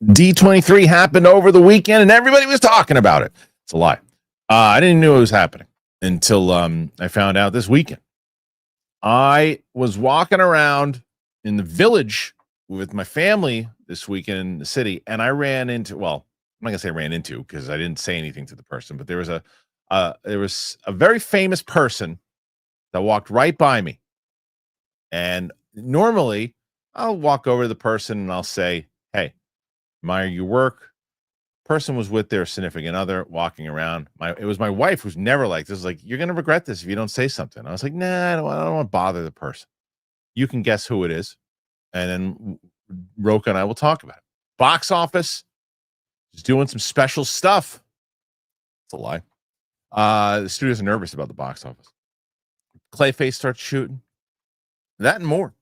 D23 happened over the weekend and everybody was talking about it. It's a lie. I didn't know it was happening until I found out this weekend. I was walking around in the village with my family this weekend in the city, and I ran into, well, I'm not gonna say ran into because I didn't say anything to the person, but there was a very famous person that walked right by me. And normally I'll walk over to the person and I'll say, "Hey, admire your work." Person was with their significant other walking around. It was my wife who's never like this. Like, you're gonna regret this if you don't say something. I was like, nah, I don't want to bother the person. You can guess who it is, and then Rocha and I will talk about it. Box office is doing some special stuff. It's a lie. The studios are nervous about the box office. Clayface starts shooting. That and more.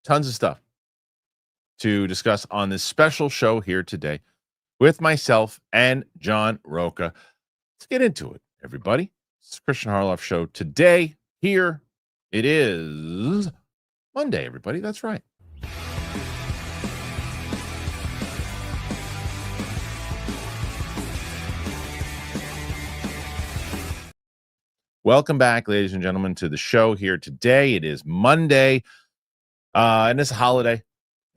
Tons of stuff to discuss on this special show here today with myself and John Rocha. Let's get into it, everybody. It's the Kristian Harloff show today. Here it is Monday, everybody. That's right. Welcome back, ladies and gentlemen, to the show here today. It is Monday, and it's a holiday.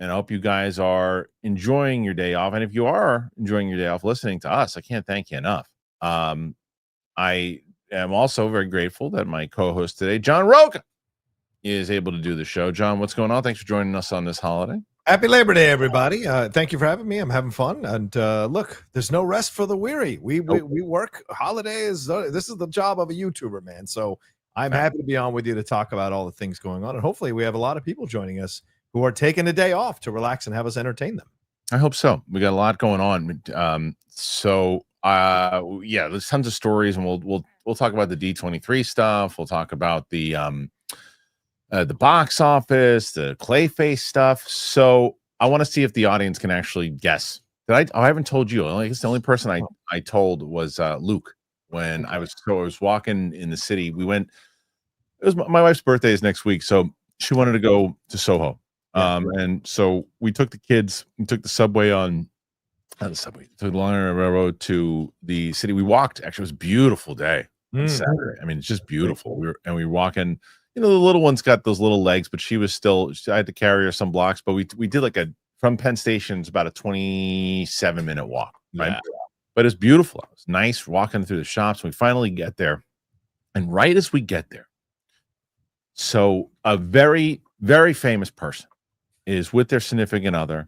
And I hope you guys are enjoying your day off. And if you are enjoying your day off listening to us, I can't thank you enough. I am also very grateful that my co-host today, John Rocha, is able to do the show. John, what's going on? Thanks for joining us on this holiday. Happy Labor Day, everybody. Thank you for having me. I'm having fun. And look, there's no rest for the weary. We work holidays. This is the job of a YouTuber, man. So I'm happy to be on with you to talk about all the things going on. And hopefully we have a lot of people joining us who are taking a day off to relax and have us entertain them. I hope so. We got a lot going on. Yeah, there's tons of stories, and we'll talk about the D23 stuff. We'll talk about the box office, the Clayface stuff. So I want to see if the audience can actually guess. I haven't told you. I guess the only person I told was Luke when I was walking in the city. We went. It was my wife's birthday is next week, so she wanted to go to Soho. And so we took the kids, we took the subway took the Long Island Railroad to the city. We walked, actually, it was a beautiful day on Saturday. I mean, it's just beautiful. We were walking, the little one's got those little legs, but I had to carry her some blocks, but we did from Penn Station, it's about a 27-minute walk, right? Yeah. But it's beautiful. It was nice walking through the shops. We finally get there. And right as we get there, so a very famous person is with their significant other.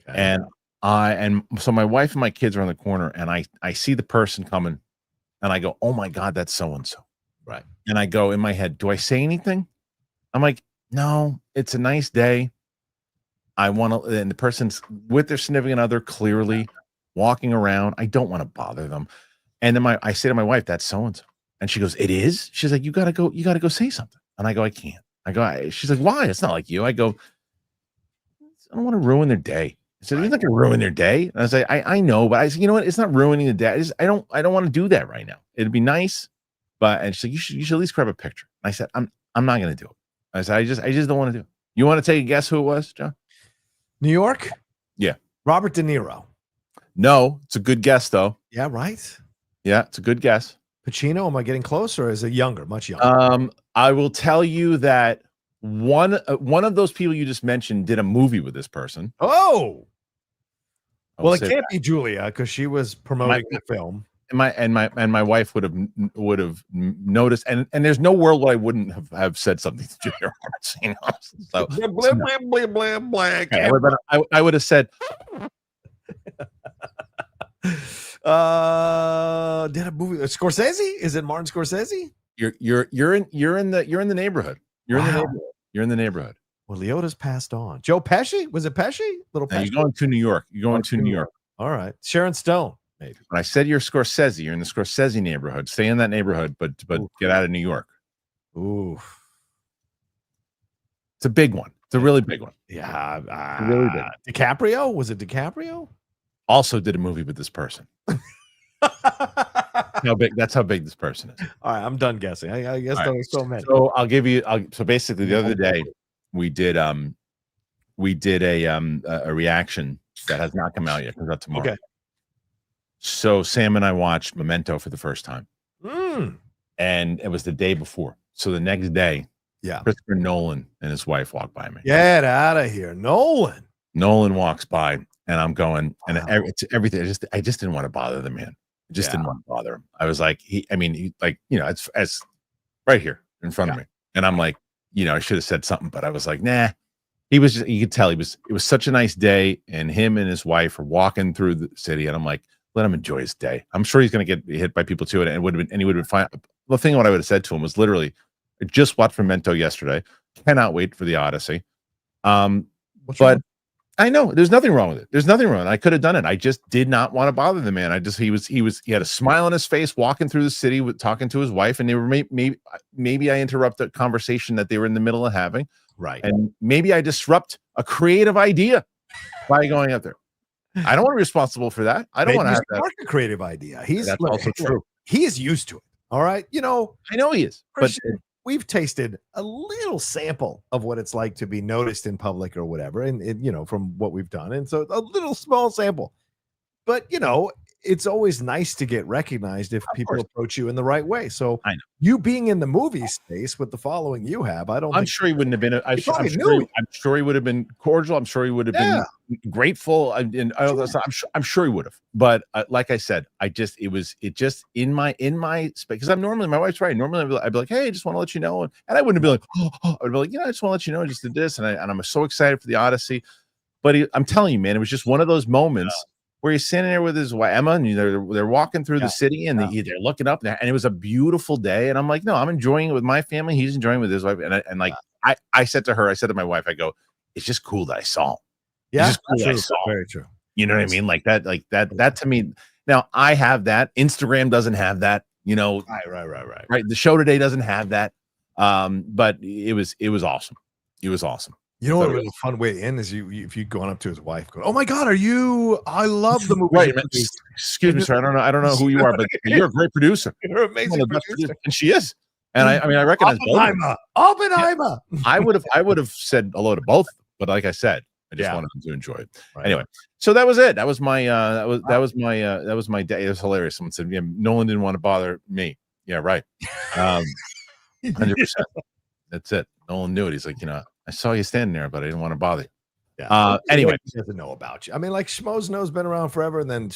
Okay. And so my wife and my kids are on the corner, and I see the person coming, and I go, "Oh my God, that's so-and-so." Right. And I go in my head, do I say anything? I'm like, no, it's a nice day. And the person's with their significant other, clearly walking around. I don't want to bother them. And then I say to my wife, "That's so-and-so." And she goes, "It is?" She's like, you gotta go say something. And I go, "I can't." She's like, "Why? It's not like you." I go, "I don't want to ruin their day." I said, "You're not gonna ruin their day." And I say, I know, but I said, "You know what? It's not ruining the day. I don't want to do that right now. It'd be nice." And she's like, you should at least grab a picture. And I said, I'm not gonna do it. I said, I just don't want to do it. You want to take a guess who it was, John? New York? Yeah. Robert De Niro. No, it's a good guess though. Yeah, right. Yeah, it's a good guess. Pacino, am I getting close, or is it younger, much younger? I will tell you that one of those people you just mentioned did a movie with this person. Oh, well, it can't be Julia because she was promoting the film. And my wife would have noticed, and there's no world where I wouldn't have said something to Julia Roberts. So I would have said. Did a movie Scorsese? Is it Martin Scorsese? You're in the neighborhood. You're in the neighborhood. Well, Leota's passed on. Joe Pesci? Was it Pesci? Little Pesci? You're going to New York. All right. Sharon Stone, maybe. When I said you're Scorsese, you're in the Scorsese neighborhood. Stay in that neighborhood, but get out of New York. Ooh. It's a big one. It's a really big one. Yeah. Really big. DiCaprio? Was it DiCaprio? Also did a movie with this person. That's how big this person is. All right, I'm done guessing. I guess there were so many. So I'll give you. So basically, the other day we did we did a reaction that has not come out yet. Comes out tomorrow. Okay. So Sam and I watched Memento for the first time, Mm. and it was the day before. So the next day, Yeah. Christopher Nolan and his wife walked by me. Get out of here, Nolan. Nolan walks by, and I'm going, and Wow. it's everything. I just didn't want to bother the man. I just didn't want to bother him. I was like, it's as right here in front of me, and I'm like, I should have said something, but I was like, nah. He was just, you could tell it was such a nice day, and him and his wife are walking through the city, and I'm like, let him enjoy his day. I'm sure he's going to get hit by people too, and he would have been fine. The thing what I would have said to him was literally, I just watched Memento yesterday. Cannot wait for the Odyssey. But I know there's nothing wrong with it. There's nothing wrong. I could have done it. I just did not want to bother the man. He had a smile on his face walking through the city with talking to his wife, and they were maybe I interrupt a conversation that they were in the middle of having. Right. And maybe I disrupt a creative idea by going out there. I don't want to be responsible for that. I don't want to have that. A creative idea. That's also true. He is used to it. All right. I know he is, Kristian, but we've tasted a little sample of what it's like to be noticed in public or whatever. And from what we've done. And so a little small sample, but it's always nice to get recognized if people approach you in the right way. So I know you being in the movie space with the following you have, I'm sure he wouldn't have been. I'm sure he would have been cordial. I'm sure he would have been grateful. I'm sure he would have. But like I said, it just in my space, because I'm normally, my wife's right. Normally I'd be like, hey, I just want to let you know, and I wouldn't be like, I'd be like, I just want to let you know, I just did this, and I'm so excited for the Odyssey. But I'm telling you, man, it was just one of those moments. Where he's sitting there with his wife Emma, and they're walking through the city, and they're looking up there, and it was a beautiful day. And I'm like, no, I'm enjoying it with my family. He's enjoying it with his wife, I said to my wife, I go, it's just cool that I saw him. Yeah, it's just cool that I saw him. Very true. You know what I mean? Like that to me. Now I have that. Instagram doesn't have that. Right. The show today doesn't have that. But it was awesome. It was awesome. What was a fun way to end is if you'd gone up to his wife, going, "Oh my God, I love the movie." Right, excuse me, sir. I don't know who you are, but you're a great producer. You're an amazing producer. And she is. And I recognize Oppenheimer. I would have said hello to both, but like I said, I just wanted them to enjoy it. Right. Anyway, so that was it. That was my that was my day. It was hilarious. Someone said, "Yeah, Nolan didn't want to bother me." Yeah, right. 100%. That's it. Nolan knew it. He's like, I saw you standing there, but I didn't want to bother you. Yeah. Anyway, he doesn't know about you. I mean, like Schmoes been around forever, and then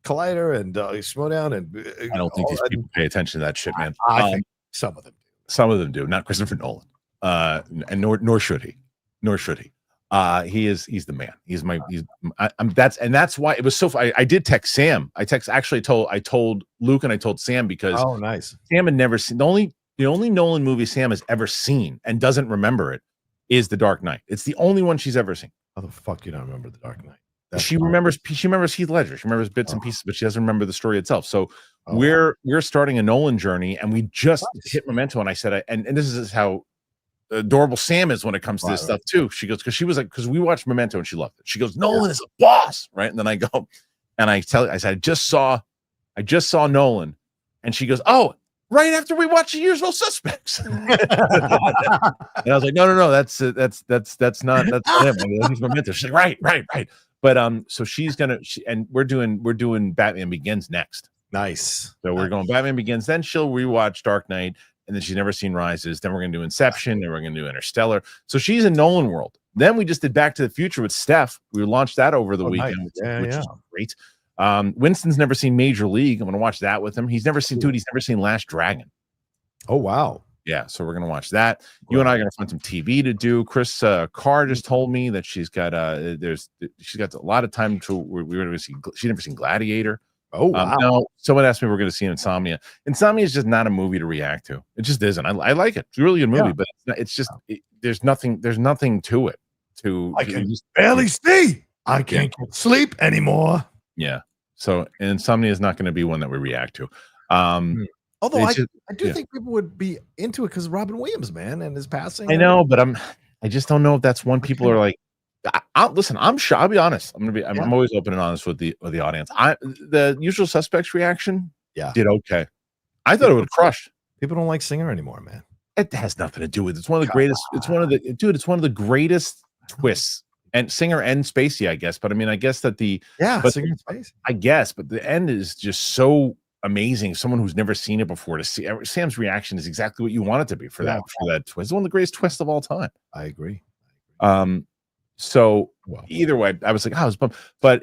Collider and Schmodown, and I don't think these people pay attention to that shit, man. I think some of them do. Some of them do. Not Christopher Nolan, and nor should he. He's the man. That's why it was so. I did text Sam. I told Luke and I told Sam because nice. Sam had never seen the only Nolan movie Sam has ever seen and doesn't remember it is The Dark Knight. It's the only one she's ever seen. How the fuck you don't remember The Dark Knight? She remembers Heath Ledger. She remembers bits and pieces, but she doesn't remember the story itself. So we're starting a Nolan journey, and we just hit Memento. And I said, and this is how adorable Sam is when it comes to this stuff too. She goes, because we watched Memento and she loved it. She goes, Nolan is a boss, right? And then I go, and I said, I just saw Nolan, and she goes, oh. Right after we watch The Usual Suspects, and I was like, no, that's not him. He's Memento. She's like, right. But so and we're doing Batman Begins next. Nice. So we're going Batman Begins. Then she'll rewatch Dark Knight, and then she's never seen Rises. Then we're gonna do Inception. Then we're gonna do Interstellar. So she's in Nolan world. Then we just did Back to the Future with Steph. We launched that over the weekend, which is great. Winston's never seen Major League. I'm gonna watch that with him. He's never seen Last Dragon. Oh wow. Yeah, so we're gonna watch that. You and I are gonna find some TV to do. Chris Carr just told me that she's got a lot of time to. We're gonna see. She's never seen Gladiator. Oh wow. No, someone asked me if we're gonna see Insomnia. Insomnia is just not a movie to react to. It just isn't. I like it. It's a really good movie, but it's just there's nothing to it. I can just barely see. I can't sleep anymore. Yeah. So Insomnia is not going to be one that we react to. Although I do think people would be into it because Robin Williams, man, and his passing. I know, but I just don't know if that's one people are like. Listen, I'm sure. I'll be honest. I'm always open and honest with the audience. The Usual Suspects reaction, did okay. I thought it would crush. People don't like Singer anymore, man. It has nothing to do with it. It's one of the greatest. It's one of the greatest twists. And Singer and Spacey, I guess. But I mean, I guess that Singer and Spacey. I guess, but the end is just so amazing. Someone who's never seen it before to see Sam's reaction is exactly what you want it to be for that twist. It's one of the greatest twists of all time. I agree. So either way, I was like, I was bummed.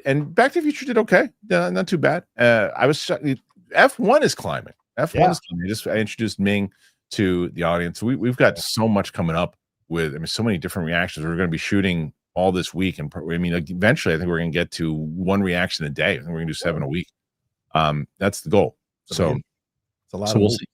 And Back to the Future did okay. Not too bad. I was F1 is climbing. F1 is climbing. I introduced Ming to the audience. We've got so much coming up with, so many different reactions. We're going to be shooting all this week, and eventually I think we're going to get to one reaction a day. I think we're going to do 7 a week. That's the goal. So it's a lot. So we'll see.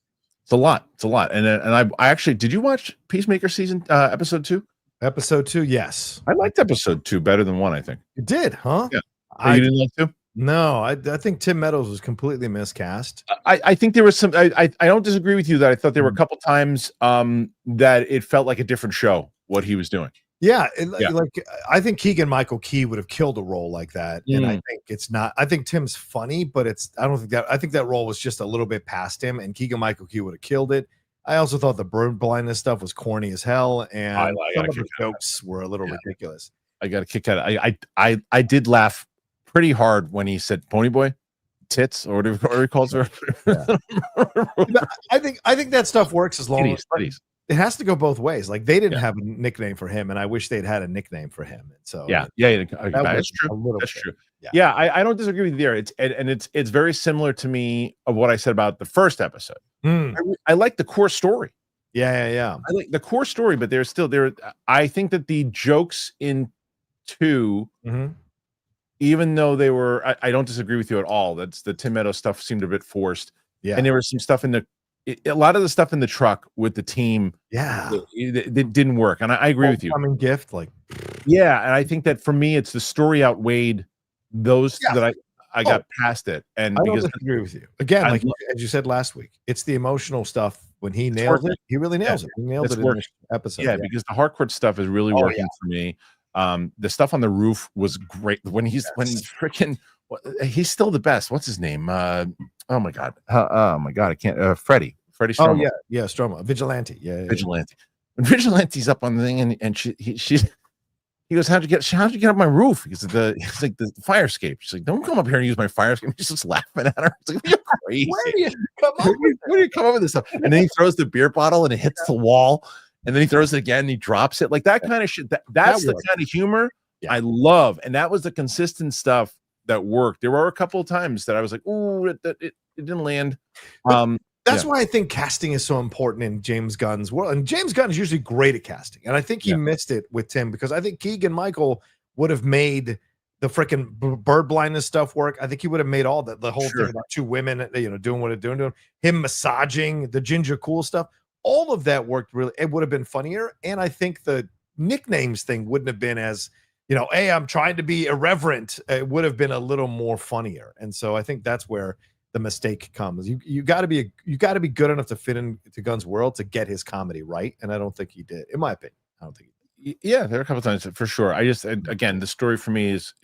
It's a lot. And I actually, did you watch Peacemaker episode 2? Episode 2, yes. I liked episode 2 better than 1. I think you did, huh? Yeah. You didn't like 2? No, I think Tim Meadows was completely miscast. I think there was some. I don't disagree with you that I thought there were a couple times that it felt like a different show what he was doing. Yeah, like I think Keegan-Michael Key would have killed a role like that, and I think it's not. I think Tim's funny, but I don't think that. I think that role was just a little bit past him, and Keegan-Michael Key would have killed it. I also thought the bird blindness stuff was corny as hell, and some of the jokes were a little ridiculous. I got a kick out of it. I did laugh pretty hard when he said "pony boy," tits, or whatever he calls her. I think that stuff works as long as it has to go both ways. Like they didn't have a nickname for him, and I wish they'd had a nickname for him. And so that's true. That's true. Yeah, I don't disagree with you there. It's very similar to me of what I said about the first episode. I like the core story. Yeah. I like the core story, but there's still there. I think that the jokes in 2, even though they were, I don't disagree with you at all. That's the Tim Meadows stuff seemed a bit forced. Yeah, and there was some stuff in a lot of the stuff in the truck with the team. Yeah, it didn't work, and I agree with you. Coming gift, and I think that for me, it's the story outweighed those that I got past it, and I don't disagree with you. Again, as you said last week, it's the emotional stuff when he nails it. He really nails it. He nails it in this episode. Yeah, because the hardcore stuff is really working for me. The stuff on the roof was great when he's he's still the best. What's his name? Oh my god, I can't. Freddie Stroma. Stroma, Vigilante. Vigilante. When Vigilante's up on the thing, and he goes, how'd you get up my roof? He's like the fire escape. She's like, don't come up here and use my fire escape. He's just laughing at her. It's like, you're crazy. Where do you come up with this stuff? And then he throws the beer bottle and it hits the wall. And then he throws it again and he drops it. Like that kind of shit. That's the kind of humor I love. And that was the consistent stuff that worked. There were a couple of times that I was like, ooh, it didn't land. That's why I think casting is so important in James Gunn's world. And James Gunn is usually great at casting. And I think he missed it with Tim, because I think Keegan-Michael would have made the freaking bird blindness stuff work. I think he would have made all the whole thing about 2 women, doing what they're doing, him massaging the ginger cool stuff. All of that worked really. It would have been funnier. And I think the nicknames thing wouldn't have been as, hey, I'm trying to be irreverent. It would have been a little more funnier. And so I think that's where the mistake comes. You got to be good enough to fit into Gunn's world to get his comedy right, and I don't think he did. In my opinion, I don't think he did. Yeah, there are a couple times for sure. I just again, the story for me is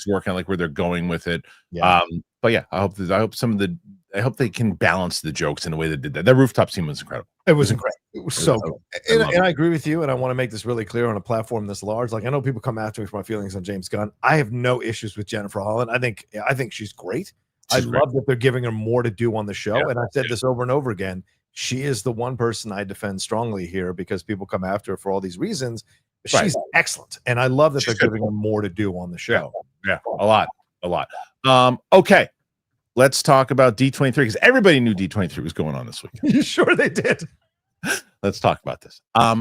working like where they're going with it. But yeah, I hope they can balance the jokes in a way that did that. That rooftop scene was incredible. It was incredible. It was so good. And I agree with you, and I want to make this really clear on a platform this large. Like, I know people come after me for my feelings on James Gunn. I have no issues with Jennifer Holland. I think she's great. I love that they're giving her more to do on the show. And I've said this over and over again. She is the one person I defend strongly here, because people come after her for all these reasons. She's excellent. And I love that they're giving her more to do on the show. Yeah, a lot. Okay. Let's talk about D23, because everybody knew D23 was going on this week. You sure they did? Let's talk about this. I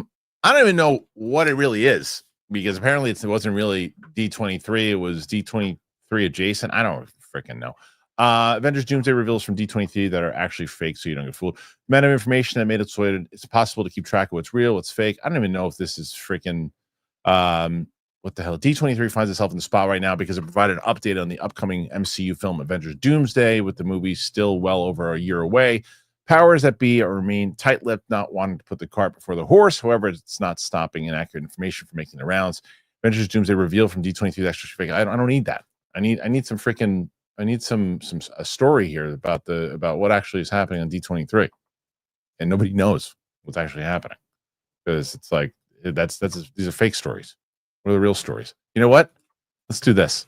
don't even know what it really is, because apparently it wasn't really D23. It was D23 adjacent. I don't freaking know. Avengers Doomsday reveals from D23 that are actually fake, so you don't get fooled. Amount of information that made it so it's possible to keep track of what's real, what's fake. I don't even know if this is freaking what the hell. D23 finds itself in the spot right now because it provided an update on the upcoming MCU film Avengers Doomsday, with the movie still well over a year away. Powers that be remain tight-lipped, not wanting to put the cart before the horse. However, it's not stopping inaccurate information from making the rounds. Avengers Doomsday reveal from D23 is actually fake. I don't need that. I need some freaking. I need a story here about what actually is happening on D23, and nobody knows what's actually happening, because it's like these are fake stories. What are the real stories? You know what? Let's do this.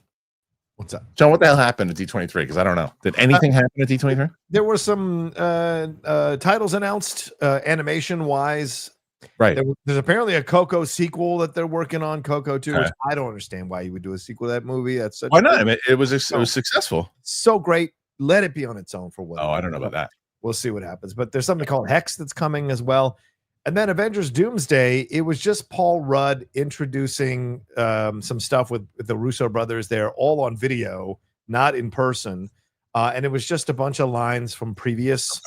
What's up, John? What the hell happened at D23? Because I don't know. Did anything happen at D23? There were some titles announced, animation wise. Right. There's apparently a Coco sequel that they're working on, Coco 2, which I don't understand why you would do a sequel to that movie. That's such why not? I mean, it was successful. So great. Let it be on its own for what. Oh, I don't know about that. We'll see what happens. But there's something called Hexed that's coming as well. And then Avengers Doomsday, it was just Paul Rudd introducing some stuff with the Russo brothers there, all on video, not in person. And it was just a bunch of lines from previous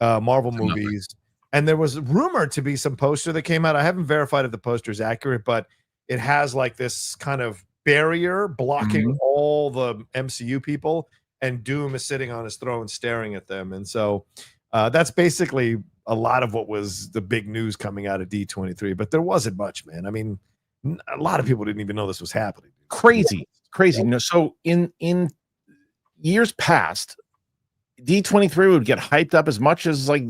Marvel movies. And there was rumored to be some poster that came out. I haven't verified if the poster is accurate, but it has like this kind of barrier blocking all the MCU people, and Doom is sitting on his throne staring at them. And so that's basically a lot of what was the big news coming out of D23, but there wasn't much, man. I mean, a lot of people didn't even know this was happening. Crazy. No, so in years past, D23 would get hyped up as much as like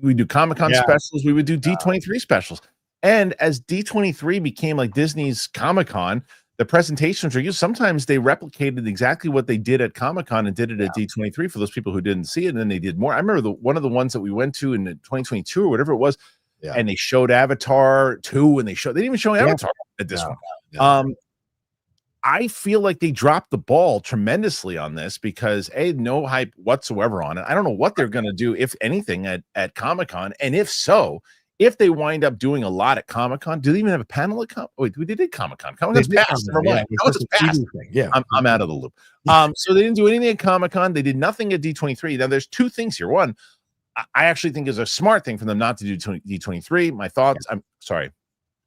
we do Comic-Con specials, we would do D23 specials. And as D23 became like Disney's Comic-Con, the presentations are used. Sometimes they replicated exactly what they did at Comic-Con and did it at D23 for those people who didn't see it. And then they did more. I remember one of the ones that we went to in 2022 or whatever it was, and they showed Avatar 2, and they didn't even show Avatar at this one. I feel like they dropped the ball tremendously on this because no hype whatsoever on it. I don't know what they're going to do, if anything, at Comic-Con. And if so, if they wind up doing a lot at Comic-Con, do they even have a panel at Wait, we did Comic-Con. Comic-Con's passed. Never mind. It's passed. Yeah, I'm out of the loop. So they didn't do anything at Comic-Con. They did nothing at D23. Now, there's two things here. One, I actually think is a smart thing for them not to do D23. My thoughts, I'm sorry,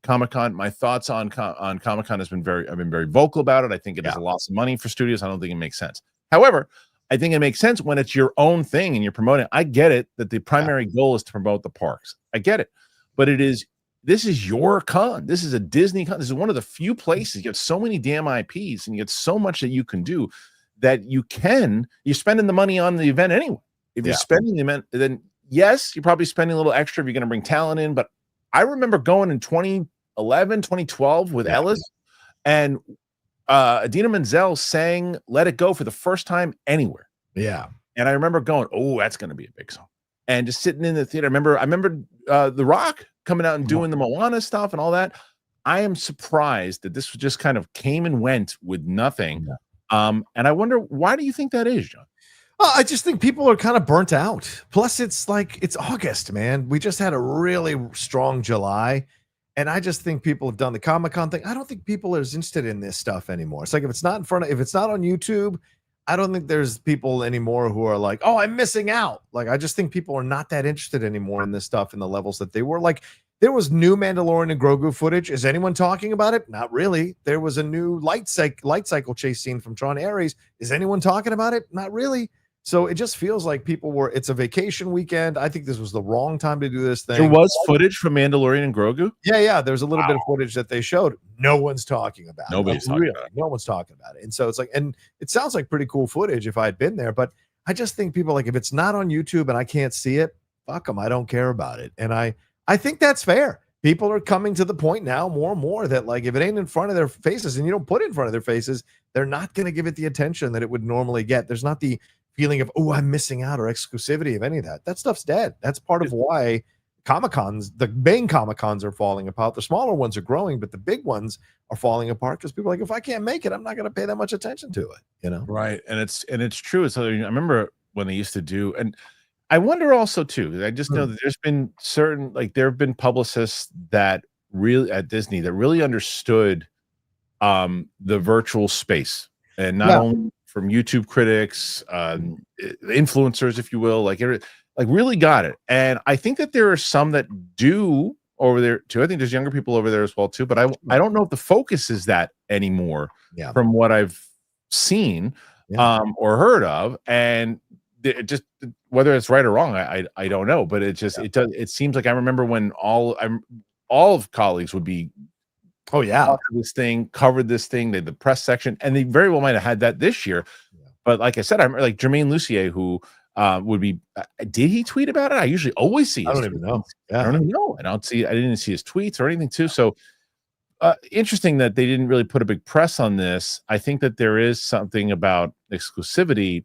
Comic-Con. My thoughts on Comic-Con I've been very vocal about it. I think it is a loss of money for studios. I don't think it makes sense. However, I think it makes sense when it's your own thing and you're promoting. I get it that the primary goal is to promote the parks. I get it, but this is your con. This is a Disney con. This is one of the few places you have so many damn IPs and you get so much that you can do that you're spending the money on the event anyway. If you're spending the event, then yes, you're probably spending a little extra if you're going to bring talent in. But I remember going in 2011, 2012 with Ellis, and Idina Menzel sang "Let It Go" for the first time anywhere. Yeah, and I remember going, "Oh, that's going to be a big song," and just sitting in the theater. I remember The Rock coming out and doing the Moana stuff and all that. I am surprised that this just kind of came and went with nothing. And I wonder, why do you think that is, John? I just think people are kind of burnt out. Plus, it's August, man. We just had a really strong July. And I just think people have done the Comic-Con thing. I don't think people are as interested in this stuff anymore. It's like if it's not on YouTube, I don't think there's people anymore who are like, oh, I'm missing out. Like, I just think people are not that interested anymore in this stuff in the levels that they were. Like, there was new Mandalorian and Grogu footage. Is anyone talking about it? Not really. There was a new light cycle chase scene from Tron Ares. Is anyone talking about it? Not really. So it just feels like it's a vacation weekend. I think this was the wrong time to do this thing. There was footage from Mandalorian and Grogu? Yeah. There's a little bit of footage that they showed. No one's talking about it. Nobody's talking about it. No one's talking about it. And so it's like, and it sounds like pretty cool footage if I had been there, but I just think people like, if it's not on YouTube and I can't see it, fuck them. I don't care about it. And I think that's fair. People are coming to the point now more and more that like, if it ain't in front of their faces and you don't put it in front of their faces, they're not going to give it the attention that it would normally get. There's not the feeling of, oh, I'm missing out or exclusivity of any of that. That stuff's dead. That's part of why the main Comic-Cons are falling apart. The smaller ones are growing, but the big ones are falling apart because people are like, if I can't make it, I'm not going to pay that much attention to it, Right. And it's true. So I remember when they used to do, and I wonder also too, I just know that there's been there have been publicists that really at Disney that really understood the virtual space, and not only from YouTube critics, influencers, if you will, like really got it. And I think that there are some that do over there too. I think there's younger people over there as well too, but I don't know if the focus is that anymore from what I've seen or heard of. And it just, whether it's right or wrong, I don't know, but it seems like I remember when all of colleagues would be covered this thing, the press section, and they very well might have had that this year. But like I said, I remember like Jermaine Lucier, who would be did he tweet about it? I usually always see his I don't even know. I don't even know. I didn't see his tweets or anything too. So Interesting that they didn't really put a big press on this. I think that there is something about exclusivity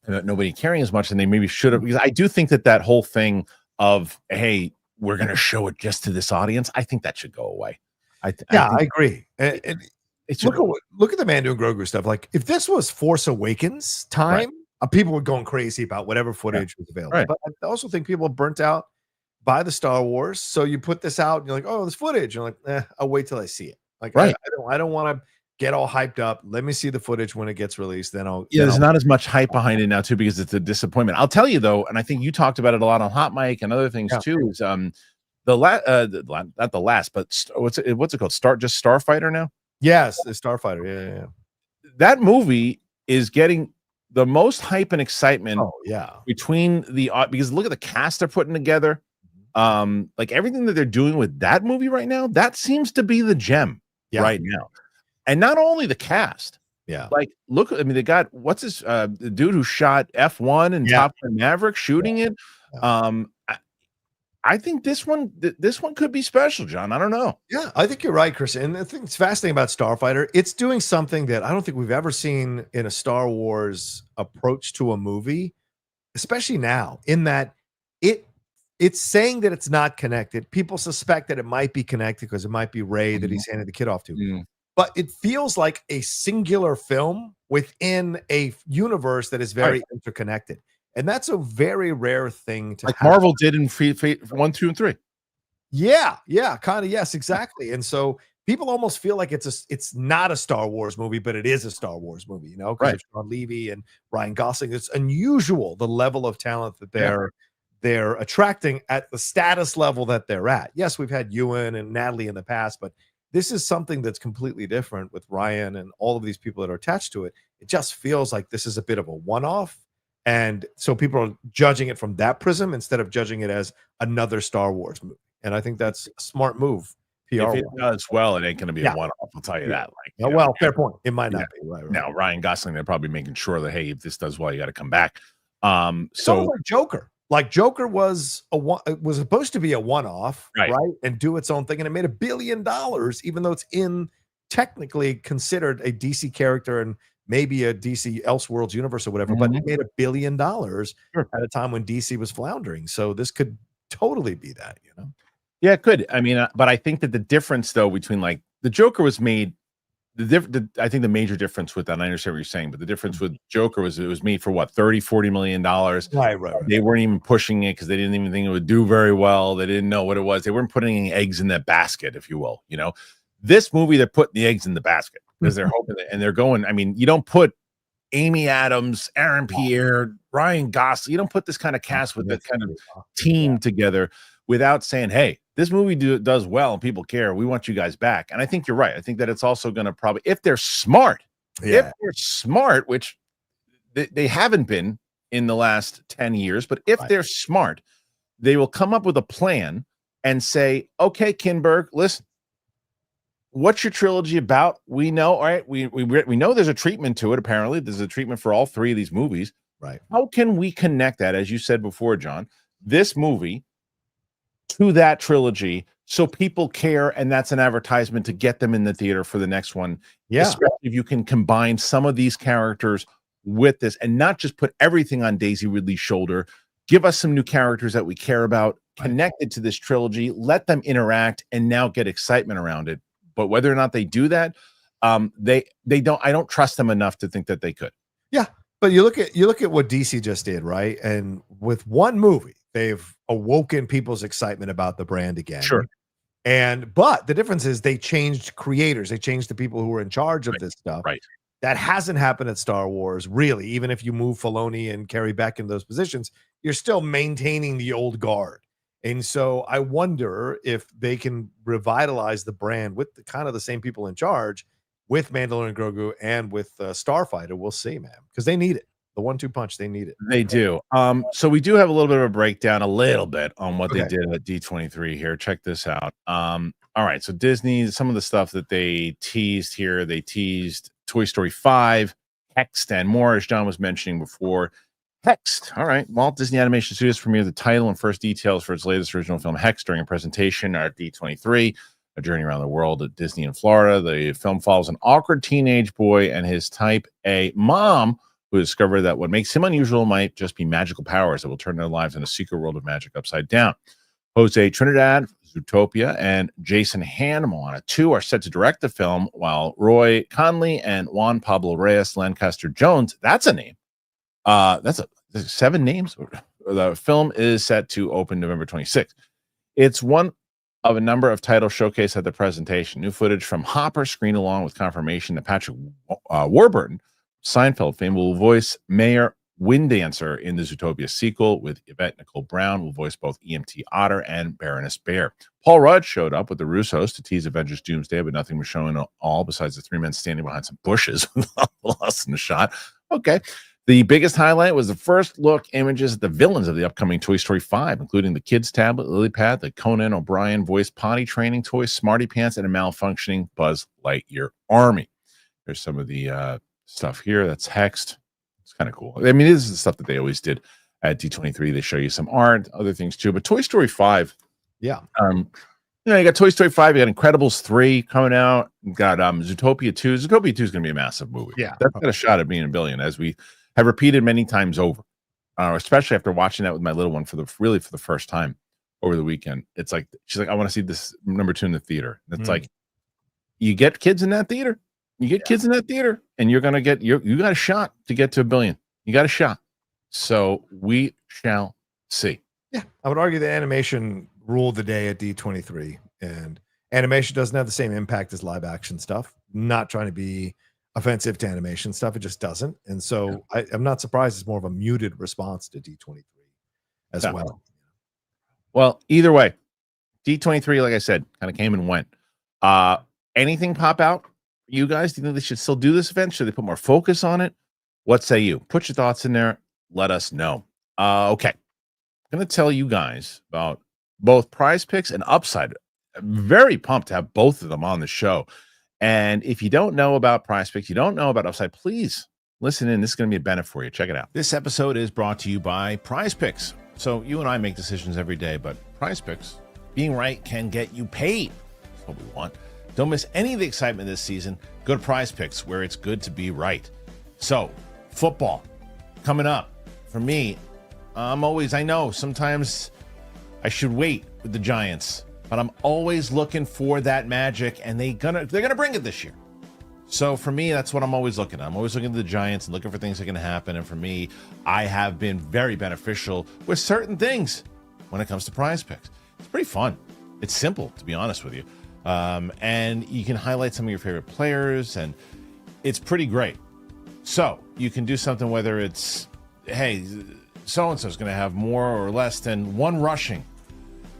that nobody caring as much, and they maybe should have. Because I do think that whole thing of, hey, we're going to show it just to this audience, I think that should go away. I agree. And look at the Mando and Grogu stuff. Like, if this was Force Awakens time, people were going crazy about whatever footage was available. Right. But I also think people are burnt out by the Star Wars. So you put this out and you're like, oh, this footage. You're like, I'll wait till I see it. Like, I don't want to get all hyped up. Let me see the footage when it gets released. Then there's not as much hype behind it now too, because it's a disappointment. I'll tell you though, and I think you talked about it a lot on Hot Mic and other things too, is not the last, but what's it called? Starfighter now? Yes, the Starfighter. Yeah. That movie is getting the most hype and excitement between because look at the cast they're putting together. Like everything that they're doing with that movie right now, that seems to be the gem right now. And not only the cast, like look, I mean, they got the dude who shot F1 and Top Gun Maverick shooting it. I think this one could be special, John. I don't know. Yeah, I think you're right, Chris. And the thing that's fascinating about Starfighter, it's doing something that I don't think we've ever seen in a Star Wars approach to a movie, especially now, in that it's saying that it's not connected. People suspect that it might be connected because it might be Rey that he's handed the kid off to. But it feels like a singular film within a universe that is very interconnected. And that's a very rare thing to happen. Marvel did in Fate 1, 2, and 3. Yeah, kind of. Yes, exactly. And so people almost feel like it's not a Star Wars movie, but it is a Star Wars movie, you know, because of Sean Levy and Ryan Gosling. It's unusual the level of talent that they're attracting at the status level that they're at. Yes, we've had Ewan and Natalie in the past, but this is something that's completely different with Ryan and all of these people that are attached to it. It just feels like this is a bit of a one-off. And so people are judging it from that prism instead of judging it as another Star Wars movie. And I think that's a smart move. If it does well, it ain't going to be a one-off. I'll tell you that. Like, fair point. It might not be. Right. Now, Ryan Gosling, they're probably making sure that, hey, if this does well, you got to come back. So like Joker. Like Joker was supposed to be a one-off, right? And do its own thing, and it made $1 billion, even though it's technically considered a DC character and maybe a DC Elseworlds universe or whatever. But it made $1 billion at a time when DC was floundering. So this could totally be that, you know? Yeah, it could. I mean, but I think that the difference though between like the Joker was made. I think the major difference with that, I understand what you're saying, but the difference with Joker was it was made for what, $30-40 million. Right. They weren't even pushing it because they didn't even think it would do very well. They didn't know what it was. They weren't putting any eggs in that basket, if you will. You know, this movie, they're putting the eggs in the basket because they're hoping and they're going. I mean, you don't put Amy Adams, Aaron Pierre, Ryan Gosling. You don't put this kind of cast with that kind of team together without saying, hey, this movie does well and people care. We want you guys back. And I think you're right. I think that it's also going to probably, if they're smart, which they haven't been in the last 10 years, but if they're smart, they will come up with a plan and say, okay, Kinberg, listen, what's your trilogy about? We know, all right, we know there's a treatment to it. Apparently there's a treatment for all three of these movies. Right. How can we connect that, as you said before, John, this movie to that trilogy so people care, and that's an advertisement to get them in the theater for the next one. Especially if you can combine some of these characters with this and not just put everything on Daisy Ridley's shoulder. Give us some new characters that we care about connected to this trilogy, let them interact and now get excitement around it. But whether or not they do that, they don't, I don't trust them enough to think that they could. Yeah. But you look at what DC just did, right? And with one movie, they've awoken people's excitement about the brand again. Sure. But the difference is they changed creators. They changed the people who were in charge of this stuff. Right. That hasn't happened at Star Wars, really. Even if you move Filoni and Carrie back in those positions, you're still maintaining the old guard. And so I wonder if they can revitalize the brand with the same people in charge with Mandalorian Grogu and with Starfighter. We'll see, man, because they need it. The 1-2 punch, they need it. They do. So we do have a little bit of a breakdown, a little bit on what they did at D23 here. Check this out. All right. So Disney, some of the stuff that they teased here, they teased Toy Story 5, Hexed, and more, as John was mentioning before. Hexed. All right. Walt Disney Animation Studios premiered the title and first details for its latest original film, Hexed, during a presentation at D23. a journey around the world at Disney in Florida. The film follows an awkward teenage boy and his type A mom who discover that what makes him unusual might just be magical powers that will turn their lives in a secret world of magic upside down. Jose Trinidad, Zootopia, and Jason Han, Moana 2, are set to direct the film, while Roy Conley and Juan Pablo Reyes Lancaster Jones, that's a name. That's 7 names. The film is set to open November 26th. It's one of a number of titles showcased at the presentation. New footage from Hopper screened along with confirmation that Patrick Warburton, Seinfeld fame, will voice Mayor Windancer in the Zootopia sequel, with Yvette Nicole Brown will voice both EMT Otter and Baroness Bear. Paul Rudd showed up with the Russos to tease Avengers Doomsday, but nothing was shown at all besides the 3 men standing behind some bushes lost in the shot. Okay. The biggest highlight was the first look images at the villains of the upcoming Toy Story 5, including the kids' tablet, Lily Pad, the Conan O'Brien voice potty training toy, Smarty Pants, and a malfunctioning Buzz Lightyear army. There's some of the stuff here that's hexed. It's kind of cool. I mean, this is the stuff that they always did at D23. They show you some art, other things too. But Toy Story 5, yeah. You got Toy Story 5, you got Incredibles 3 coming out, you got Zootopia 2. Zootopia 2 is going to be a massive movie. Yeah. That's got a shot at being a billion, as we have repeated many times over, especially after watching that with my little one for the first time over the weekend. It's like, she's like, I want to see this number 2 in the theater. And it's like, you get kids in that theater. You get kids in that theater, and you're going to get, you got a shot to get to a billion. You got a shot. So we shall see. Yeah. I would argue that animation ruled the day at D23, and animation doesn't have the same impact as live action stuff. Not trying to be offensive to animation stuff. It just doesn't. And so I'm not surprised it's more of a muted response to D23 as well. Well, either way, D23, like I said, kind of came and went. Anything pop out? You guys, do you think they should still do this event? Should they put more focus on it? What say you? Put your thoughts in there. Let us know. Okay. I'm going to tell you guys about both Prizepicks and Upside. I'm very pumped to have both of them on the show. And if you don't know about Prizepicks, you don't know about Upside, please listen in. This is going to be a benefit for you. Check it out. This episode is brought to you by Prizepicks. So you and I make decisions every day, but Prizepicks, being right, can get you paid. That's what we want. Don't miss any of the excitement this season. Go to Prizepicks, where it's good to be right. So, football coming up. For me, I know sometimes I should wait with the Giants, but I'm always looking for that magic, and they're gonna bring it this year. So for me, that's what I'm always looking at. I'm always looking at the Giants and looking for things that can happen. And for me, I have been very beneficial with certain things when it comes to Prizepicks. It's pretty fun. It's simple, to be honest with you. And you can highlight some of your favorite players, and it's pretty great. So you can do something, whether it's, hey, so-and-so is going to have more or less than 1 rushing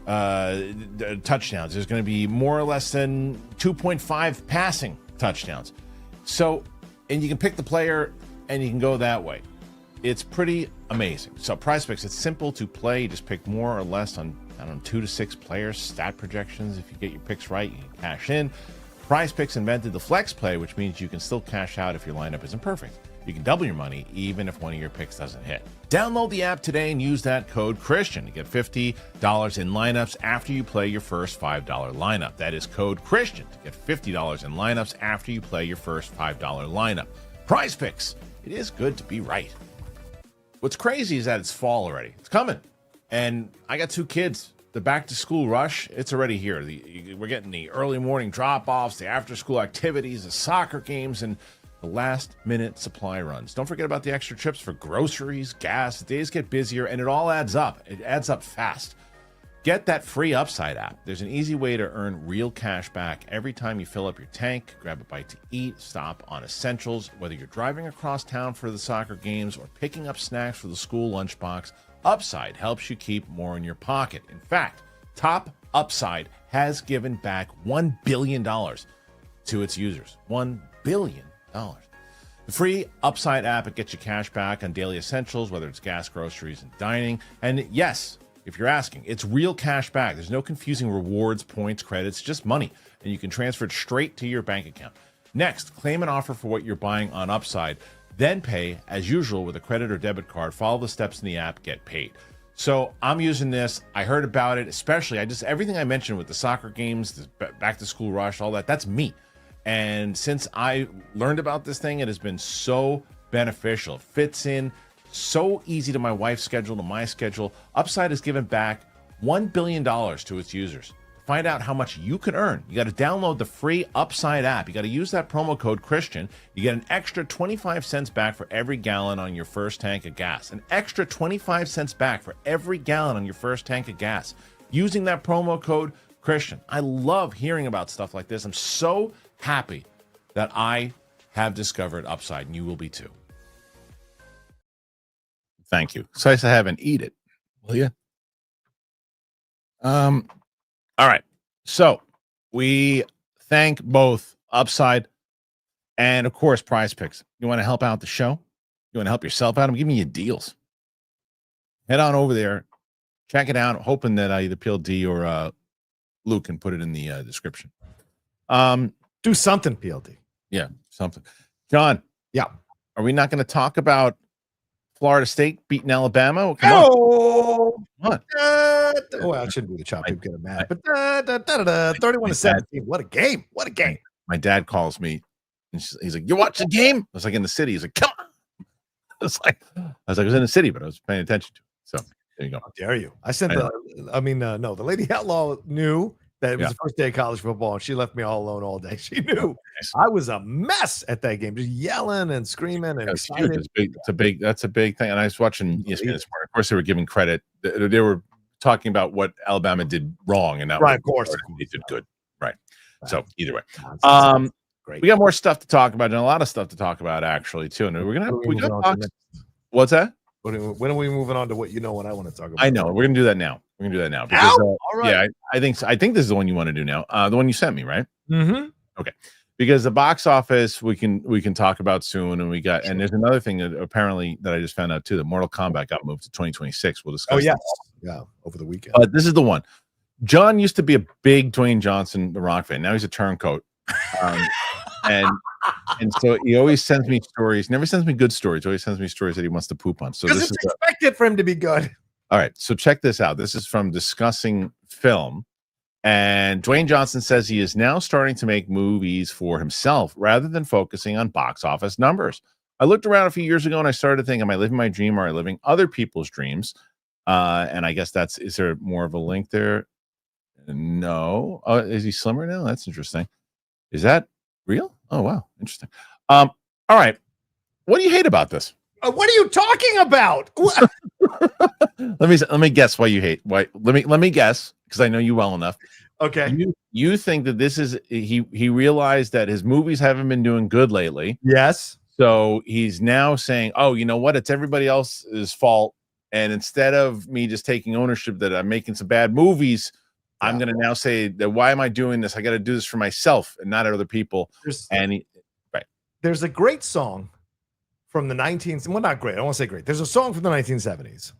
touchdowns. There's going to be more or less than 2.5 passing touchdowns. So, and you can pick the player and you can go that way. It's pretty amazing. So Prizepicks, it's simple to play. You just pick more or less on, 2 to 6 players, stat projections. If you get your picks right, you can cash in. Prizepicks invented the flex play, which means you can still cash out if your lineup isn't perfect. You can double your money even if one of your picks doesn't hit. Download the app today and use that code Kristian to get $50 in lineups after you play your first $5 lineup. That is code Kristian to get $50 in lineups after you play your first $5 lineup. Prizepicks, it is good to be right. What's crazy is that it's fall already. It's coming. And I got 2 kids. The back to school rush, it's already here. We're getting the early morning drop-offs, the after school activities, the soccer games, and the last minute supply runs. Don't forget about the extra trips for groceries, gas. The days get busier, and it all adds up. It adds up fast. Get that free Upside app. There's an easy way to earn real cash back every time you fill up your tank, grab a bite to eat, stop on essentials. Whether you're driving across town for the soccer games or picking up snacks for the school lunchbox, Upside helps you keep more in your pocket. In fact, Top Upside has given back $1 billion to its users. $1 billion. The free Upside app, it gets you cash back on daily essentials, whether it's gas, groceries, and dining. And yes, if you're asking, it's real cash back. There's no confusing rewards, points, credits, just money. And you can transfer it straight to your bank account. Next, claim an offer for what you're buying on Upside. Then pay, as usual, with a credit or debit card. Follow the steps in the app, get paid. So I'm using this. I heard about it, especially everything I mentioned with the soccer games, the back to school rush, all that. That's me. And since I learned about this thing, it has been so beneficial. It fits in so easy to my wife's schedule, to my schedule. Upside has given back $1 billion to its users. Find out how much you can earn. You got to download the free Upside app. You got to use that promo code Kristian. You get an extra 25 cents back for every gallon on your first tank of gas. An extra 25 cents back for every gallon on your first tank of gas. Using that promo code Kristian. I love hearing about stuff like this. I'm so happy that I have discovered Upside, and you will be too. Thank you. So I have and eat it. Will you? All right. So we thank both Upside and, of course, Prizepicks. You want to help out the show? You want to help yourself out? I'm giving you deals. Head on over there. Check it out. Hoping that either PLD or Luke can put it in the description. Do something, PLD. Yeah, something. John. Yeah. Are we not going to talk about Florida State beating Alabama? Come on. What? I shouldn't do the chop. People get mad. But 31-17. What a game. What a game. My dad calls me and he's like, "You watch the game?" I was like, "In the city." He's like, "Come on." I was like, I was in the city, but I was paying attention to it. So there you go. How dare you? I sent the Lady Outlaw knew that it was the first day of college football, and she left me all alone all day. She knew I was a mess at that game, just yelling and screaming and excited. That's a big thing. And I was watching ESPN this morning. Of course, they were giving credit. They were talking about what Alabama did wrong, and that right, of course, they did good. Right. So either way, great. We got more stuff to talk about, and a lot of stuff to talk about actually too. And we got box. What's that? When are we moving on to what what I want to talk about? I know we're gonna do that now. We're gonna do that now. Because, all right. Yeah, I think this is the one you want to do now. The one you sent me, right? Mm-hmm. Okay. Because the box office we can talk about soon, and there's another thing that apparently that I just found out too, that Mortal Kombat got moved to 2026. We'll discuss. Oh yes, yeah, over the weekend. But this is the one. John used to be a big Dwayne Johnson, The Rock fan. Now he's a turncoat, and so he always sends me stories. Never sends me good stories. He always sends me stories that he wants to poop on. So this is expected for him to be good. All right, so check this out. This is from Discussing Film. And Dwayne Johnson says he is now starting to make movies for himself rather than focusing on box office numbers. I looked around a few years ago and I started to think, am I living my dream or am I living other people's dreams? And I guess is there more of a link there? No. Is he slimmer now? That's interesting. Is that real? Oh, wow. Interesting. All right. What do you hate about this? What are you talking about? Let me guess why you hate. Why? Let me guess, because I know you well enough. Okay. You think that this is he realized that his movies haven't been doing good lately. Yes. So he's now saying, "Oh, you know what? It's everybody else's fault." And instead of me just taking ownership that I'm making some bad movies, I'm going to now say that why am I doing this? I got to do this for myself and not other people. There's a great song from the 19th. Well, not great. I don't want to say great. There's a song from the 1970s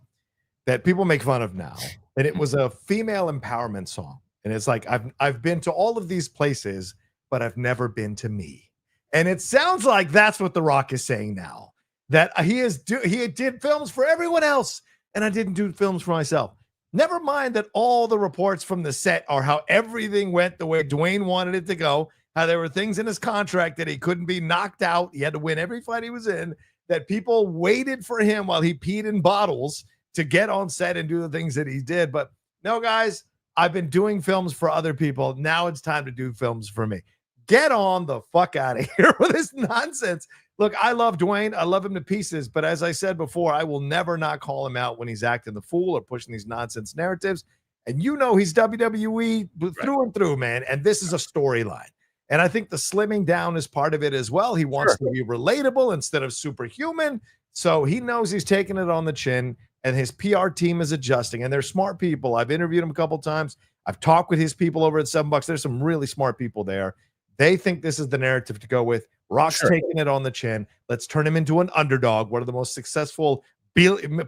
that people make fun of now, and it was a female empowerment song. And it's like, I've been to all of these places, but I've never been to me. And it sounds like that's what The Rock is saying now, that he did films for everyone else, and I didn't do films for myself. Never mind that all the reports from the set are how everything went the way Dwayne wanted it to go, how there were things in his contract that he couldn't be knocked out. He had to win every fight he was in, that people waited for him while he peed in bottles to get on set and do the things that he did. But no, guys, I've been doing films for other people. Now it's time to do films for me. Get on the fuck out of here with this nonsense. Look, I love Dwayne. I love him to pieces. But as I said before, I will never not call him out when he's acting the fool or pushing these nonsense narratives. And you know he's WWE through and through, man. And this is a storyline. And I think the slimming down is part of it as well. He wants to be relatable instead of superhuman. So he knows he's taking it on the chin, and his PR team is adjusting. And they're smart people. I've interviewed him a couple times. I've talked with his people over at $7. There's some really smart people there. They think this is the narrative to go with. Rock's taking it on the chin. Let's turn him into an underdog, one of the most successful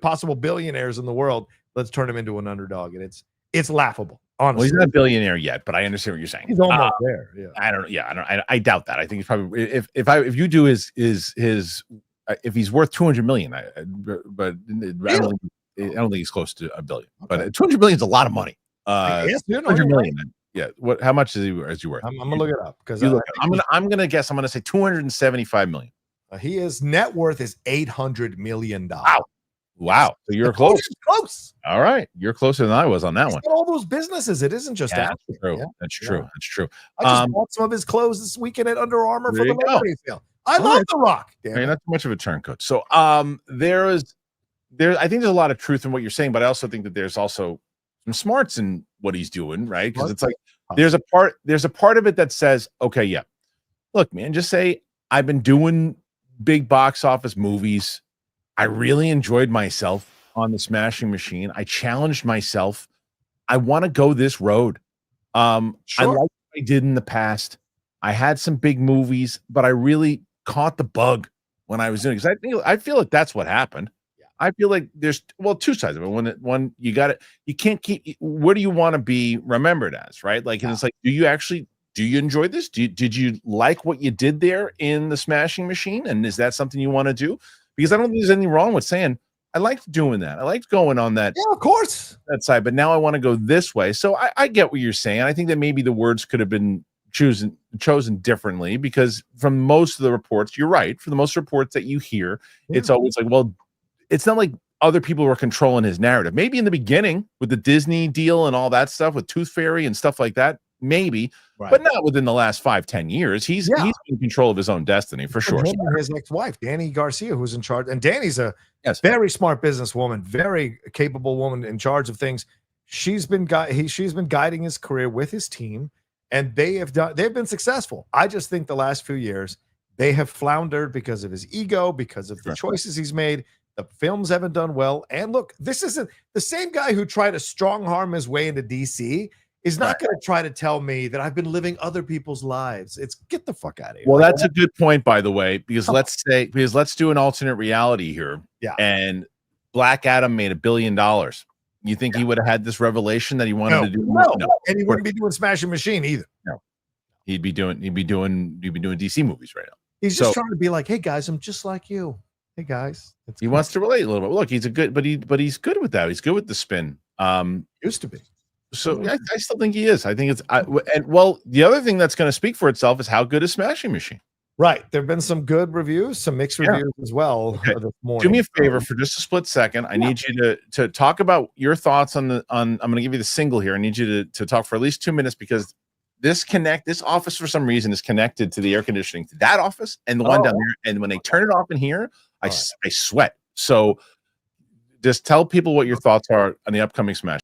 possible billionaires in the world. Let's turn him into an underdog. And it's laughable. Honestly. Well, he's not a billionaire yet, but I understand what you're saying. He's almost there. Yeah. I doubt that. I think he's probably if you do his if he's worth 200 million, but really? I don't think he's close to $1 billion, but 200 million is a lot of money. Yes, 200 million. Yeah. What? How much is he worth? I'm gonna look it up because I'm gonna guess. I'm gonna say 275 million. His net worth is $800 million. Wow. So you're close. Close. All right. You're closer than I was on that one. All those businesses. It isn't just That's Apple. true. Yeah. That's true. That's true. I just bought some of his clothes this weekend at Under Armour for There the you go. Labor Day sale. I love The Rock. I mean, not too much of a turncoat. So I think there's a lot of truth in what you're saying, but I also think that there's also some smarts in what he's doing, right? Because it's like there's a part of it that says, okay, yeah, look, man, just say I've been doing big box office movies. I really enjoyed myself on the Smashing Machine. I challenged myself. I want to go this road. I like what I did in the past. I had some big movies, but I really caught the bug when I was doing it. Because I feel like that's what happened. Yeah. I feel like there's two sides of it. One you got it. You can't keep. What do you want to be remembered as, right? Like, and it's like, do you enjoy this? Did you like what you did there in the Smashing Machine? And is that something you want to do? Because I don't think there's anything wrong with saying, I liked doing that. I liked going on that. Yeah, of course. That side. But now I want to go this way. So I get what you're saying. I think that maybe the words could have been chosen differently, because from most of the reports, you're right. For the most reports that you hear, it's always like, well, it's not like other people were controlling his narrative. Maybe in the beginning with the Disney deal and all that stuff with Tooth Fairy and stuff like that, maybe, but not within the last 5-10 years. He's in control of his own destiny for sure. His ex-wife, Danny Garcia, who's in charge, and Danny's a very smart businesswoman, very capable woman in charge of things. She's been guiding his career with his team, and they've been successful. I just think the last few years they have floundered because of his ego, because of the choices he's made. The films haven't done well. And look, this isn't the same guy who tried to strong arm his way into DC. Is not going to try to tell me that I've been living other people's lives. It's get the fuck out of here. Well, that's a good point, by the way, because let's do an alternate reality here. Yeah. And Black Adam made $1 billion. You think he would have had this revelation that he wanted to do? No. And he wouldn't be doing Smashing Machine either. No. He'd be doing DC movies right now. He's just trying to be like, hey guys, I'm just like you. Hey guys. He wants to relate a little bit. Look, he's he's good with that. He's good with the spin. Used to be. So I still think he is. I think it's the other thing that's going to speak for itself is how good is Smashing Machine. Right. There have been some good reviews, some mixed reviews as well. Okay. Do me a favor for just a split second. I need you to talk about your thoughts on I'm going to give you the single here. I need you to talk for at least 2 minutes, because this office for some reason is connected to the air conditioning to that office and the one down there. And when they turn it off in here, I sweat. So just tell people what your thoughts are on the upcoming Smash.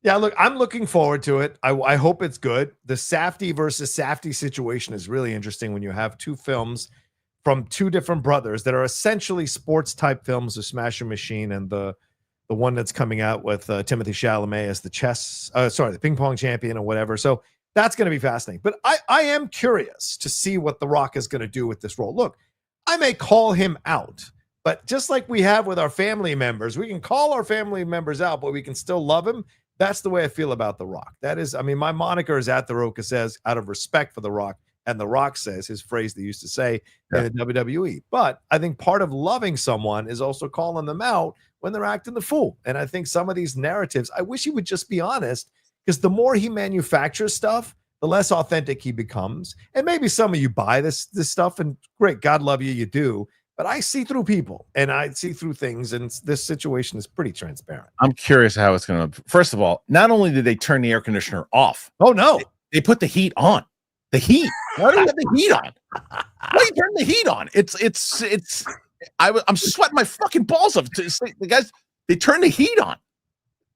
Yeah, look, I'm looking forward to it. I hope it's good. The Safdie versus Safdie situation is really interesting when you have two films from two different brothers that are essentially sports type films, the Smashing Machine and the one that's coming out with Timothy Chalamet as the ping pong champion or whatever. So that's going to be fascinating. But I am curious to see what The Rock is going to do with this role. Look, I may call him out, but just like we have with our family members, we can call our family members out, but we can still love him. That's the way I feel about The Rock. That is, I mean, my moniker is at The Rocha says, out of respect for The Rock. And The Rock says, his phrase they used to say in the WWE. But I think part of loving someone is also calling them out when they're acting the fool. And I think some of these narratives, I wish he would just be honest, because the more he manufactures stuff, the less authentic he becomes. And maybe some of you buy this stuff, and great, God love you, you do. But I see through people and I see through things, and this situation is pretty transparent. I'm curious how it's going to. First of all, not only did they turn the air conditioner off, they put the heat on. The heat. Why do you have the heat on? Why do you turn the heat on? I'm sweating my fucking balls off. The guys, they turn the heat on. I'm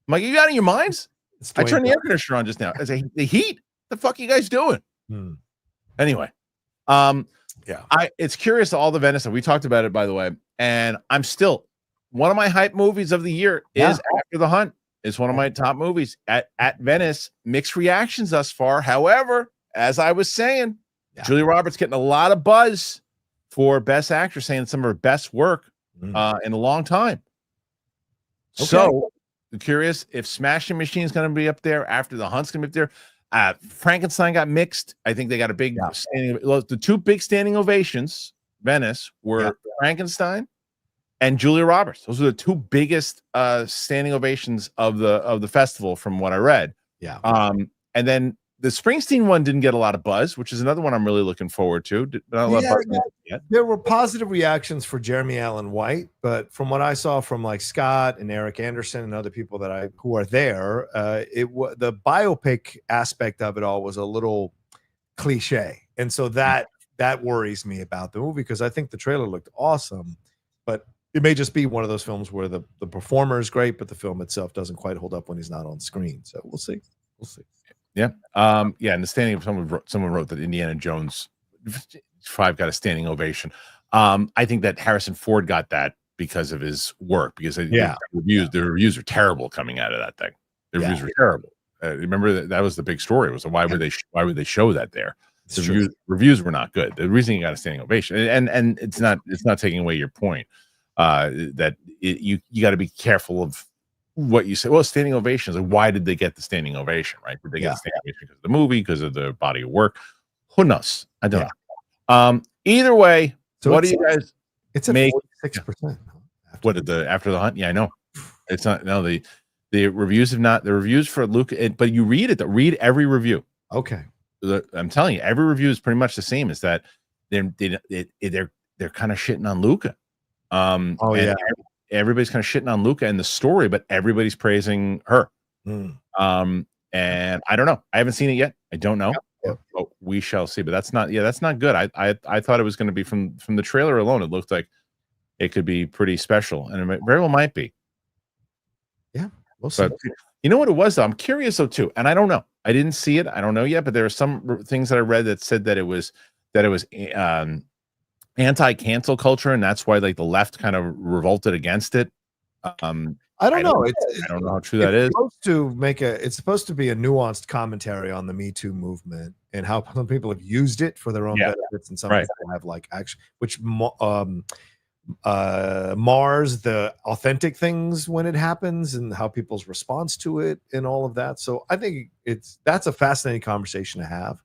like, you out of your minds? I turned the air conditioner on just now. I say, the heat. The fuck are you guys doing? Anyway, it's curious, all the Venice, and we talked about it, by the way, and I'm still one of my hype movies of the year is After the Hunt. It's one of my top movies at Venice. Mixed reactions thus far. However, as I was saying, Julia Roberts getting a lot of buzz for Best Actress, saying some of her best work in a long time. So I'm curious if Smashing Machine is going to be up there, After the Hunt's going to be up there. Frankenstein got mixed. I think they got a big the two big standing ovations, Venice, were Frankenstein and Julia Roberts. Those were the two biggest standing ovations of the festival, from what I read. Yeah. And then the Springsteen one didn't get a lot of buzz, which is another one I'm really looking forward to. There were positive reactions for Jeremy Allen White, but from what I saw from like Scott and Eric Anderson and other people who are there, the biopic aspect of it all was a little cliche, and so that worries me about the movie, because I think the trailer looked awesome, but it may just be one of those films where the performer is great, but the film itself doesn't quite hold up when he's not on screen. So we'll see. Yeah. And the standing, someone wrote that Indiana Jones 5 got a standing ovation. I think that Harrison Ford got that because of his work, because the reviews are terrible coming out of that thing. The reviews were terrible. Remember that was the big story, was why would they show that there? The reviews were not good. The reason he got a standing ovation, and it's not taking away your point, that you got to be careful of what you say. Well, standing ovations, like, why did they get the standing ovation, right? Did they get the standing ovation because of the movie, because of the body of work? Who knows? I don't know. Either way, so what do you guys make? 46%. What did after the hunt? Yeah, I know. It's not. No, the reviews have not. The reviews for Luca, but you read it. Read every review. Okay. I'm telling you, every review is pretty much the same. Is that they're kind of shitting on Luca. Everybody's kind of shitting on Luca and the story, but everybody's praising her. And I don't know. I haven't seen it yet. I don't know. But we shall see. But that's not good. I thought it was going to be from the trailer alone. It looked like it could be pretty special, and it very well might be. Yeah, we'll see. But you know what it was, though? I'm curious though too, and I don't know. I didn't see it. I don't know yet. But there are some things that I read that said that it was anti-cancel culture, and that's why like the left kind of revolted against it. I don't know. I don't know how true that is. It's supposed to be a nuanced commentary on the Me Too movement and how some people have used it for their own benefits, and some people have like actually, which mars the authentic things when it happens, and how people's response to it and all of that. So I think that's a fascinating conversation to have.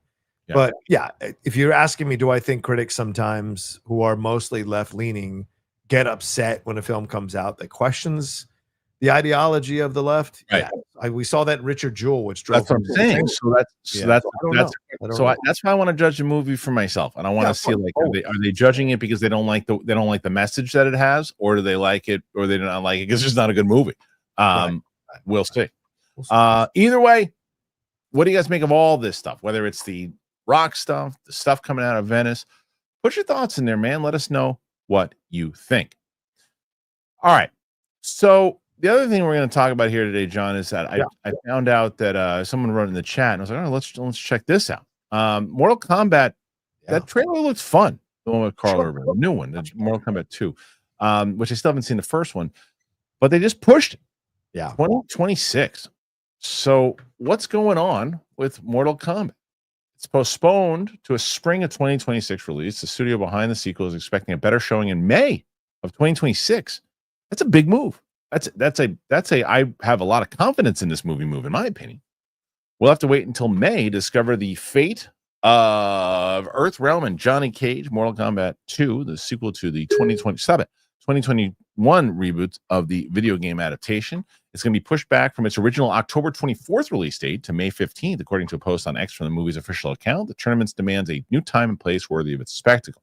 Yeah. But yeah, if you're asking me, do I think critics sometimes who are mostly left-leaning get upset when a film comes out that questions the ideology of the left? Right. Yeah, we saw that in Richard Jewell, which drove. That's what I'm saying. That's why I want to judge a movie for myself, and I want to see like are they judging it because they don't like the message that it has, or do they like it, or they don't like it because it's just not a good movie? We'll see. Either way, what do you guys make of all this stuff? Whether it's the Rock stuff, the stuff coming out of Venice, put your thoughts in there, man. Let us know what you think. All right. So the other thing we're going to talk about here today, John, is that I found out that someone wrote in the chat, and I was like, let's check this out. Mortal Kombat, that trailer looks fun. The one with Carl Urban, the new one, the Mortal Kombat 2, which I still haven't seen the first one, but they just pushed it. Yeah. 2026. So what's going on with Mortal Kombat? It's postponed to a spring of 2026 release. The studio behind the sequel is expecting a better showing in May of 2026. That's a big move. I have a lot of confidence in this movie move, in my opinion. We'll have to wait until May to discover the fate of Earthrealm and Johnny Cage, Mortal Kombat 2, the sequel to the 2021 reboot of the video game adaptation. It's going to be pushed back from its original October 24th release date to May 15th, according to a post on X from the movie's official account. The tournament demands a new time and place worthy of its spectacle.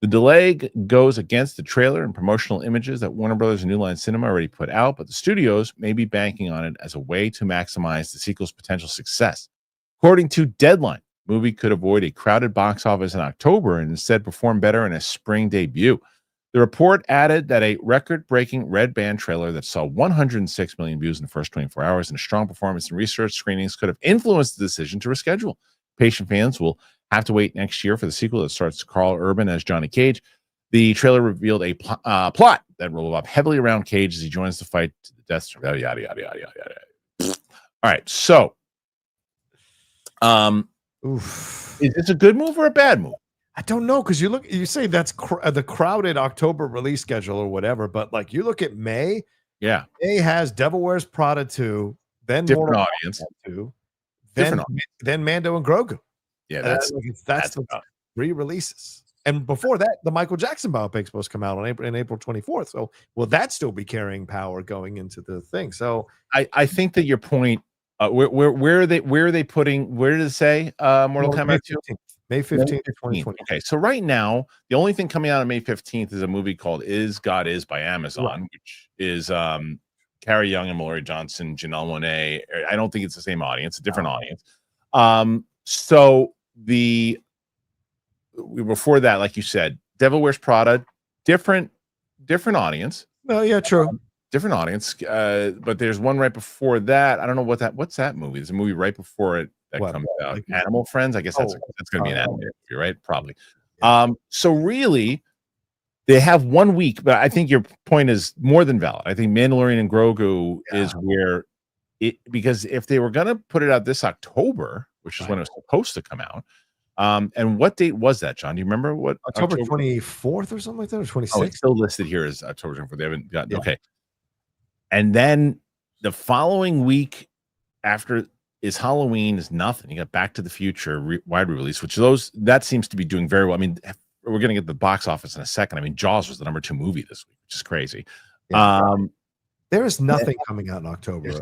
The delay goes against the trailer and promotional images that Warner Brothers and New Line Cinema already put out, but the studios may be banking on it as a way to maximize the sequel's potential success. According to Deadline, the movie could avoid a crowded box office in October and instead perform better in a spring debut. The report added that a record-breaking Red Band trailer that saw 106 million views in the first 24 hours and a strong performance in research screenings could have influenced the decision to reschedule. Patient fans will have to wait next year for the sequel that starts Carl Urban as Johnny Cage. The trailer revealed a plot that will revolve heavily around Cage as he joins the fight to the death. Yada, yada, yada, yada, yada. All right, so is this a good move or a bad move? I don't know, because you say that's the crowded October release schedule or whatever, but like you look at May, May has Devil Wears Prada 2, then different Mortal audience, Kombat 2, then Mando and Grogu. Yeah, that's the 3 releases. And before that, the Michael Jackson biopic supposed to come out on April 24th. So will that still be carrying power going into the thing? So I think that your point. Where are they putting? Where did it say? Mortal Kombat 2? May 15th, 2020. Okay, so right now the only thing coming out on May 15th is a movie called Is God Is by Amazon, which is Carrie Young and Mallory Johnson, Janelle Monáe. I don't think it's the same audience, a different audience. So before that, like you said, Devil Wears Prada, different audience. Oh yeah, true. Different audience. But there's one right before that. I don't know what's that movie. There's a movie right before it that comes out. Like Animal Friends. I guess that's going to be an animated movie, right? Probably. Yeah. So really, they have 1 week, but I think your point is more than valid. I think Mandalorian and Grogu is where because if they were going to put it out this October, which is when it was supposed to come out. And what date was that, John? Do you remember what? October 24th or something like that, or 26th? Oh, it's still listed here as October 24th. They haven't gotten okay. And then the following week after is Halloween is nothing. You got Back to the Future wide release, which that seems to be doing very well. I mean, we're going to get the box office in a second. I mean, Jaws was the #2 movie this week, which is crazy. Yeah. There is nothing coming out in October.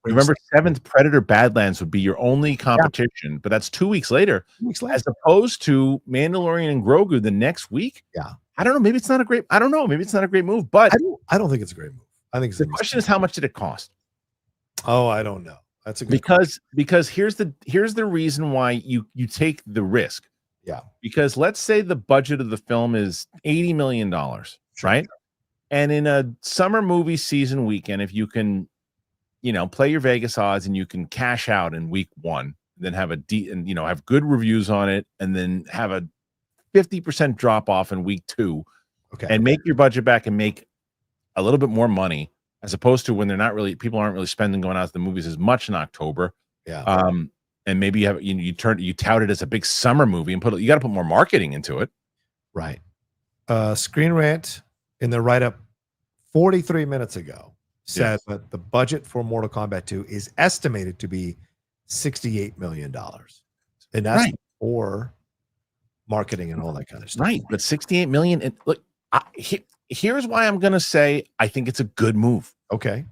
Remember, 7th Predator Badlands would be your only competition, but that's 2 weeks later, as opposed to Mandalorian and Grogu the next week. Yeah, I don't know. Maybe it's not a great. I don't know. Maybe it's not a great move. But I don't think it's a great move. I think the question is, how much did it cost? Oh, I don't know. That's a good because here's the reason why you take the risk. Yeah. Because let's say the budget of the film is $80 million, right? And in a summer movie season weekend, if you can, play your Vegas odds and you can cash out in week 1, then have have good reviews on it, and then have a 50% drop off in week 2, and make your budget back and make a little bit more money, as opposed to when people aren't really spending going out to the movies as much in October. Yeah. And maybe you tout it as a big summer movie and you got to put more marketing into it. Right. Screen Rant in their write-up 43 minutes ago said that the budget for Mortal Kombat 2 is estimated to be $68 million. And that's for marketing and all that kind of stuff. Right. But $68 million. And look, here's why I'm going to say I think it's a good move. Okay.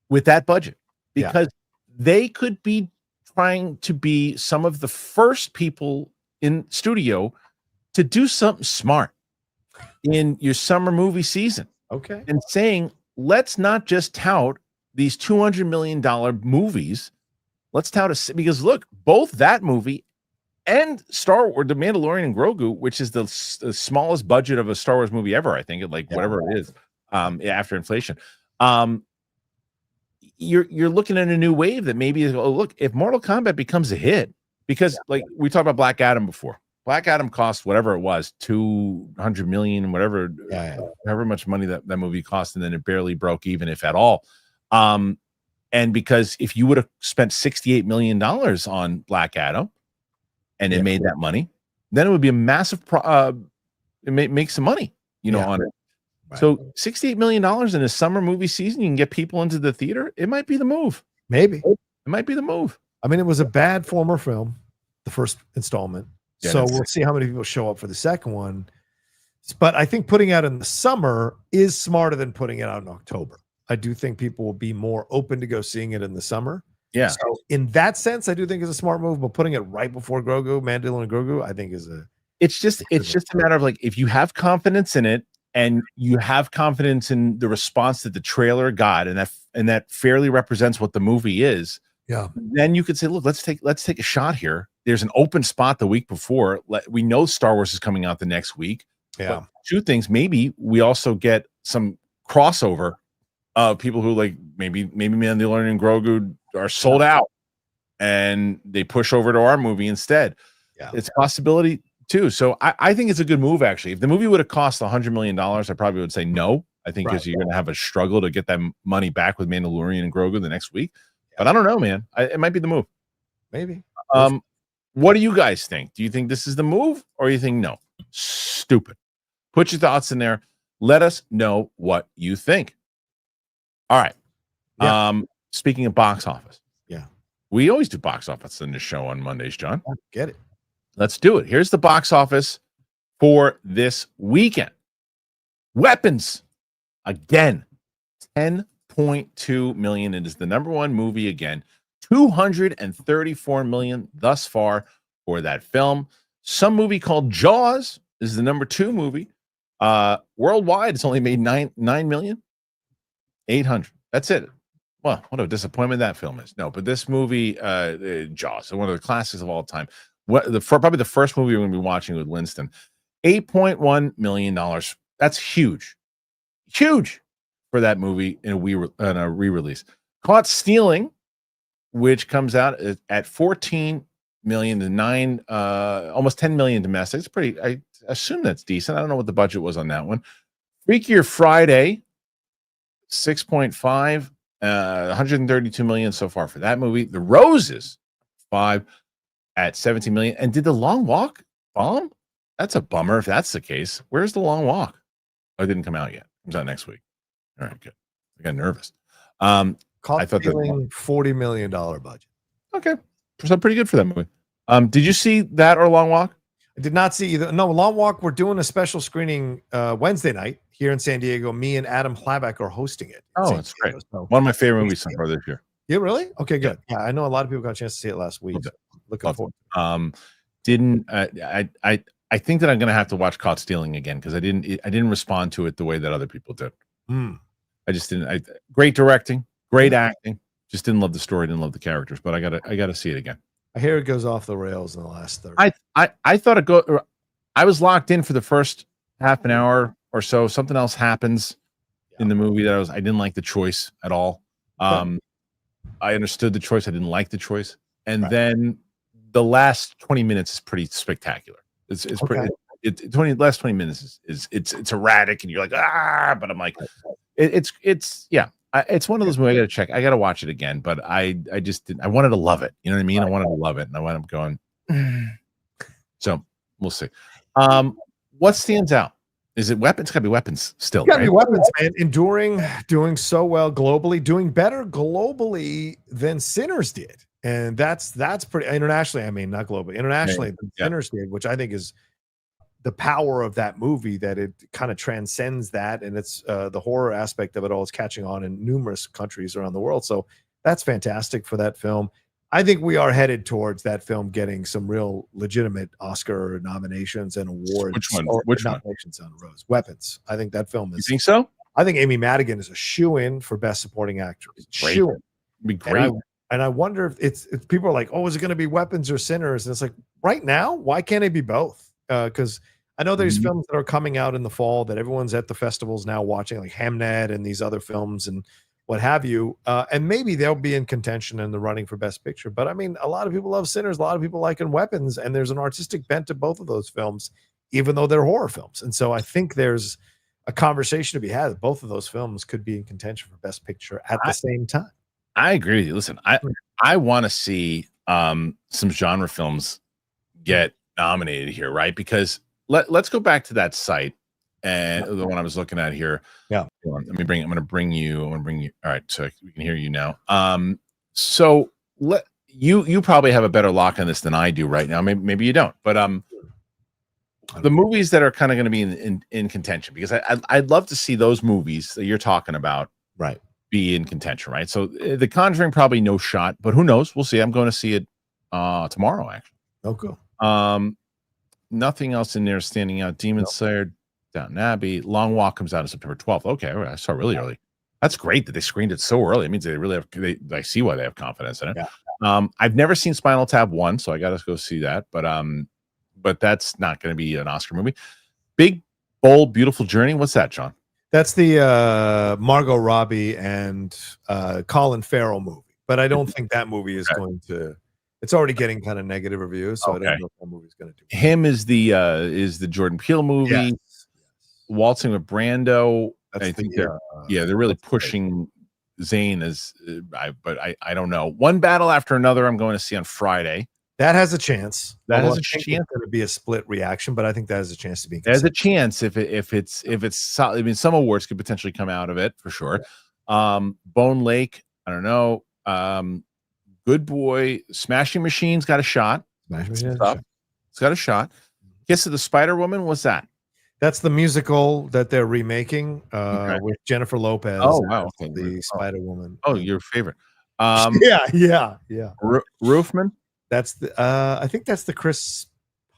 With that budget. Because they could be trying to be some of the first people in studio to do something smart in your summer movie season. Okay. And saying, let's not just tout these $200 million movies. Let's tout because look, both that movie and Star Wars, The Mandalorian and Grogu, which is the smallest budget of a Star Wars movie ever, I think, whatever it is, after inflation. You're looking at a new wave that maybe look, if Mortal Kombat becomes a hit, because like we talked about Black Adam before. Black Adam cost whatever it was, $200 million, whatever, however much money that movie cost, and then it barely broke even, if at all. And because if you would have spent $68 million on Black Adam and it made that money, then it would be a massive it make some money, on it. Right. So $68 million in a summer movie season, you can get people into the theater. It might be the move. Maybe it might be the move. I mean, it was a bad former film, the first installment. Yeah, so we'll see how many people show up for the second one. But I think putting out in the summer is smarter than putting it out in October. I do think people will be more open to go seeing it in the summer. Yeah. So in that sense, I do think it's a smart move. But putting it right before Mandalorian and Grogu, I think is it's just a matter of like, if you have confidence in it and you have confidence in the response that the trailer got, and that fairly represents what the movie is. Yeah. Then you could say, look, let's take a shot here. There's an open spot the week before. We know Star Wars is coming out the next week. Yeah. But 2 things. Maybe we also get some crossover of people who like maybe Mandalorian and Grogu are sold out and they push over to our movie instead. Yeah. It's a possibility too. So I think it's a good move, actually. If the movie would have cost $100 million, I probably would say no. I think because you're going to have a struggle to get that money back with Mandalorian and Grogu the next week. But I don't know, man. It might be the move. Maybe. What do you guys think? Do you think this is the move, or you think no? Stupid. Put your thoughts in there. Let us know what you think. All right. Yeah. Speaking of box office. Yeah. We always do box office in the show on Mondays, John. Get it. Let's do it. Here's the box office for this weekend. Weapons, again, 10.2 million. It is the number one movie again. 234 million thus far for that film. Some movie called Jaws is the number two movie. Worldwide, it's only made 9,800,000. That's it. Well, what a disappointment that film is. No, but this movie, Jaws, one of the classics of all time. Probably the first movie we're going to be watching with Winston. $8.1 million. That's huge. Huge for that movie in a re-release. Caught Stealing, which comes out at 14 million to almost 10 million domestic. It's pretty, I assume that's decent. I don't know what the budget was on that one. Freakier Friday, 6.5, 132 million so far for that movie. The Roses, 5 at 17 million. And did The Long Walk bomb? That's a bummer if that's the case. Where's The Long Walk? Oh, it didn't come out yet. It comes out next week. All right, good. I got nervous. I thought that $40 million budget. Okay. So pretty good for that movie. Did you see that or Long Walk? I did not see either. No, Long Walk, we're doing a special screening Wednesday night here in San Diego. Me and Adam Hlaback are hosting it. Oh, that's great. So one of my favorite movies so far this year. Yeah, really? Okay, good. Yeah, I know a lot of people got a chance to see it last week. So looking forward to it. I think that I'm going to have to watch Caught Stealing again because I didn't respond to it the way that other people did. I just didn't. Great directing, great acting. Just didn't love the story, didn't love the characters. But I gotta see it again. I hear it goes off the rails in the last third. I thought it go. I was locked in for the first half an hour or so. Something else happens in the movie that I didn't like the choice at all. I understood the choice. I didn't like the choice, and then the last 20 minutes is pretty spectacular. It's pretty. Last 20 minutes is it's erratic, and you're like but I'm like, it's one of those movies I got to check. I got to watch it again, but I just didn't. I wanted to love it. You know what I mean? I wanted to love it, and I wound up going. So we'll see. What stands out? Is it weapons? It's got to be weapons still. Got to be weapons, man. Enduring, doing so well globally, doing better globally than Sinners did, and that's pretty internationally. I mean, not globally, internationally, than Sinners did, which I think is the power of that movie, that it kind of transcends that, and it's the horror aspect of it all is catching on in numerous countries around the world. So that's fantastic for that film. I think we are headed towards that film getting some real legitimate Oscar nominations and awards. Which one? Nominations on the Rose. Weapons. I think that film is. You think so? I think Amy Madigan is a shoe-in for Best Supporting Actress. Shoe-in. It'd be great. And I wonder if it's people are like, oh, is it going to be Weapons or Sinners? And it's like, right now, why can't it be both? Because I know there's films that are coming out in the fall that everyone's at the festivals now watching, like Hamnet and these other films and what have you. And maybe they'll be in contention in the running for Best Picture. But I mean, a lot of people love Sinners. A lot of people like Weapons. And there's an artistic bent to both of those films, even though they're horror films. And so I think there's a conversation to be had. Both of those films could be in contention for Best Picture at the same time. I agree with you. Listen, I want to see some genre films get nominated here, right? Because let's go back to that site and the one I was looking at here. Yeah. I'm going to bring you. All right. So we can hear you now. So you probably have a better lock on this than I do right now. Maybe you don't, but the movies that are kind of going to be in contention, because I'd love to see those movies that you're talking about, right, be in contention, right? So The Conjuring, probably no shot, but who knows? We'll see. I'm going to see it tomorrow, actually. Oh, cool. Nothing else in there standing out. Demon Slayer, Downton Abbey. Long Walk comes out on September 12th. Okay, all right, I saw really early. That's great that they screened it so early. It means they really have. I see why they have confidence in it. Yeah. I've never seen Spinal Tap 1, so I got to go see that. But that's not going to be an Oscar movie. Big, Bold, Beautiful Journey. What's that, John? That's the Margot Robbie and Colin Farrell movie. But I don't think that movie is going to. It's already getting kind of negative reviews, so I don't know if that movie's going to do. Him is the Jordan Peele movie. Yes. Waltzing with Brando. That's I think they're really pushing Zane as, but I don't know. One Battle After Another. I'm going to see on Friday. That has a chance. That has a chance. It's going to be a split reaction, but I think that has a chance to be. There's a chance if it's solid. I mean, some awards could potentially come out of it for sure. Bone Lake. I don't know. Good Boy. Smashing Machines got a shot. Smashing Machines. It's got a shot. Kiss of the Spider Woman. What's that? That's the musical that they're remaking with Jennifer Lopez. Oh wow, as the Spider Woman. Oh, your favorite. Yeah. Roofman. That's the. I think that's the Chris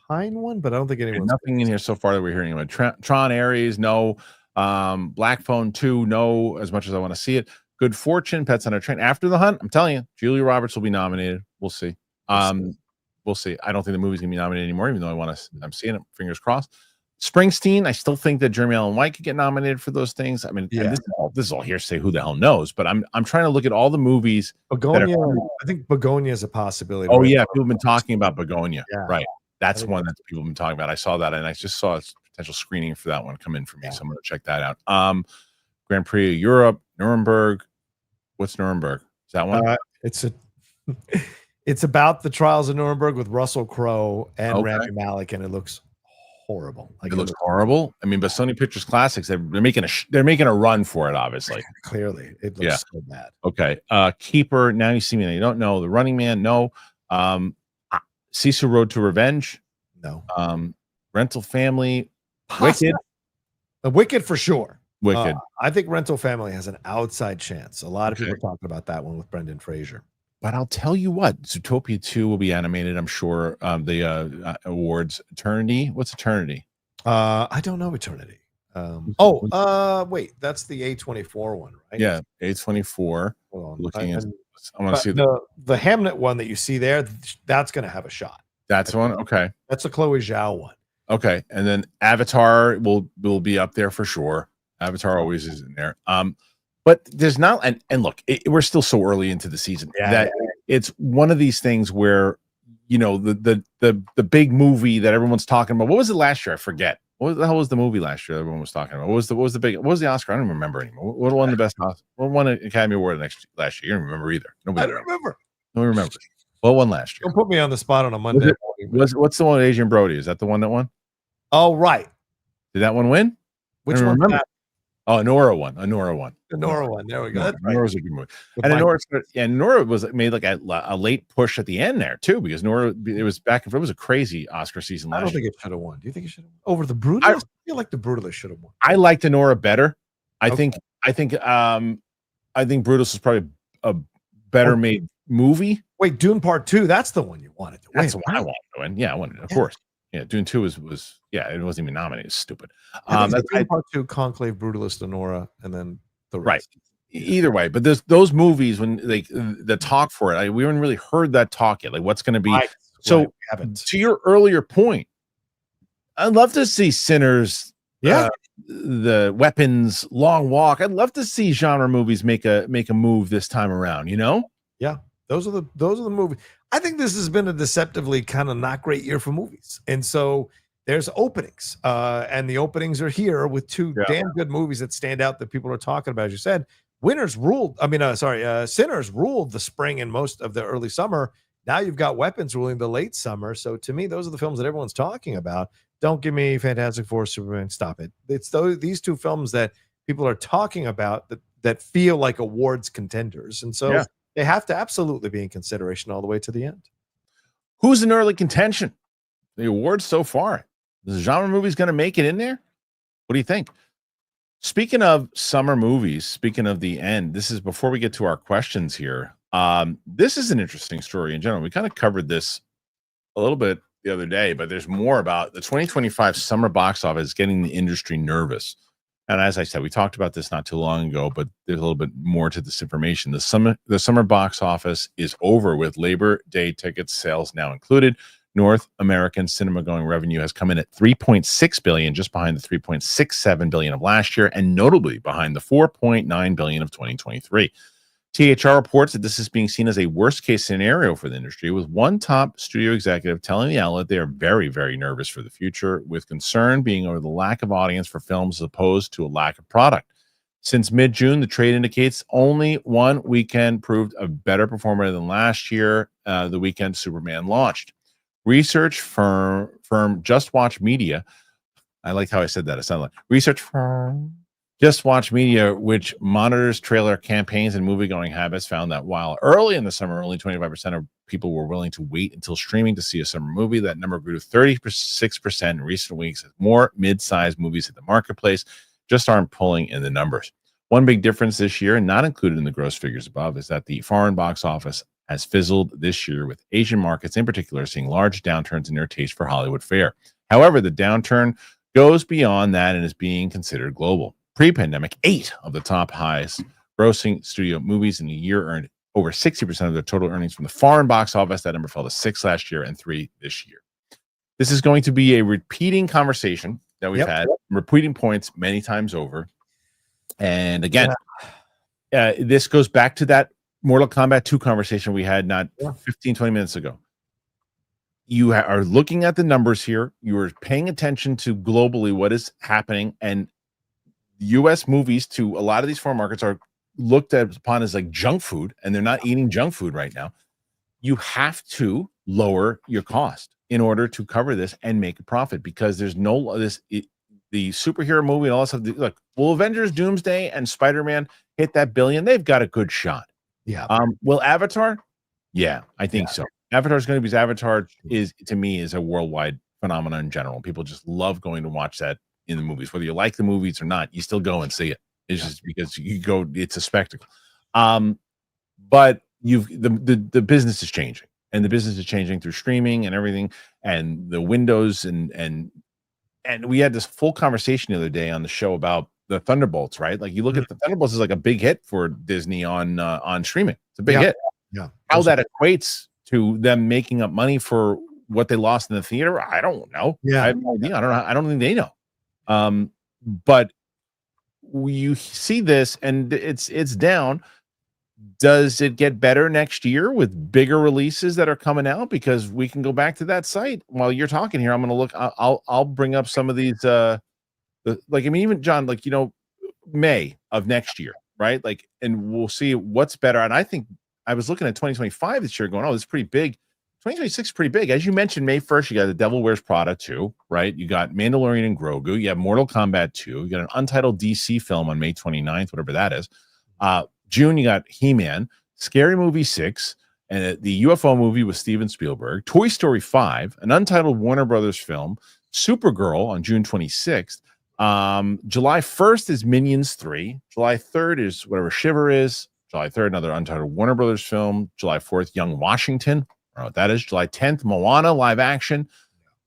Pine one, but I don't think anyone's nothing in here so far that we're hearing about. Tron Ares, no. Black Phone 2, no. As much as I want to see it. Good Fortune, Pets on a Train. After the Hunt, I'm telling you, Julia Roberts will be nominated. We'll see. We'll see. I don't think the movie's gonna be nominated anymore, even though I'm seeing it. Fingers crossed. Springsteen, I still think that Jeremy Allen White could get nominated for those things. I mean, this is all hearsay. Who the hell knows? But I'm trying to look at all the movies. Begonia, I think Begonia is a possibility. Oh yeah, people have been talking about Begonia. Yeah. Right. That's one that people have been talking about. I saw that, and I just saw a potential screening for that one come in for me. So I'm going to check that out. Grand Prix of Europe, Nuremberg. What's Nuremberg? Is that one? It's about the trials of Nuremberg with Russell Crowe and Rami Malek, and it looks horrible. Like it looks horrible. I mean, but Sony Pictures Classics, they're making a run for it. Obviously, clearly, it looks so bad. Okay, Keeper. Now You See Me Now You Don't Know. The Running Man. No. Sisu Road to Revenge. No. Rental Family. Wicked. Wicked for sure. Wicked. I think Rental Family has an outside chance. A lot of people are talking about that one with Brendan Fraser. But I'll tell you what, Zootopia 2 will be animated, I'm sure. The awards. Eternity. What's Eternity? I don't know Eternity. Wait, that's the A24 one, right? Yeah, A24. Looking at, I want to see the Hamnet one that you see there. That's going to have a shot. That's one. Okay, that's a Chloe Zhao one. Okay, and then Avatar will be up there for sure. Avatar always is in there. But there's not, and look, we're still so early into the season that it's one of these things where, you know, the big movie that everyone's talking about. What was it last year? I forget. What the hell was the movie last year that everyone was talking about? What was the Oscar? I don't remember anymore. What won the best Oscar? What won an Academy Award last year? You don't remember either. I don't remember. Nobody remembers. What won last year? Don't put me on the spot on a Monday. What's the one with Adrian Brody? Is that the one that won? Oh, right. Did that one win? Which one? Oh, Nora won. Nora one. There we go. That's right. Nora's a good movie. And Nora was made like a late push at the end there too, because Nora, it was back and forth. It was a crazy Oscar season last year. I don't think it should have won. Do you think it should have won over the Brutalist? I feel like the Brutalist should have won. I liked the Nora better. I think Brutalist is probably a better made movie. Wait, Dune Part 2, that's the one you wanted to win. That's the one I wanted to win. Yeah, I wanted it, of course. Yeah, Dune 2 was it wasn't even nominated. It's stupid. That's Part 2, Conclave, Brutalist, and Nora, and then the rest. Right. Either way, but there's those movies when the talk for it, we haven't really heard that talk yet. Like what's going to be. Right. So to your earlier point, I'd love to see Sinners. Yeah. The Weapons, Long Walk. I'd love to see genre movies make a move this time around. You know. Yeah. Those are the movies. I think this has been a deceptively kind of not great year for movies. And so there's openings. And the openings are here with two damn good movies that stand out that people are talking about. As you said, Sinners ruled the spring and most of the early summer. Now you've got Weapons ruling the late summer. So to me, those are the films that everyone's talking about. Don't give me Fantastic Four, Superman. Stop it. It's these two films that people are talking about that feel like awards contenders. And so they have to absolutely be in consideration all the way to the end. Who's in early contention? The awards so far. Is the genre movies going to make it in there? What do you think? Speaking of summer movies, speaking of the end, this is before we get to our questions here. This is an interesting story in general. We kind of covered this a little bit the other day, but there's more about the 2025 summer box office getting the industry nervous. And as I said, we talked about this not too long ago, but there's a little bit more to this information. The summer box office is over with Labor Day ticket sales now included. North American cinema going revenue has come in at $3.6 billion, just behind the $3.67 billion of last year, and notably behind the $4.9 billion of 2023. THR reports that this is being seen as a worst-case scenario for the industry, with one top studio executive telling the outlet they are very, very nervous for the future, with concern being over the lack of audience for films as opposed to a lack of product. Since mid-June, the trade indicates only one weekend proved a better performer than last year, the weekend Superman launched. Research firm Just Watch Media, I liked how I said that. It sounded like research firm Just Watch Media, which monitors trailer campaigns and movie-going habits, found that while early in the summer, only 25% of people were willing to wait until streaming to see a summer movie. That number grew to 36% in recent weeks as more mid-sized movies hit the marketplace just aren't pulling in the numbers. One big difference this year, and not included in the gross figures above, is that the foreign box office has fizzled this year, with Asian markets in particular seeing large downturns in their taste for Hollywood fare. However, the downturn goes beyond that and is being considered global. Pre-pandemic, 8 of the top highest grossing studio movies in a year earned over 60% of their total earnings from the foreign box office. That number fell to 6 last year and 3 this year. This is going to be a repeating conversation that we've had, repeating points many times over. And again, this goes back to that Mortal Kombat 2 conversation we had not 15, 20 minutes ago. You are looking at the numbers here. You are paying attention to globally what is happening. And U.S. movies to a lot of these foreign markets are looked at upon as like junk food, and they're not eating junk food right now. You have to lower your cost in order to cover this and make a profit, because there's the superhero movie and all that stuff. Look, will Avengers, Doomsday, and Spider-Man hit that billion? They've got a good shot. Yeah. Will Avatar? Yeah, I think so. Avatar is going to be, Avatar is, to me, is a worldwide phenomenon in general. People just love going to watch that in the movies, whether you like the movies or not. You still go and see it. It's just because you go, it's a spectacle. But the business is changing, and the business is changing through streaming and everything, and the windows and we had this full conversation the other day on the show about the Thunderbolts, right? Like, you look at the Thunderbolts is like a big hit for Disney on streaming. It's a big hit. Yeah. How that equates to them making up money for what they lost in the theater, I don't know. Yeah. I have no idea. I don't know. I don't think they know. But you see this and it's down. Does it get better next year with bigger releases that are coming out? Because we can go back to that site while you're talking here. I'm going to look. I'll bring up some of these. Even John, May of next year, right? Like, and we'll see what's better. And I think I was looking at 2025 this year, going, oh, this is pretty big. 2026 is pretty big. As you mentioned, May 1st, you got The Devil Wears Prada 2, right? You got Mandalorian and Grogu. You have Mortal Kombat 2. You got an untitled DC film on May 29th, whatever that is. June, you got He-Man, Scary Movie 6, and the UFO movie with Steven Spielberg, Toy Story 5, an untitled Warner Brothers film, Supergirl on June 26th. July 1st is Minions 3. July 3rd is whatever Shiver is. July 3rd, another untitled Warner Brothers film. July 4th, Young Washington. I don't know what that is. July 10th, Moana live action.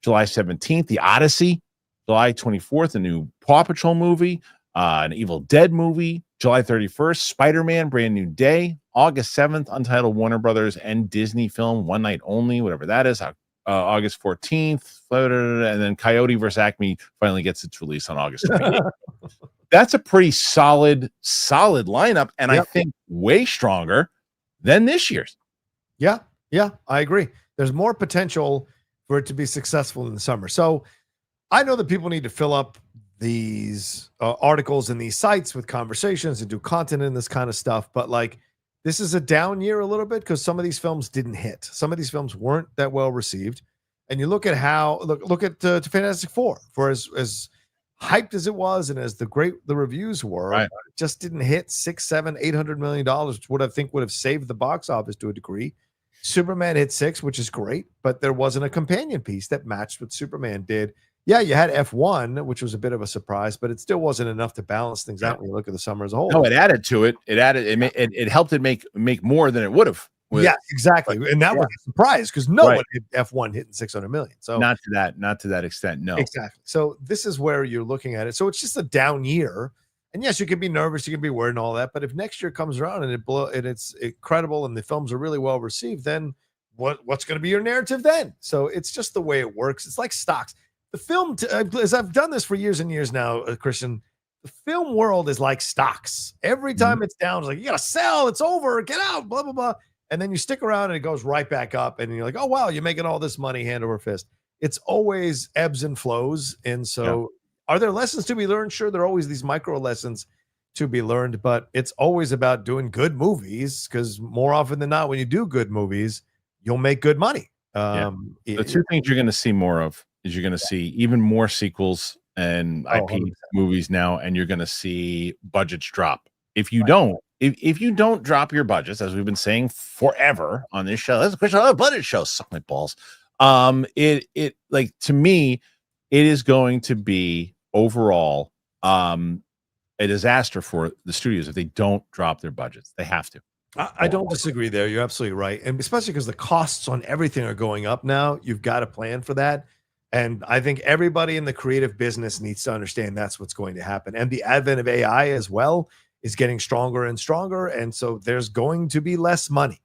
July 17th, The Odyssey. July 24th, a new Paw Patrol movie, an Evil Dead movie. July 31st, Spider-Man, Brand New Day. August 7th, untitled Warner Brothers and Disney film, One Night Only, whatever that is. August 14th, and then Coyote vs. Acme finally gets its release on August 28th. That's a pretty solid lineup, and I think way stronger than this year's. Yeah, I agree. There's more potential for it to be successful in the summer. So I know that people need to fill up these articles and these sites with conversations and do content in this kind of stuff. But this is a down year a little bit because some of these films didn't hit. Some of these films weren't that well received. And you look at how, look at Fantastic Four, for as hyped as it was and as the reviews were, right, it just didn't hit $600, $700, $800 million, which would have saved the box office to a degree. Superman hit 6, which is great, but there wasn't a companion piece that matched what Superman did. Yeah, you had F1, which was a bit of a surprise, but it still wasn't enough to balance things out when you look at the summer as a whole. No, it added to it. It helped it make more than it would have. Yeah, exactly. And that was a surprise because no one hit F1 hitting 600 million. So not to that extent. No, exactly. So this is where you're looking at it. So it's just a down year. And yes, you can be nervous, you can be worried and all that. But if next year comes around and it's incredible and the films are really well received, then what's going to be your narrative then? So it's just the way it works. It's like stocks. The film, as I've done this for years and years now, Kristian, the film world is like stocks. Every time it's down, it's like, you got to sell. It's over. Get out. Blah, blah, blah. And then you stick around and it goes right back up. And you're like, oh, wow, you're making all this money hand over fist. It's always ebbs and flows. And so are there lessons to be learned? Sure, there are always these micro lessons to be learned. But it's always about doing good movies because more often than not, when you do good movies, you'll make good money. The two things you're going to see more of is you're going to see even more sequels and Oh, IP 100%. movies now, and you're going to see budgets drop. If you don't, if you don't drop your budgets, as we've been saying forever on this show, that's a question. Oh, budget show, suck my balls. It like, to me, it is going to be overall a disaster for the studios if they don't drop their budgets. They have to. I don't disagree there. You're absolutely right. And especially because the costs on everything are going up now. You've got to plan for that. And I think everybody in the creative business needs to understand that's what's going to happen. And the advent of AI as well is getting stronger and stronger. And so there's going to be less money.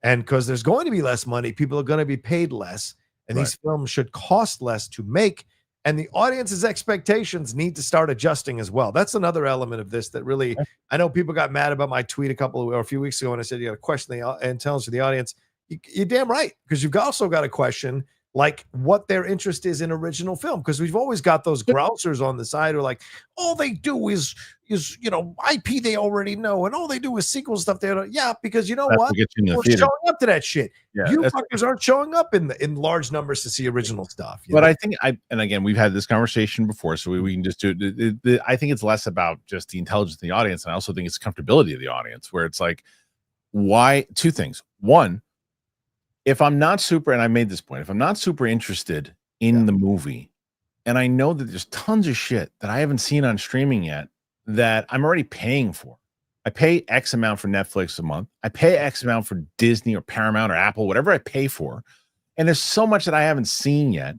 And because there's going to be less money, people are going to be paid less. And these films should cost less to make. And the audience's expectations need to start adjusting as well. That's another element of this that really, I know people got mad about my tweet a few weeks ago when I said you got to question the intelligence of the audience. You're damn right, because you've also got to question like what their interest is in original film, because we've always got those grousers on the side who are like, all they do is IP they already know, and all they do is sequel stuff. Because you know what? We're showing up to that shit. You fuckers aren't showing up in large numbers to see original stuff. But I think and again, we've had this conversation before, so we can just do it. I think it's less about just the intelligence of the audience, and I also think it's comfortability of the audience, where it's like, why? Two things. One, if I'm not super, and I made this point, if I'm not super interested in the movie, and I know that there's tons of shit that I haven't seen on streaming yet that I'm already paying for. I pay X amount for Netflix a month. I pay X amount for Disney or Paramount or Apple, whatever I pay for. And there's so much that I haven't seen yet.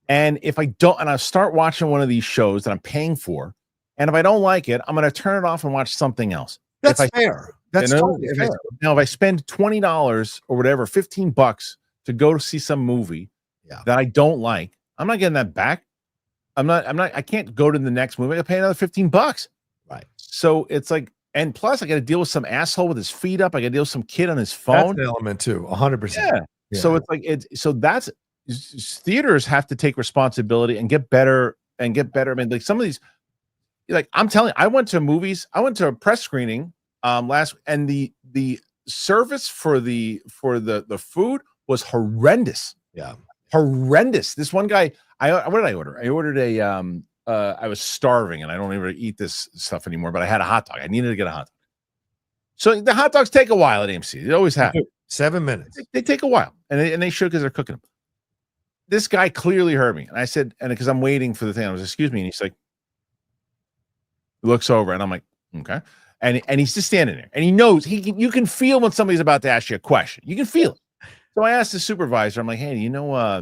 And if I don't, and I start watching one of these shows that I'm paying for, and if I don't like it, I'm going to turn it off and watch something else. That's fair. That's totally fair. Now, if I spend $20 or whatever, $15 to go to see some movie that I don't like, I'm not getting that back. I can't go to the next movie. I gotta pay another $15. Right. So it's like, and plus I got to deal with some asshole with his feet up. I got to deal with some kid on his phone. That's an element too. 100%. Yeah. So it's like, that's theaters have to take responsibility and get better. I mean, like some of these, like I'm telling you, I went to a press screening last, and the service for the food was horrendous. Yeah. Horrendous. This one guy, what did I order? I ordered I was starving and I don't even eat this stuff anymore, but I had a hot dog. I needed to get a hot dog. So the hot dogs take a while at AMC. They always have. 7 minutes. They take a while, and they should, because they're cooking them. This guy clearly heard me, and I said, and because I'm waiting for the thing, I was, excuse me, and he's like, he looks over, and I'm like, okay, and he's just standing there, and he knows you can feel when somebody's about to ask you a question. You can feel it. So I asked the supervisor, I'm like, hey, you know,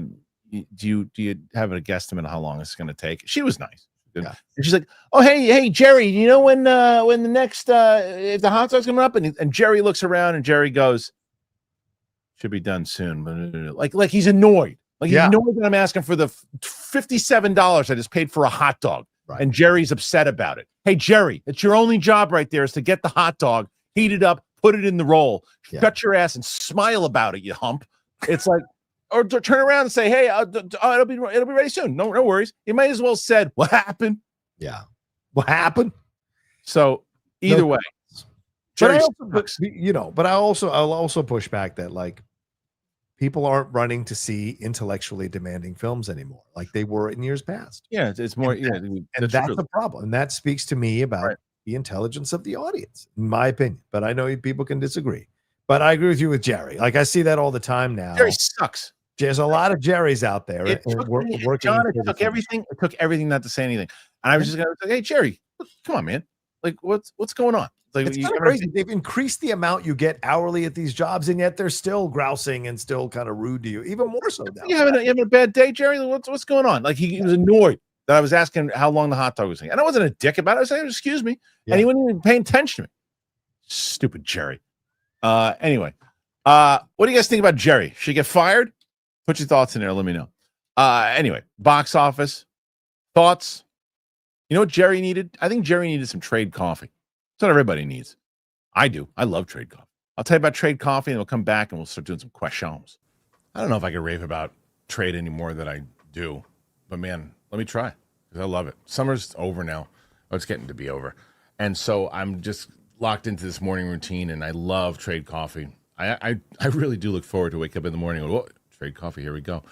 do you have a guesstimate of how long it's going to take? She was nice. Yeah. And she's like, oh, hey, Jerry, you know when the next if the hot dog's coming up? And Jerry looks around, and Jerry goes, should be done soon. Like he's annoyed. Like he's annoyed that I'm asking for the $57 I just paid for a hot dog. Right. And Jerry's upset about it. Hey, Jerry, it's your only job right there is to get the hot dog, heat it up, put it in the roll, shut your ass and smile about it, you hump. It's like, or turn around and say, hey, it'll be ready soon. No worries. You might as well said, what happened? Yeah. What happened? So either way. But I'll also push back that, like, people aren't running to see intellectually demanding films anymore like they were in years past. Yeah, it's more. And that's the problem. And that speaks to me about the intelligence of the audience, in my opinion. But I know people can disagree. But I agree with you with Jerry. Like, I see that all the time now. Jerry sucks. There's a lot of Jerrys out there. It took everything not to say anything. And I was just going to say, hey, Jerry, come on, man. Like, what's going on? Like, it's kind of crazy. They've increased the amount you get hourly at these jobs, and yet they're still grousing and still kind of rude to you, even more so now. You having a bad day, Jerry? What's going on? Like, he was annoyed that I was asking how long the hot dog was taking. And I wasn't a dick about it. I was saying, excuse me. And he wasn't even paying attention to me. Stupid Jerry. Anyway, what do you guys think about Jerry? Should he get fired? Put your thoughts in there. Let me know. Anyway, box office thoughts. You know what Jerry needed? I think Jerry needed some trade coffee. That's what everybody needs. I do. I love trade coffee. I'll tell you about trade coffee, and we'll come back and we'll start doing some questions. I don't know if I can rave about trade anymore than I do, but man, let me try, because I love it. Summer's over now. Oh, it's getting to be over. And so I'm just locked into this morning routine, and I love trade coffee. I really do look forward to wake up in the morning and go, whoa, trade coffee, here we go.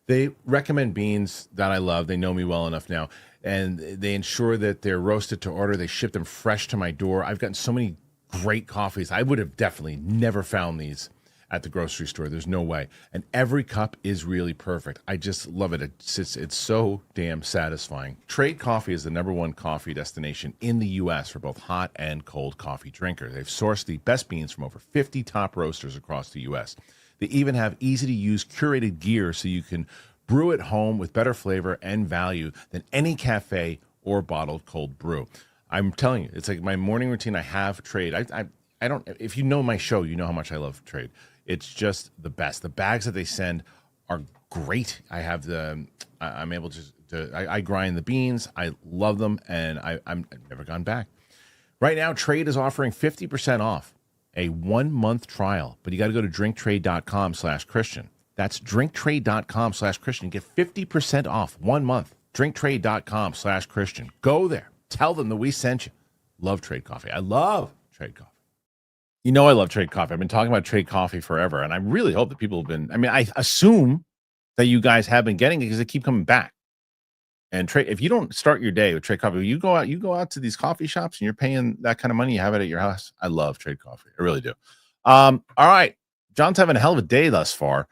They recommend beans that I love. They know me well enough now, and they ensure that they're roasted to order. They ship them fresh to my door. I've gotten so many great coffees. I would have definitely never found these at the grocery store. There's no way. And every cup is really perfect. I just love it. It's so damn satisfying. Trade Coffee is the #1 coffee destination in the U.S. for both hot and cold coffee drinkers. They've sourced the best beans from over 50 top roasters across the U.S. They even have easy-to-use curated gear so you can brew at home with better flavor and value than any cafe or bottled cold brew. I'm telling you, it's like my morning routine. I have Trade. I don't. If you know my show, you know how much I love Trade. It's just the best. The bags that they send are great. I have I'm able to I grind the beans. I love them, and I've never gone back. Right now, Trade is offering 50% off a 1-month trial, but you got to go to drinktrade.com/Kristian. That's drinktrade.com/Kristian. Get 50% off 1 month. Drinktrade.com/Kristian. Go there. Tell them that we sent you. Love Trade Coffee. I love Trade Coffee. You know I love Trade Coffee. I've been talking about Trade Coffee forever, and I really hope that people have been. I mean, I assume that you guys have been getting it because they keep coming back. And Trade, if you don't start your day with Trade Coffee, you go out to these coffee shops and you're paying that kind of money. You have it at your house. I love Trade Coffee. I really do. All right. John's having a hell of a day thus far.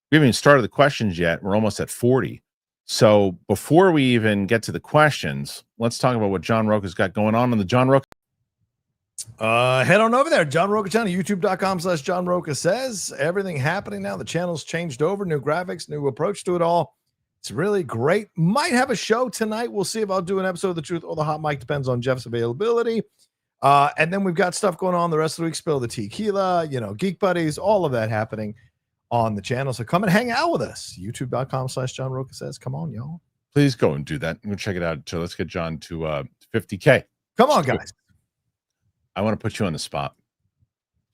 We haven't even started the questions yet. We're almost at 40. So before we even get to the questions, let's talk about what John Rocha's got going on the John Rocha. Head on over there, John Rocha channel, youtube.com/John Rocha says. Everything happening now. The channel's changed over, new graphics, new approach to it all. It's really great. Might have a show tonight. We'll see if I'll do an episode of The Truth or the Hot Mic. Depends on Jeff's availability. And then we've got stuff going on the rest of the week. Spill the Tequila, Geek Buddies, all of that happening on the channel. So come and hang out with us. youtube.com/John Rocha says. Come on, y'all. Please go and do that. I'm going to check it out. So let's get John to 50K. Come on, guys. I want to put you on the spot.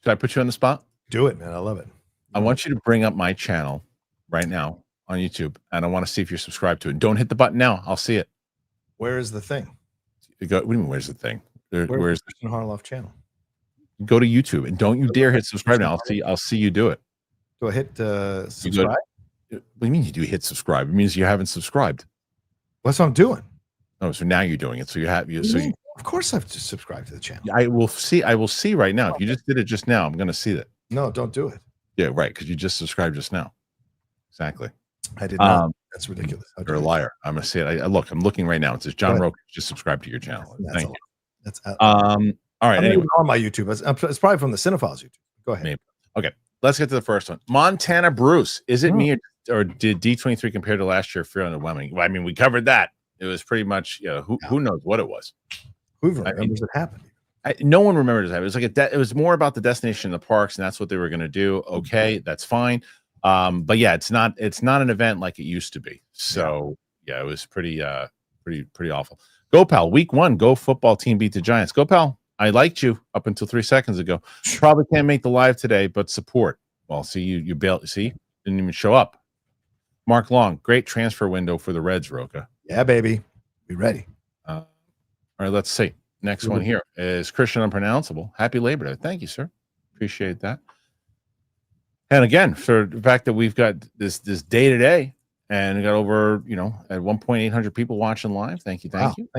Should I put you on the spot? Do it, man. I love it. I want you to bring up my channel right now on YouTube, and I want to see if you're subscribed to it. Don't hit the button now. I'll see it. Where is the thing? What do you mean, where's the thing? Where's the Kristian Harloff channel? Go to YouTube, and don't you dare hit subscribe now. I'll see you do it. Do I hit subscribe? What do you mean you do hit subscribe? It means you haven't subscribed. That's what I'm doing. Oh, so now you're doing it. So of course I've just subscribed to the channel. I will see right now. If you just did it just now, I'm going to see that. No, don't do it. Yeah, right. Because you just subscribed just now. Exactly. I did not. That's ridiculous. You're a liar. I'm going to see it. Look, I'm looking right now. It says John Rocha just subscribed to your channel. Thank you. That's all right. Anyway, on my YouTube, it's probably from the Cinephiles YouTube. Go ahead. Maybe. Okay. Let's get to the first one. Montana Bruce. Is it me or did D23 compared to last year feel underwhelming? Well, I mean, we covered that. It was pretty much, who knows what it was. Who remembers it happened? No one remembers that. It was like it was more about the destination in the parks, and that's what they were going to do. Okay, that's fine. But yeah, it's not an event like it used to be. So yeah, it was pretty awful. Go Pal, week 1, go football team beat the Giants. Go Pal, I liked you up until 3 seconds ago. Probably can't make the live today, but support. Well, see you bailed. See, didn't even show up. Mark Long, great transfer window for the Reds, Rocha. Yeah, baby, be ready. All right, let's see. Next one here is Kristian Unpronounceable. Happy Labor Day. Thank you, sir. Appreciate that. And again, for the fact that we've got this day to day and got over, at 1,800 people watching live. Thank you. Thank you.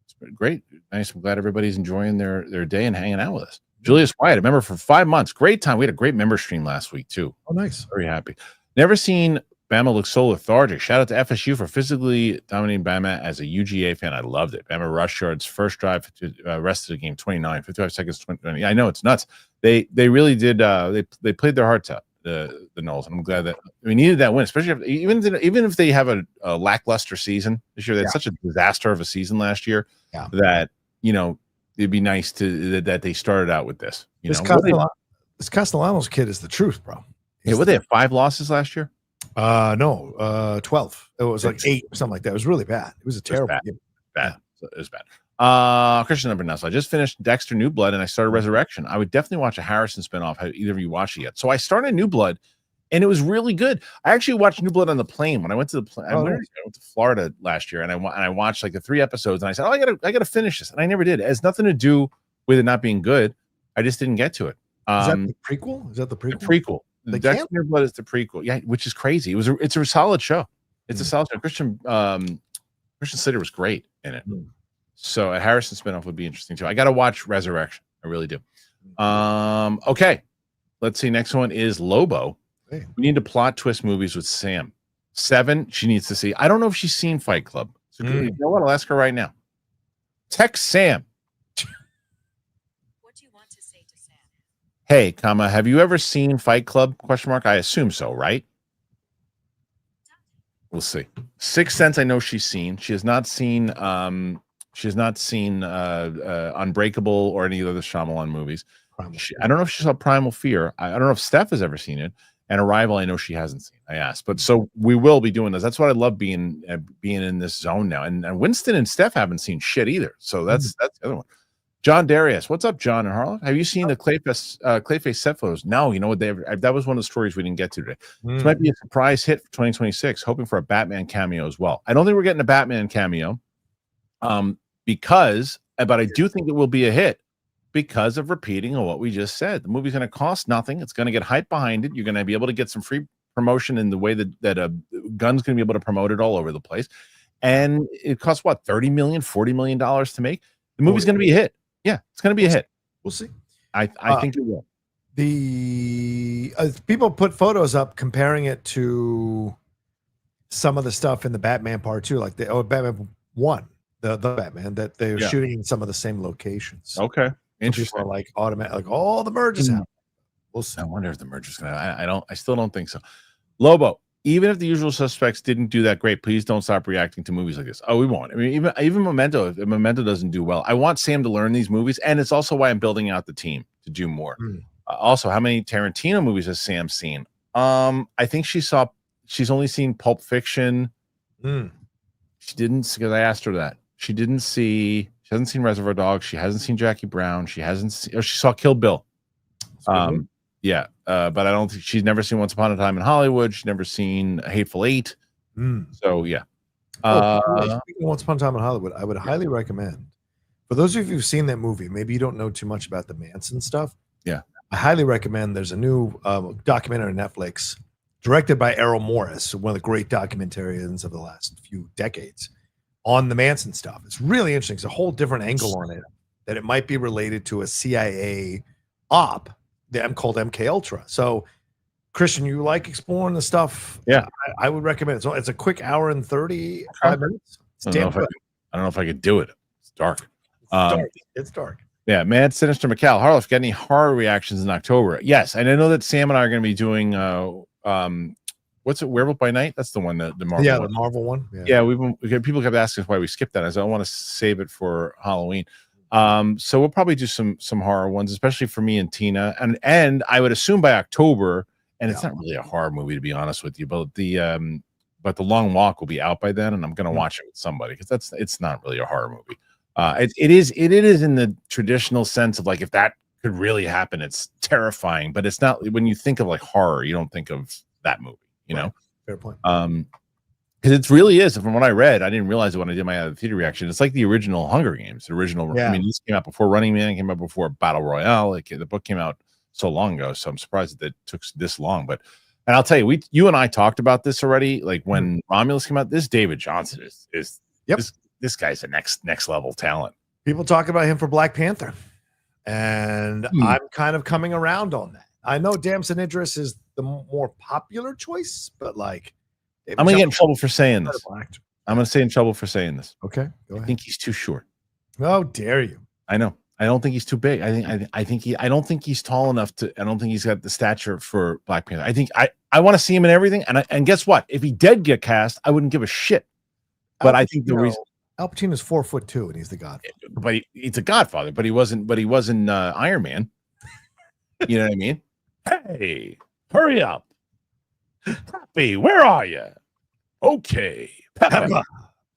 It's been great. Nice. I'm glad everybody's enjoying their day and hanging out with us. Julius Wyatt, a member for 5 months. Great time. We had a great member stream last week, too. Oh, nice. Very happy. Never seen Bama look so lethargic. Shout out to FSU for physically dominating Bama as a UGA fan. I loved it. Bama rush yards, first drive to rest of the game, 29, 55 seconds, 20. I know it's nuts. They really did. They played their hearts out, the Noles. And I'm glad that we needed that win, especially even if they have a lackluster season this year. That's such a disaster of a season last year that, it'd be nice that they started out with this. This Castellanos kid is the truth, bro. Yeah, they have 5 losses last year? No, 12. It was like 8 or something like that. It was really bad. It was a terrible game. Bad. It was bad. Kristian number 9. So I just finished Dexter New Blood and I started Resurrection. I would definitely watch a Harrison spinoff. Have either of you watched it yet? So I started New Blood and it was really good. I actually watched New Blood on the plane when I went to the plane. I went to Florida last year and I watched like the 3 episodes and I said, I gotta finish this. And I never did. It has nothing to do with it not being good. I just didn't get to it. Is that the prequel? The prequel. The Dexter New Blood is the prequel. Yeah, which is crazy. It's a solid show. It's a solid show. Christian Slater was great in it. So a Harrison spinoff would be interesting too. I got to watch Resurrection. I really do. Okay. Let's see. Next one is Lobo. Hey. We need to plot twist movies with Sam. 7, she needs to see. I don't know if she's seen Fight Club. So you know what? I'll ask her right now. Text Sam. What do you want to say to Sam? Hey, comma, have you ever seen Fight Club? Question mark. I assume so, right? We'll see. Sixth Sense, I know she's seen. She has not seen Unbreakable or any of the other Shyamalan movies. I don't know if she saw Primal Fear. I don't know if Steph has ever seen it. And Arrival, I know she hasn't seen. I asked, but so we will be doing this. That's what I love being in this zone now. And Winston and Steph haven't seen shit either. So that's the other one. John Darius, what's up, John and Harloff? Have you seen the Clayface set photos? No, you know what? That was one of the stories we didn't get to today. This might be a surprise hit for 2026. Hoping for a Batman cameo as well. I don't think we're getting a Batman cameo, but I do think it will be a hit. Because of repeating of what we just said. The movie's going to cost nothing. It's going to get hype behind it. You're going to be able to get some free promotion in the way that Gun's going to be able to promote it all over the place. And it costs what, $30 million, $40 million to make? The movie's going to be a hit. Yeah, it's going to be a hit. We'll see. I think it will. The people put photos up comparing it to some of the stuff in the Batman Part 2, like Batman 1, the Batman, that they're shooting in some of the same locations. Okay. Interesting. People are like automatic, like all the merges happen. We'll see. I wonder if the merger's gonna. I still don't think so. Lobo, even if the usual suspects didn't do that great, please don't stop reacting to movies like this. Oh, we won't. I mean, even Memento. If Memento doesn't do well, I want Sam to learn these movies, and it's also why I'm building out the team to do more. Also, how many Tarantino movies has Sam seen? I think she's only seen Pulp Fiction. She didn't, because I asked her that. She hasn't seen Reservoir Dogs. She hasn't seen Jackie Brown. She saw Kill Bill. But I don't think she's never seen Once Upon a Time in Hollywood. She's never seen Hateful Eight. So yeah. Speaking of Once Upon a Time in Hollywood, I would highly recommend, for those of you who've seen that movie, maybe you don't know too much about the Manson stuff. Yeah. I highly recommend. There's a new documentary on Netflix directed by Errol Morris, one of the great documentarians of the last few decades, on the Manson stuff. It's really interesting. It's a whole different angle on it, that it might be related to a CIA op called MK Ultra. So, Kristian, you like exploring the stuff? Yeah, I would recommend it. So it's a quick hour and 35 minutes. It's damn good. I don't know if I could do it. It's dark. It's dark. Yeah, Mad Sinister McCall. Harloff, got any horror reactions in October? Yes, and I know that Sam and I are going to be doing what's it? Werewolf by Night. That's the one that the Marvel. Yeah, one. the Marvel one. People kept asking us why we skipped that. I said I want to save it for Halloween. So we'll probably do some horror ones, especially for me and Tina. And I would assume by October, and it's not really a horror movie to be honest with you, but the Long Walk will be out by then, and I'm going to watch it with somebody because it's not really a horror movie. It is in the traditional sense of like, if that could really happen, it's terrifying, but it's not. When you think of like horror, you don't think of that movie. You know, fair point. Because it really is. From what I read, I didn't realize it when I did my other theater reaction. It's like the original Hunger Games. I mean, this came out before Running Man, came out before Battle Royale. Like the book came out so long ago, so I'm surprised that it took this long. But and I'll tell you, you and I talked about this already. Like when Romulus came out, this David Johnson is this guy's a next level talent. People talk about him for Black Panther, and I'm kind of coming around on that. I know Damson Idris is the more popular choice, but like, I'm gonna get in trouble for saying this. I'm gonna say in trouble for saying this. Okay, go ahead. I think he's too short. How dare you? I know. I don't think he's too big. I don't think he's tall enough to. I don't think he's got the stature for Black Panther. I think I want to see him in everything. And guess what? If he did get cast, I wouldn't give a shit. But I think the reason Al Pacino's 4'2" and he's the Godfather. But he's a Godfather. But he wasn't. But he wasn't Iron Man. You know what I mean? Hey, hurry up, Peppy. Where are you? Okay, Peppa.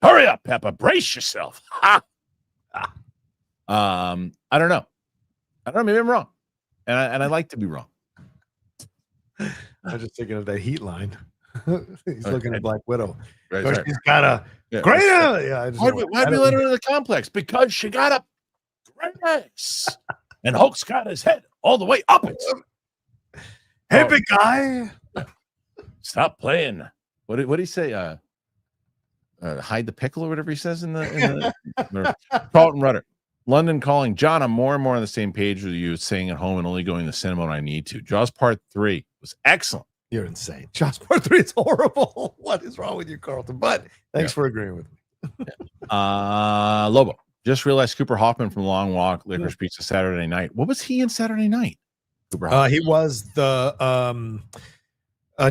Hurry up, Peppa. Brace yourself. Ha. I don't know. Maybe I'm wrong, and I like to be wrong. I'm just thinking of that Heat line. He's looking at Black Widow. Right. She's got a great. Why'd we let her into the complex? Because she got a great ass, and Hulk's got his head all the way up it. Hey, big guy. Stop playing. What did he say? hide the pickle or whatever he says in the Carlton Rudder. London Calling. John, I'm more and more on the same page with you, staying at home and only going to the cinema when I need to. Jaws Part 3 was excellent. You're insane. Jaws Part 3 is horrible. What is wrong with you, Carlton? But thanks for agreeing with me. Lobo. Just realized Cooper Hoffman from Long Walk, Licorice Pizza Saturday Night. What was he in Saturday Night? He was the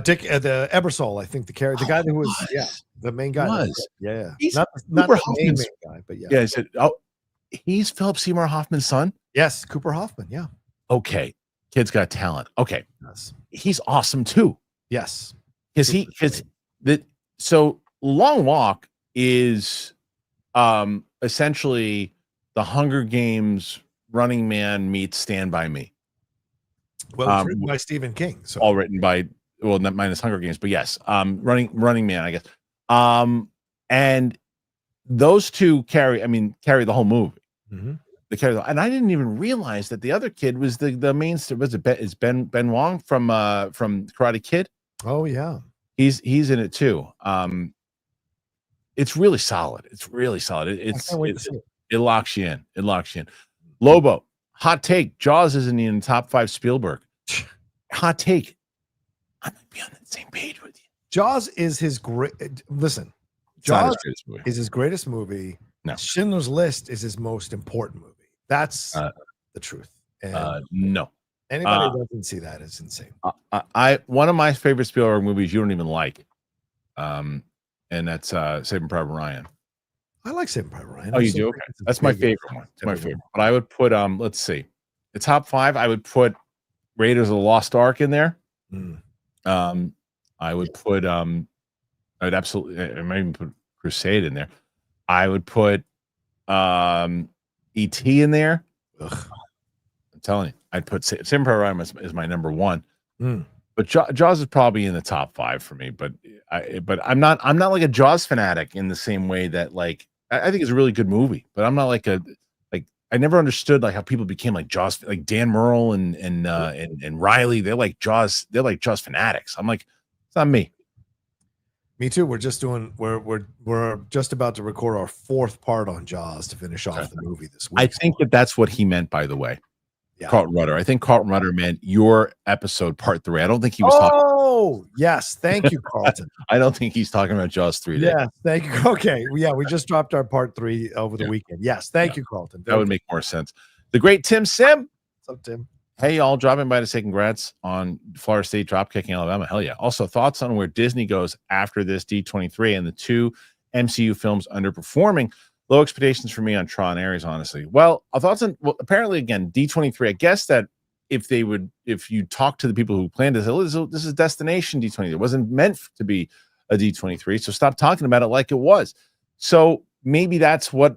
Dick the Ebersol, I think the guy who was the main guy. Yeah. He's not the main guy, but yeah. Yeah, I said, he's Philip Seymour Hoffman's son? Yes, Cooper Hoffman, yeah. Okay. Kid's got talent. Okay. Yes. He's awesome too. Yes. So Long Walk is essentially the Hunger Games Running Man meets Stand By Me. Well, it's written by Stephen King. So all written by, well, not minus Hunger Games, but yes, Running Man, I guess. And those two carry the whole movie. Mm-hmm. They carry, and I didn't even realize that the other kid was the main. Was it Ben Wong from Karate Kid? Oh yeah, he's in it too. It's really solid. It's really solid. It locks you in. It locks you in. Lobo, hot take. Jaws isn't in the top 5 Spielberg. Hot take. I might be on the same page with you. Jaws is his great. Listen, Jaws is his greatest movie. No. Schindler's List is his most important movie. That's the truth. And no. Anybody who doesn't see that is insane. One of my favorite Spielberg movies you don't even like. And that's Saving Private Ryan. I like Saving Private Ryan. Oh, you do? Okay. That's my favorite one. It's my favorite. But I would put let's see. The top 5, I would put Raiders of the Lost Ark in there. I would put I might even put Crusade in there. I would put E.T. in there. Ugh. I'm telling you, I'd put Saving Private Ryan is my number 1. But Jaws is probably in the top 5 for me. But I'm not like a Jaws fanatic in the same way that I think it's a really good movie. But I'm not like I never understood how people became like Jaws, like Dan Murrell and Riley. They're like Jaws fanatics. I'm like, it's not me. Me too. We're just about to record our 4th part on Jaws to finish off the movie this week. I think that's what he meant, by the way. Yeah. Carlton Rudder. I think Carlton Rudder meant your episode part 3. I don't think he was talking. Oh, yes. Thank you, Carlton. I don't think he's talking about Jaws 3. Yeah, thank you. Okay. Yeah, we just dropped our part 3 over the weekend. Yes. Thank you, Carlton. That would make more sense. The great Tim Sim. What's up, Tim? Hey, y'all, dropping by to say congrats on Florida State dropkicking Alabama. Hell yeah. Also, thoughts on where Disney goes after this D23 and the 2 MCU films underperforming. Low expectations for me on Tron Ares, honestly. Well, apparently, again, D23, I guess that if you talk to the people who planned this, this is Destination D23. It wasn't meant to be a D23, so stop talking about it like it was. So maybe that's what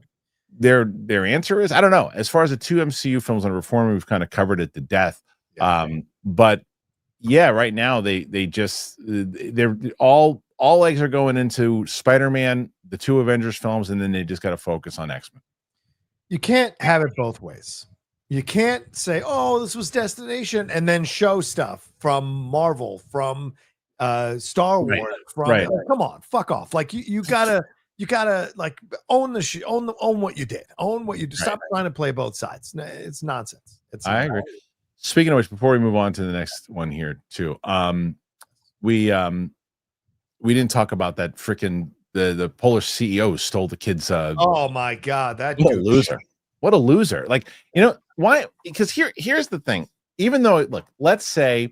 their answer is. I don't know. As far as the 2 MCU films underperforming, we've kind of covered it to death. Yeah. But yeah, right now they're all eggs are going into Spider-Man, the 2 Avengers films, and then they just got to focus on X-Men. You can't have it both ways. You can't say, "Oh, this was Destination," and then show stuff from Marvel, from Star Wars. Right. Come on, fuck off! Like you gotta like own own what you did, own what you did. Stop trying to play both sides. It's nonsense. I agree. Speaking of which, before we move on to the next one here too, we didn't talk about that freaking the Polish CEO stole the kids. Oh my God, that what a loser! What a loser! Like, why? Because here's the thing. Even though let's say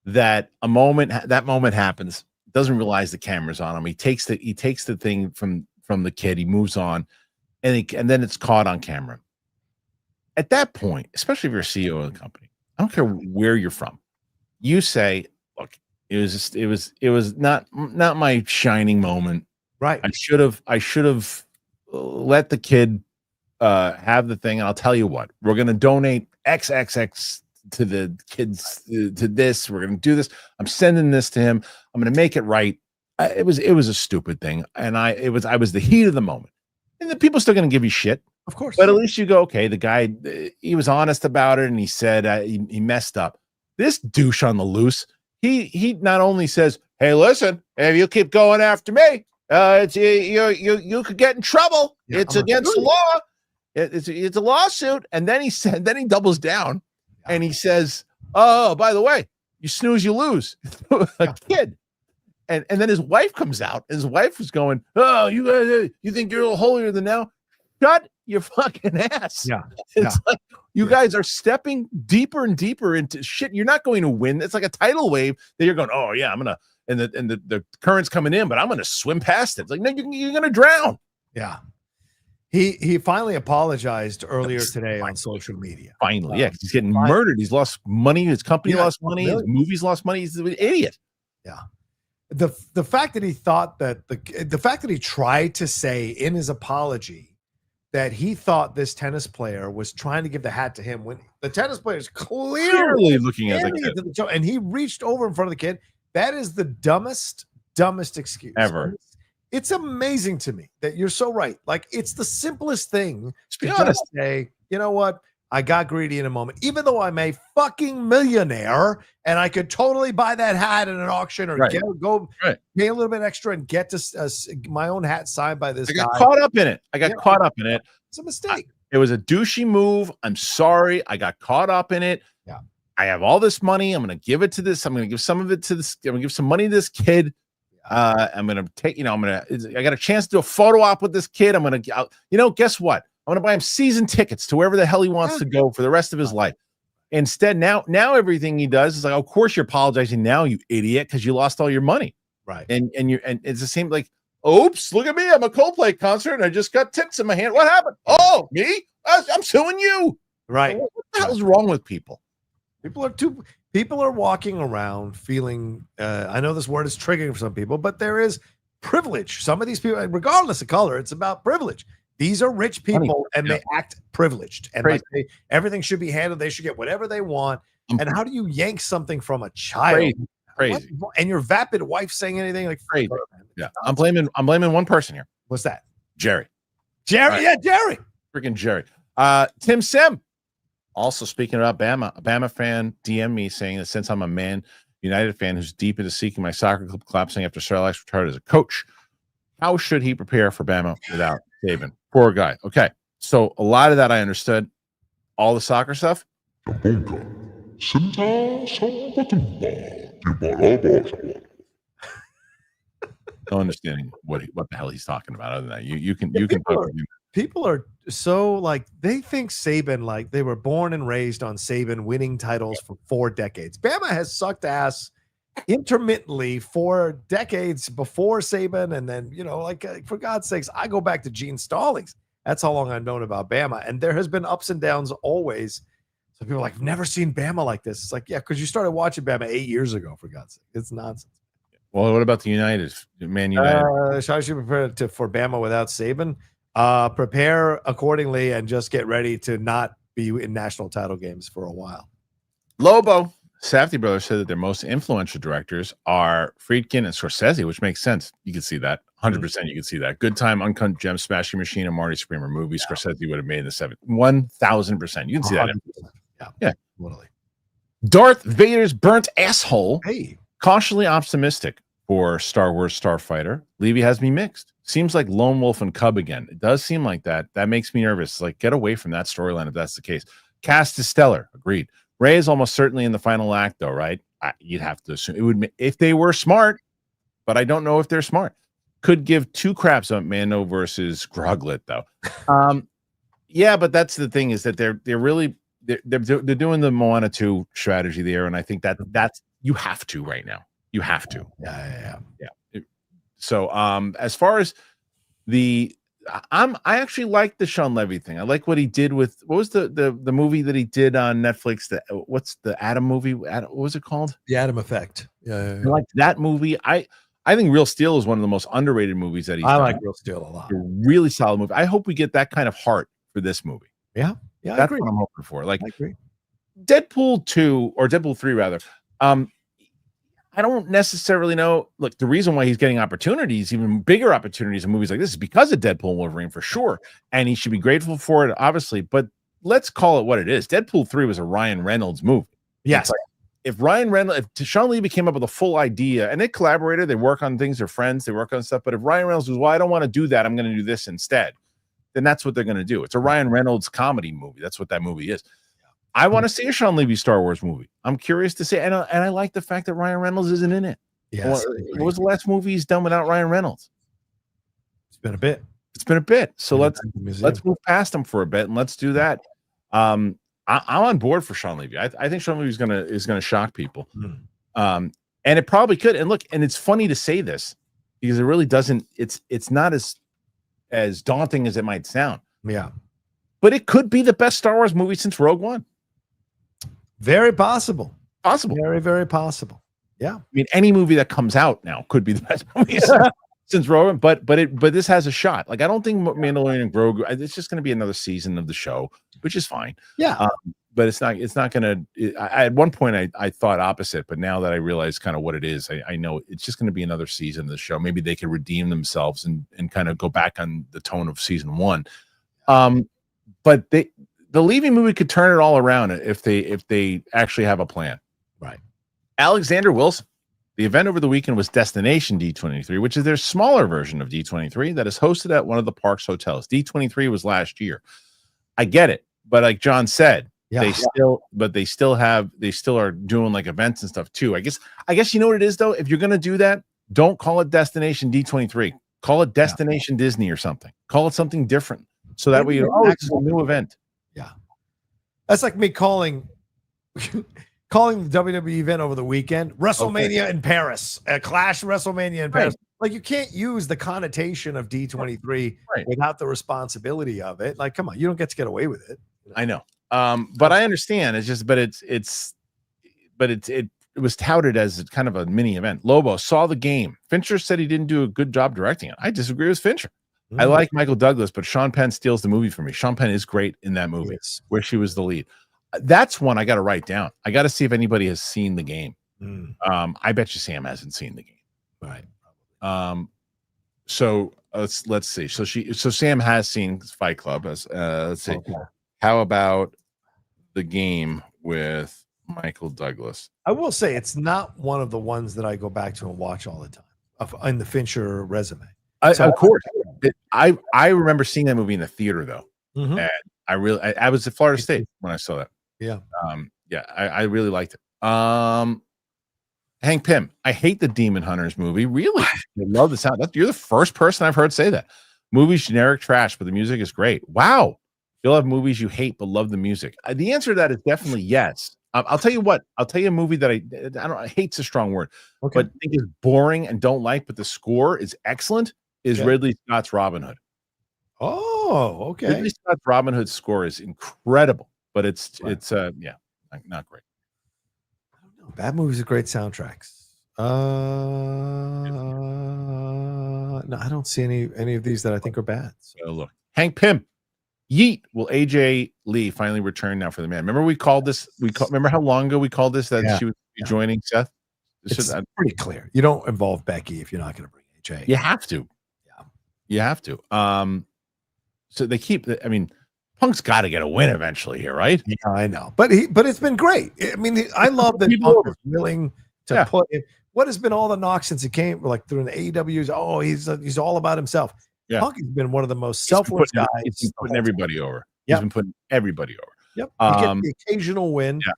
that moment happens, doesn't realize the camera's on him. He takes the thing from the kid. He moves on, and then it's caught on camera. At that point, especially if you're a CEO of the company, I don't care where you're from. You say, "Look, it was not my shining moment. Right. I should have let the kid have the thing. And I'll tell you what, we're going to donate XXX to the kids to this. We're going to do this. I'm sending this to him. I'm going to make it right." It was a stupid thing. And I was the heat of the moment. And the people still going to give you shit. Of course. But at least you go, okay, the guy, he was honest about it. And he said he messed up. This douche on the loose. He not only says, "Hey, listen, if you keep going after me, It's you could get in trouble. Yeah, It's against the law. It's a lawsuit. And then he doubles down, and he says, "Oh, by the way, you snooze, you lose." A kid. And then his wife comes out. His wife was going, "Oh, you guys, you think you're a little holier than thou? Shut your fucking ass." Yeah. It's like you guys are stepping deeper and deeper into shit. You're not going to win. It's like a tidal wave that you're going, "Oh yeah, I'm gonna," and the current's coming in, but I'm gonna swim past it. It's like, no, you're gonna drown. Yeah. He finally apologized earlier today on social media. Finally, yeah, he's getting murdered. He's lost money. His company lost money. His movies lost money. He's an idiot. Yeah. The fact that he thought that the fact that he tried to say in his apology that he thought this tennis player was trying to give the hat to him when the tennis player is clearly looking at the kid, and he reached over in front of the kid. That is the dumbest excuse ever. It's amazing to me that you're so right. Like, it's the simplest thing to just say, you know what? I got greedy in a moment, even though I'm a fucking millionaire and I could totally buy that hat at an auction or go pay a little bit extra and get to my own hat signed by this guy. I got caught up in it. It's a mistake. It was a douchey move. I'm sorry. I got caught up in it. Yeah. I have all this money. I'm going to give it to this. I'm going to give some of it to this. I'm going to give some money to this kid. I'm going to take, I got a chance to do a photo op with this kid. I'm going to, guess what? I'm going to buy him season tickets to wherever the hell he wants to go for the rest of his life. Instead, now everything he does is like, of course you're apologizing now, you idiot, because you lost all your money. Right. And it's the same, like, oops, look at me. I'm a Coldplay concert and I just got tits in my hand. What happened? Oh, me? I'm suing you. Right. What the hell is wrong with people? People are walking around feeling, I know this word is triggering for some people, but there is privilege. Some of these people, regardless of color, it's about privilege. These are rich people and they act privileged and like everything should be handled. They should get whatever they want. And how do you yank something from a child? Crazy. And your vapid wife saying anything like crazy? Yeah, I'm blaming one person here. What's that? Jerry. Yeah, Jerry. Freaking Jerry. Tim Sim. Also speaking about Bama, a Bama fan DM me saying that since I'm a Man United fan who's deep into seeking my soccer club collapsing after Sir Alex retired as a coach, how should he prepare for Bama without Saban? Poor guy. Okay, so a lot of that I understood. All the soccer stuff. No understanding what the hell he's talking about. Other than that, you can people are so like they think Saban, like they were born and raised on Saban winning titles for 4 decades. Bama has sucked ass intermittently for decades before Saban, and then for God's sakes, I go back to Gene Stallings. That's how long I've known about Bama, and there has been ups and downs always. So people are like, I've never seen Bama like this. It's like, yeah, because you started watching Bama 8 years ago. For God's sake, it's nonsense. Well, what about the Man United? So I should prepare for Bama without Saban. Prepare accordingly and just get ready to not be in national title games for a while. Lobo, Safdie brothers said that their most influential directors are Friedkin and Scorsese, which makes sense. You can see that. 100% you can see that. Good Time, Uncut Gems, Smashing Machine, and Marty Screamer movies. Yeah. Scorsese would have made in the 70s. 1,000%. You can see 100%. That. Yeah. Totally. Darth Vader's burnt asshole. Hey. Cautiously optimistic for Star Wars Starfighter. Levy has me mixed. Seems like Lone Wolf and Cub again. It does seem like that. That makes me nervous. Like, get away from that storyline if that's the case. Cast is stellar. Agreed. Rey is almost certainly in the final act, though, right? You'd have to assume it would if they were smart, but I don't know if they're smart. Could give 2 craps on Mando versus Groglet, though. Yeah, but that's the thing is that they're doing the Moana 2 strategy there, and I think that's you have to right now. You have to. Yeah. So, as far as I actually like the Sean Levy thing. I like what he did with what was the movie that he did on Netflix. What's the Adam movie? What was it called? The Adam Effect. Yeah. I like that movie. I think Real Steel is one of the most underrated movies that he's done. like Real Steel a lot. A really solid movie. I hope we get that kind of heart for this movie. Yeah, that's what I'm hoping for. Like I agree. Deadpool 2 or Deadpool 3 rather. I don't necessarily know. Look, the reason why he's getting opportunities, even bigger opportunities in movies like this, is because of Deadpool and Wolverine for sure. And he should be grateful for it, obviously. But let's call it what it is. Deadpool 3 was a Ryan Reynolds movie. Yes. if Ryan Reynolds, if Sean Levy came up with a full idea and they collaborated, they work on things, they're friends, they work on stuff. But if Ryan Reynolds was, well, I don't want to do that, I'm going to do this instead, then that's what they're going to do. It's a Ryan Reynolds comedy movie. That's what that movie is. I want to see a Sean Levy Star Wars movie. I'm curious to see, and I like the fact that Ryan Reynolds isn't in it. Yes. What was the last movie he's done without Ryan Reynolds? It's been a bit. It's been a bit. So let's move past him for a bit and let's do that. I'm on board for Sean Levy. I think Sean Levy is gonna shock people. And it probably could. And look, and it's funny to say this because it really doesn't. It's not as daunting as it might sound. Yeah, but it could be the best Star Wars movie since Rogue One. Very possible. Possible. Very, very possible. Yeah. I mean, any movie that comes out now could be the best movie since Rogue One. But this has a shot. Like I don't think Mandalorian and Grogu. It's just going to be another season of the show, which is fine. Yeah. But it's not going to. At one point, I thought opposite, but now that I realize kind of what it is, I know it's just going to be another season of the show. Maybe they could redeem themselves and kind of go back on the tone of season 1. But the Levy movie could turn it all around if they actually have a plan. Right. Alexander Wilson. The event over the weekend was Destination D23, which is their smaller version of D23 that is hosted at one of the park's hotels. D23 was last year. I get it, but like John said, they still are doing like events and stuff too. I guess you know what it is though. If you're gonna do that, don't call it Destination D23. Call it Destination Disney or something. Call it something different. So that way it's a new event. Yeah. That's like me calling the WWE event over the weekend, WrestleMania in Paris, a Clash WrestleMania in Paris. Like you can't use the connotation of D23 without the responsibility of it. Like, come on, you don't get to get away with it. I know. But I understand. It's just, it was touted as kind of a mini event. Lobo saw the game. Fincher said he didn't do a good job directing it. I disagree with Fincher. I like Michael Douglas, but Sean Penn steals the movie for me. Sean Penn is great in that movie where she was the lead. That's one I got to write down. I got to see if anybody has seen the game. I bet you Sam hasn't seen the game. Right. So let's see. So Sam has seen Fight Club. Let's see. Okay. How about the game with Michael Douglas? I will say it's not one of the ones that I go back to and watch all the time in the Fincher resume. Of course. I remember seeing that movie in the theater though. And I was at Florida State when I saw that. Yeah. I really liked it. Hank Pym. I hate the Demon Hunters movie. Really? I love the sound. You're the first person I've heard say that. Movie's generic trash, but the music is great. Wow. You'll have movies you hate but love the music. The answer to that is definitely yes. I'll tell you what. I'll tell you a movie that I hate's a strong word, but think is boring and don't like, but the score is excellent. Is Ridley Scott's Robin Hood. Oh, okay. Ridley Scott's Robin Hood score is incredible, but it's not great. I don't know. Bad movies are great soundtracks. No, I don't see any of these that I think are bad. So look, Hank Pym. Yeet. Will AJ Lee finally return now for the man? Remember we called this. Remember how long ago we called this that she was joining Seth? It's pretty clear. You don't involve Becky if you're not going to bring AJ. You have to. Yeah, you have to. So they keep. I mean, Punk's got to get a win eventually here, right? Yeah, I know. But it's been great. I mean, I love that Punk is willing to put in. What has been all the knocks since he came, like through the AEWs? Oh, he's all about himself. Yeah. Punk has been one of the most selfless guys. He's been putting everybody over. He's been putting everybody over. Yep. He gets the occasional win. Yeah.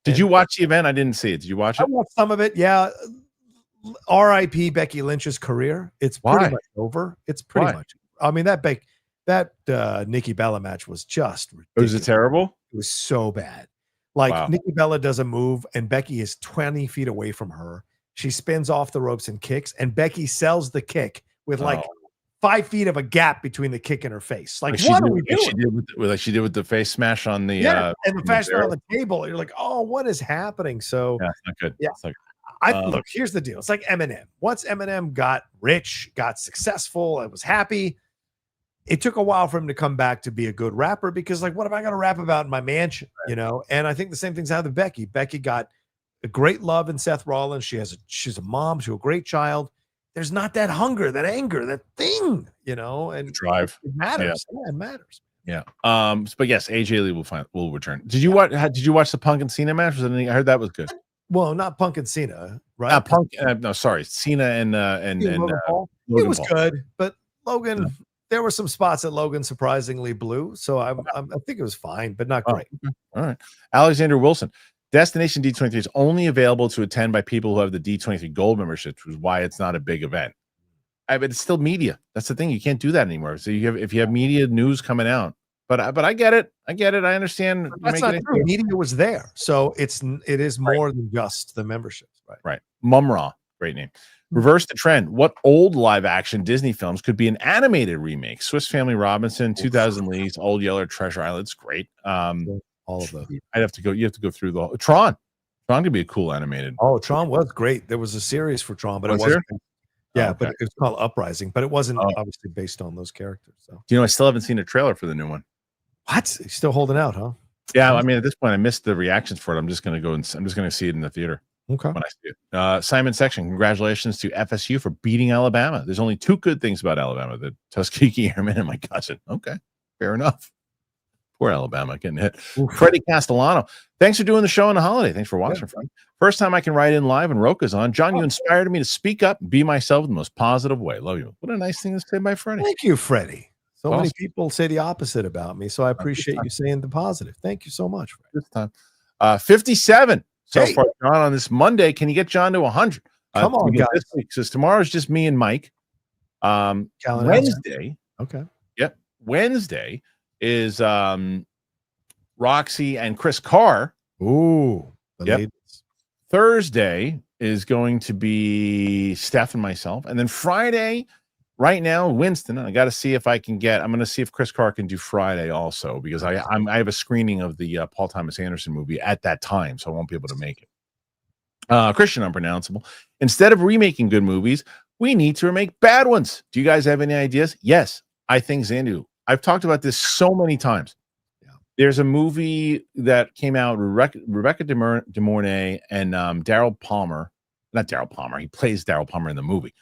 Did you watch the event? I didn't see it. Did you watch it? I watched some of it. Yeah. R.I.P. Becky Lynch's career. It's pretty much over. It's pretty much. I mean, that Nikki Bella match was just ridiculous. Was it terrible? It was so bad. Like Nikki Bella does a move and Becky is 20 feet away from her. She spins off the ropes and kicks, and Becky sells the kick with 5 feet of a gap between the kick and her face. Like what are we doing? She did with the face smash on the and the face on the table. You're like, oh, what is happening? So it's not good. Yeah. Look, here's the deal. It's like Eminem. Once Eminem got rich, got successful, and was happy, it took a while for him to come back to be a good rapper because, like, what am I going to rap about in my mansion? You know, and I think the same thing's happened to Becky. Becky got a great love in Seth Rollins. She's a mom to a great child. There's not that hunger, that anger, that thing, you know, and drive. It matters. Yeah, it matters. Yeah. But yes, AJ Lee will return. Did you watch the Punk and Cena match? I heard that was good. Well, not Punk and Cena, right? Punk. No, sorry, Cena and Logan Paul. Logan It was Paul. good, but Logan. Yeah. There were some spots that Logan surprisingly blew, so I think it was fine, but not great. Okay. All right, Alexander Wilson. Destination D23 is only available to attend by people who have the D23 Gold membership, which is why it's not a big event. But it's still media. That's the thing. You can't do that anymore. So if you have media news coming out, but I get it. I understand. That's not true. Media was there, so it is more than just the memberships. Right. Mumra, great name. Reverse the trend. What old live action Disney films could be an animated remake? Swiss Family Robinson, 2000 Leagues, Old Yeller, Treasure Island. It's great. All of those. I'd have to go. You have to go through the whole, Tron. Tron could be a cool animated. Oh, Tron was great. There was a series for Tron, but it wasn't. Yeah, but it's called Uprising, but it wasn't obviously based on those characters. So, I still haven't seen a trailer for the new one. What? You're still holding out, huh? Yeah, I mean, at this point, I missed the reactions for it. I'm just going to see it in the theater. Okay. When I see it. Simon Section, congratulations to FSU for beating Alabama. There's only two good things about Alabama: the Tuskegee Airmen and my cousin. Okay, fair enough. Poor Alabama getting hit. Freddie Castellano, thanks for doing the show on the holiday. Thanks for watching, friend. First time I can write in live and Rocha's on. John, you inspired me to speak up and be myself in the most positive way. Love you. What a nice thing to say by Freddie. Thank you, Freddie. So many people say the opposite about me, so I appreciate you saying the positive. Thank you so much, Freddie. This time. 57 so far, John, on this Monday. Can you get John to 100? Come on, guys. This week, because tomorrow's just me and Mike. Wednesday. Okay. Yep. Wednesday is Roxy and Chris Carr. Ooh. Yep. Thursday is going to be Steph and myself. And then Friday, right now, Winston, I got to see if I'm going to see if Chris Carr can do Friday also, because I have a screening of the Paul Thomas Anderson movie at that time, so I won't be able to make it. Kristian Unpronounceable. Instead of remaking good movies, we need to remake bad ones. Do you guys have any ideas? Yes, I think Zandu. I've talked about this so many times. There's a movie that came out, Rebecca De Mornay and Daryl Palmer. Not Daryl Palmer. He plays Daryl Palmer in the movie.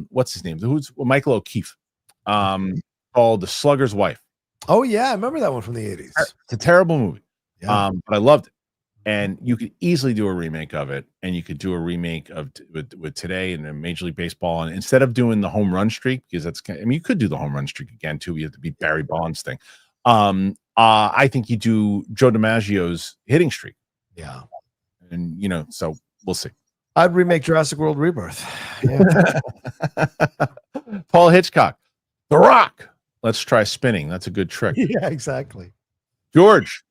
What's his name? Michael O'Keefe. Called The Slugger's Wife. Oh, yeah. I remember that one from the 80s. It's a terrible movie. Yeah. But I loved it. And you could easily do a remake of it. And you could do a remake of with today and Major League Baseball. And instead of doing the home run streak, because you could do the home run streak again, too. You have to beat Barry Bonds thing. I think you do Joe DiMaggio's hitting streak. Yeah. And, so we'll see. I'd remake Jurassic World Rebirth. Yeah. Paul Hitchcock. The Rock. Let's try spinning. That's a good trick. Yeah, exactly. George.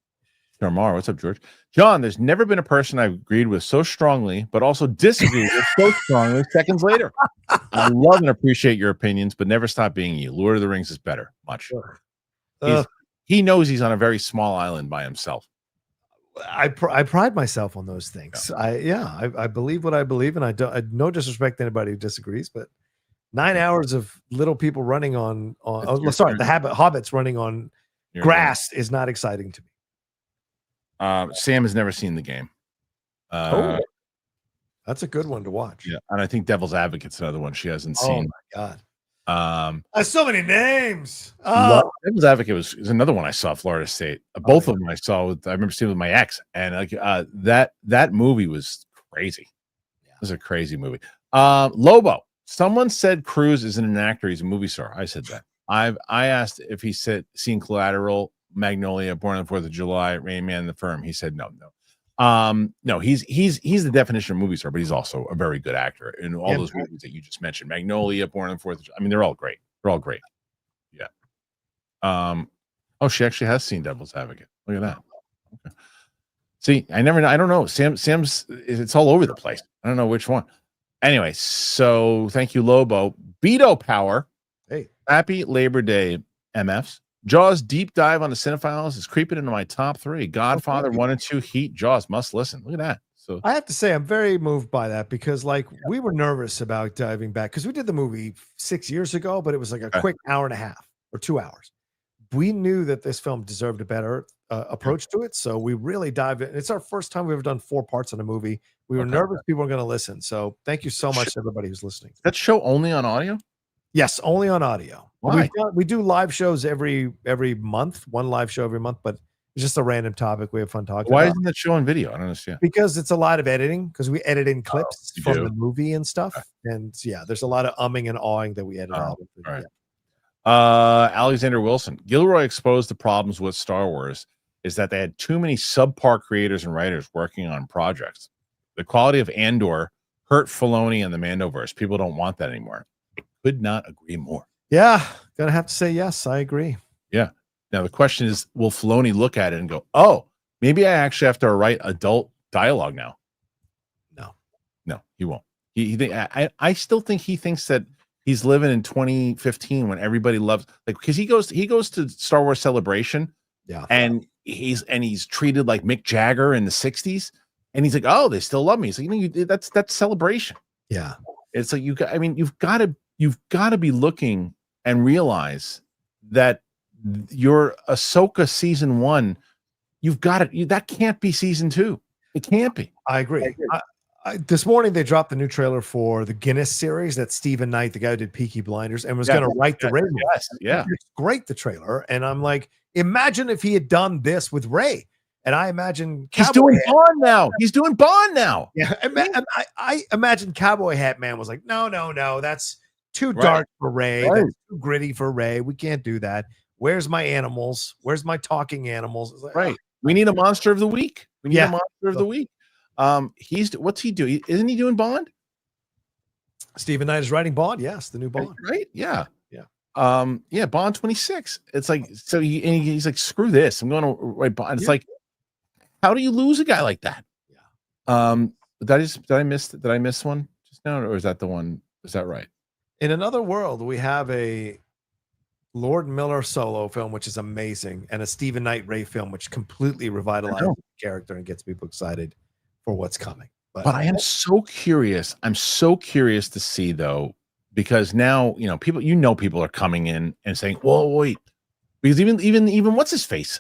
Sharmar. What's up, George? John, there's never been a person I've agreed with so strongly, but also disagreed with so strongly seconds later. I love and appreciate your opinions, but never stop being you. Lord of the Rings is better. Much. He knows he's on a very small island by himself. I pride myself on those things. Yeah. I believe what I believe, and I no disrespect to anybody who disagrees, but 9 hours of little people running the hobbits running on grass is not exciting to me. Sam has never seen the game. That's a good one to watch. Yeah, and I think Devil's Advocate's another one she hasn't seen. Oh my god. There's so many names. Devil's Advocate is another one I saw. Florida State. Both of them I saw. I remember seeing with my ex, and that movie was crazy. Yeah. It was a crazy movie. Lobo. Someone said Cruise isn't an actor; he's a movie star. I said that. I asked if he seen Collateral, Magnolia, Born on the 4th of July, Rain Man, The Firm. He said no. No, he's the definition of movie star, but he's also a very good actor in all those movies that you just mentioned. Magnolia, Born on the 4th of July. I mean, they're all great. Yeah. She actually has seen Devil's Advocate. Look at that. Okay. See, I don't know. Sam's it's all over the place. I don't know which one. Anyway, so thank you, Lobo. Beto Power. Hey. Happy Labor Day, MFs. Jaws deep dive on the Cinephiles is creeping into my top 3. Godfather 1 and 2, Heat, Jaws, must listen. Look at that. So I have to say, I'm very moved by that because, we were nervous about diving back because we did the movie 6 years ago, but it was like a quick hour and a half or 2 hours. We knew that this film deserved a better approach to it, so we really dived in. It's our first time we've ever done 4 parts on a movie. We were nervous people were going to listen, so thank you so much to everybody who's listening. That show only on audio? Yes, only on audio. Why? We do live shows every month, one live show every month, but It's just a random topic. We have fun talking Why about. isn't that show on video? I don't understand. Because it's a lot of editing, because we edit in clips from the movie and stuff. Okay. And yeah, there's a lot of umming and awing that we edit out. All right. Yeah. Alexander Wilson. Gilroy exposed the problems with Star Wars is that they had too many subpar creators and writers working on projects. The quality of Andor hurt Filoni and the Mandoverse. People don't want that anymore. I could not agree more. Yeah, gonna have to say yes. I agree. Yeah. Now the question is, will Filoni look at it and go, "Oh, maybe I actually have to write adult dialogue now"? No, he won't. I still think he thinks that he's living in 2015 when everybody loves, like, because he goes to Star Wars Celebration, and he's treated like Mick Jagger in the 60s, and he's like, "Oh, they still love me." He's like, that's Celebration. Yeah, it's like you've got to be looking and realize that your Ahsoka season 1, you've got it. That can't be season 2. It can't be. I agree. This morning they dropped the new trailer for the Guinness series that Stephen Knight, the guy who did Peaky Blinders, and was going to write the Rey movie. Yeah, it's great, the trailer. And I'm like, imagine if he had done this with Rey. And I imagine he's doing Bond now. He's doing Bond now. Yeah, I imagine Cowboy Hat Man was like, no, that's too dark for Rey. That's too gritty for Rey. We can't do that. Where's my animals? Where's my talking animals? Like, we need a monster of the week. We need a monster of the week. What's he doing? Isn't he doing Bond? Stephen Knight is writing Bond. Yes, the new Bond. Right? Yeah. Bond 26. It's like, so he's like, screw this. I'm going to write Bond. It's like, how do you lose a guy like that? Yeah. Did I miss one just now, or is that the one? Is that right? In another world, we have a Lord Miller solo film, which is amazing, and a Stephen Knight Rey film, which completely revitalizes the character and gets people excited for what's coming. But I am so curious. I'm so curious to see, though, because now people are coming in and saying, "Well, wait," because even what's his face,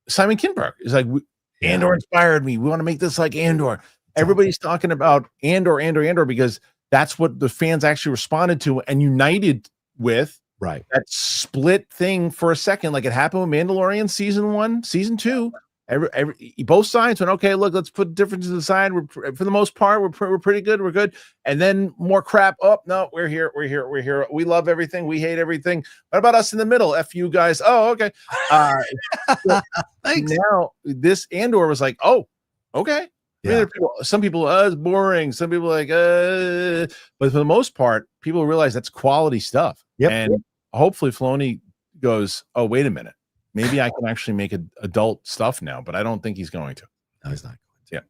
Simon Kinberg is like, Andor inspired me. We want to make this like Andor. Everybody's talking about Andor because that's what the fans actually responded to and united with. Right. That split thing for a second, like it happened with Mandalorian season 1, season 2. Both sides went, okay, look, let's put differences aside. For the most part, we're pretty good. We're good. And then more crap. Oh, no, we're here. We love everything. We hate everything. What about us in the middle? F you guys. Oh, okay. Thanks. Now this Andor was like, oh, okay. Yeah. Some people, it's boring. Some people like, but for the most part, people realize that's quality stuff. Yep. And hopefully Filoni goes, oh, wait a minute. Maybe I can actually make adult stuff now, but I don't think he's going to. No, he's not going to. Yeah.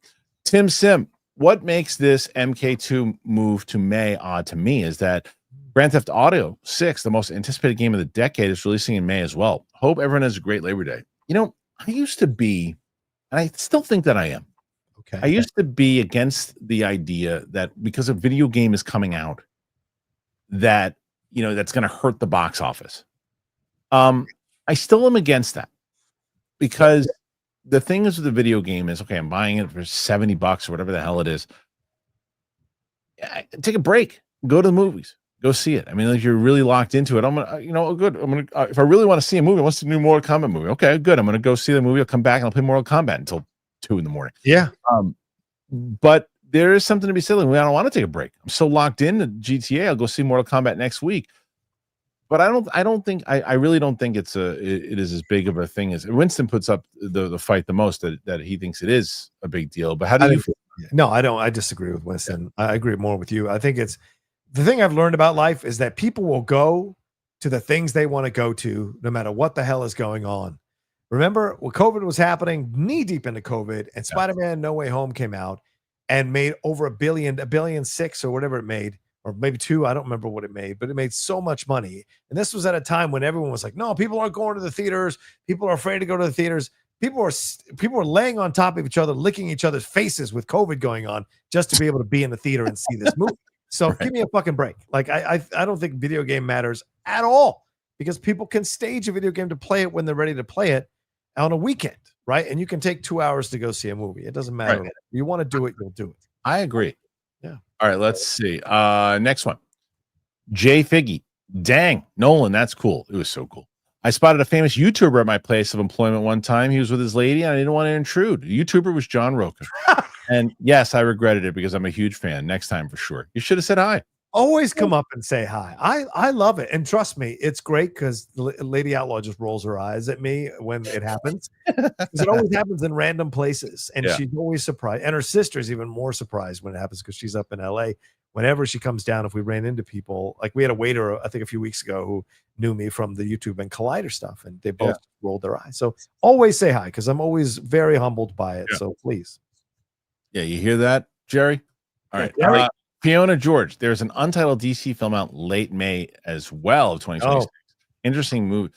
Tim Sim, what makes this MK2 move to May odd to me is that Grand Theft Auto 6, the most anticipated game of the decade, is releasing in May as well. Hope everyone has a great Labor Day. I used to be, and I still think that I am. Okay. I used to be against the idea that because a video game is coming out, that that's going to hurt the box office. I still am against that because the thing is with the video game is, okay, I'm buying it for $70 or whatever the hell it is. Take a break, go to the movies, go see it. I mean, if you're really locked into it, I'm gonna, good. I'm gonna, if I really want to see a movie, I want to see a new Mortal Kombat movie. Okay, good. I'm gonna go see the movie. I'll come back and I'll play Mortal Kombat until 2 a.m. Yeah. But there is something to be said. I don't want to take a break. I'm so locked into GTA. I'll go see Mortal Kombat next week. But I really don't think it is as big of a thing as Winston puts up the fight the most, that he thinks it is a big deal. But how do you feel? No, I don't. I disagree with Winston. I agree more with you. I think it's the thing I've learned about life is that people will go to the things they want to go to, no matter what the hell is going on. Remember when COVID was happening, knee deep into COVID, and Spider-Man No Way Home came out and made over $1.6 billion or whatever it made. Or maybe 2, I don't remember what it made, but it made so much money. And this was at a time when everyone was like, no, people aren't going to the theaters. People are afraid to go to the theaters. People were laying on top of each other, licking each other's faces with COVID going on just to be able to be in the theater and see this movie. So give me a fucking break. Like, I don't think video game matters at all because people can stage a video game to play it when they're ready to play it on a weekend, right? And you can take 2 hours to go see a movie. It doesn't matter. Right. If you want to do it, you'll do it. I agree. Yeah. All right, let's see. Next one. Jay Figgy. Dang, Nolan, that's cool. It was so cool. I spotted a famous YouTuber at my place of employment one time. He was with his lady, and I didn't want to intrude. The YouTuber was John Rocha. And yes, I regretted it because I'm a huge fan. Next time for sure. You should have said hi. Always come up and say hi. I love it. And trust me, it's great because Lady Outlaw just rolls her eyes at me when it happens. Because it always happens in random places. And she's always surprised. And her sister's even more surprised when it happens because she's up in LA. Whenever she comes down, if we ran into people, like we had a waiter, I think a few weeks ago, who knew me from the YouTube and Collider stuff, and they both rolled their eyes. So always say hi because I'm always very humbled by it. So please. Yeah, you hear that, Jerry? All right. Fiona George, there's an untitled DC film out late May as well of 2026. Interesting movie.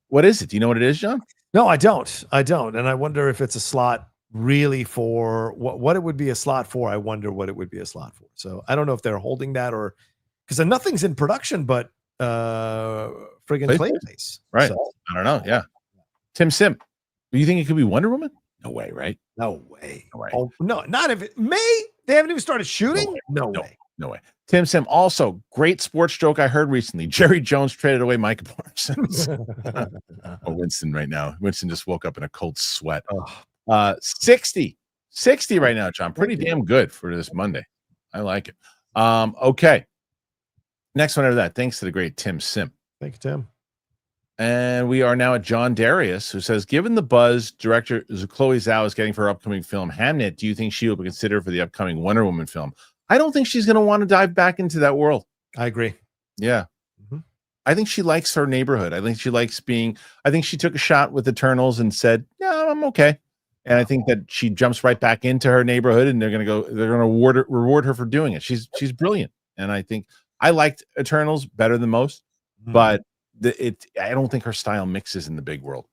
What is it? Do you know what it is, John? No, I don't. And I wonder if it's a slot really for what it would be a slot for. I wonder what it would be a slot for. So I don't know if they're holding that or because nothing's in production but friggin' Clayface. Right. So, I don't know. Yeah. Tim Sim. Do you think it could be Wonder Woman? No way, right? No way. No way. Oh, no, not if it May. They haven't even started shooting. No way. No way. Tim Sim, also great sports joke I heard recently. Jerry Jones traded away Micah Parsons. Winston right now. Winston just woke up in a cold sweat. 60 right now, John. Pretty damn good for this Monday. I like it. Okay. Next one after that. Thanks to the great Tim Sim. Thank you, Tim. And we are now at John Darius, who says, given the buzz director Chloe Zhao is getting for her upcoming film Hamnet, do you think she will be considered for the upcoming Wonder Woman film? I don't think she's going to want to dive back into that world. I agree. Yeah. I think she likes her neighborhood. I think she likes I think she took a shot with Eternals and said, yeah, I'm okay. And I think that she jumps right back into her neighborhood and they're going to reward her for doing it. She's brilliant. And I think I liked Eternals better than most, but I don't think her style mixes in the big world.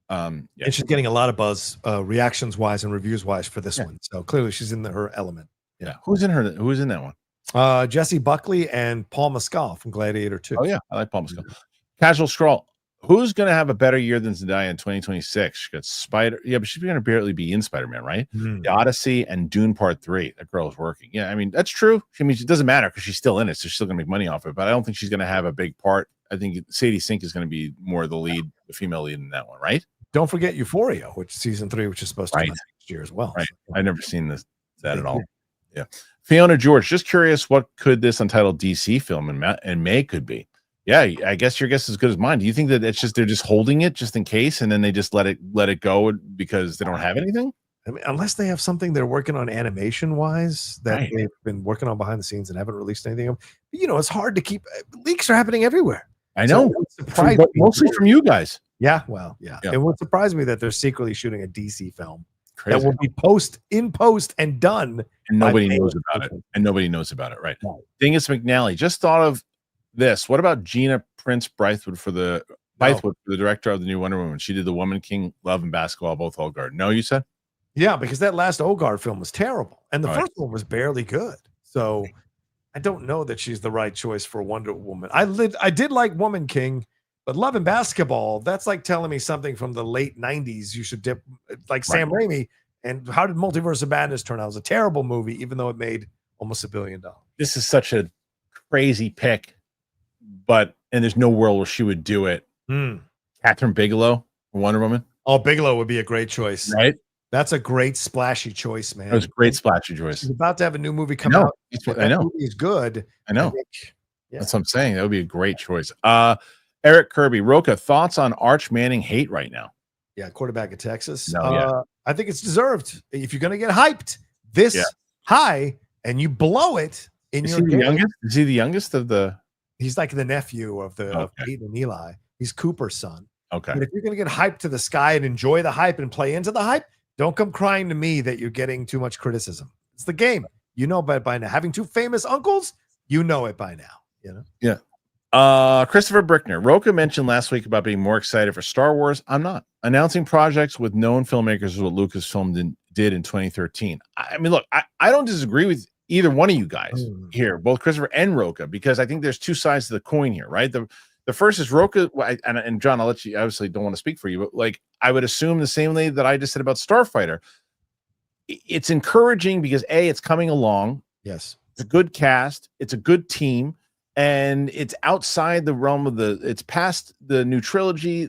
And she's getting a lot of buzz, reactions wise and reviews wise for this one. So clearly she's in her element. Yeah. Who's in that one? Jesse Buckley and Paul Mescal from Gladiator 2. Oh yeah, I like Paul Mescal. Casual Scroll. Who's going to have a better year than Zendaya in 2026? She got Spider. Yeah, but she's going to barely be in Spider-Man, right? The Odyssey and Dune Part 3. That girl's working. Yeah, I mean that's true. I mean it doesn't matter because she's still in it, so she's still going to make money off it. But I don't think she's going to have a big part. I think Sadie Sink is going to be more the lead, the female lead in that one, right? Don't forget Euphoria, which season 3, which is supposed to be next year as well. Right. So, I've never seen that at all. Yeah. Fiona George, just curious, what could this untitled DC film in May could be? Yeah, I guess your guess is as good as mine. Do you think that they're just holding it just in case, and then they just let it go because they don't have anything? I mean, unless they have something they're working on animation wise that they've been working on behind the scenes and haven't released anything. But, it's hard to keep. Leaks are happening everywhere. I know, mostly from you guys. Yeah, well, yeah. It would surprise me that they're secretly shooting a DC film. Crazy. That will be in post and done, and nobody knows about it. Right? Dingus McNally just thought of this. What about Gina Prince Bythewood for the director of the new Wonder Woman? She did The Woman King, Love, and Basketball, both Olgard. No, you said? Yeah, because that last Olgard film was terrible, and the first one was barely good. So I don't know that she's the right choice for Wonder Woman. I did like Woman King, but Love and Basketball, that's like telling me something from the late 90s. You should dip like Sam Raimi. And how did Multiverse of Madness turn out? It was a terrible movie, even though it made almost $1 billion. This is such a crazy pick, and there's no world where she would do it. Catherine Bigelow, Wonder Woman. Oh, Bigelow would be a great choice. Right? That's a great splashy choice, man. That was a great splashy choice. She's about to have a new movie come out. I know. Movie is good. I know. That's what I'm saying. That would be a great choice. Eric Kirby, Rocha, thoughts on Arch Manning hate right now? Yeah, quarterback of Texas. No, I think it's deserved. If you're going to get hyped this high and you blow it in your game. Youngest? Is he the youngest of the? He's like the nephew of Peyton and Eli. He's Cooper's son. Okay. But if you're going to get hyped to the sky and enjoy the hype and play into the hype, don't come crying to me that you're getting too much criticism. It's the game. You know by now. Having 2 famous uncles, you know it by now. Yeah. Christopher Brickner. Rocha mentioned last week about being more excited for Star Wars. I'm not. Announcing projects with known filmmakers is what Lucasfilm did in 2013. I mean, look, I don't disagree with either one of you guys here, both Christopher and Rocha, because I think there's 2 sides to the coin here, right? The first is Rocha, and John, I'll let you, obviously don't want to speak for you, but like I would assume the same way that I just said about Starfighter. It's encouraging because it's coming along. Yes. It's a good cast. It's a good team. and it's outside the realm of it's past the new trilogy.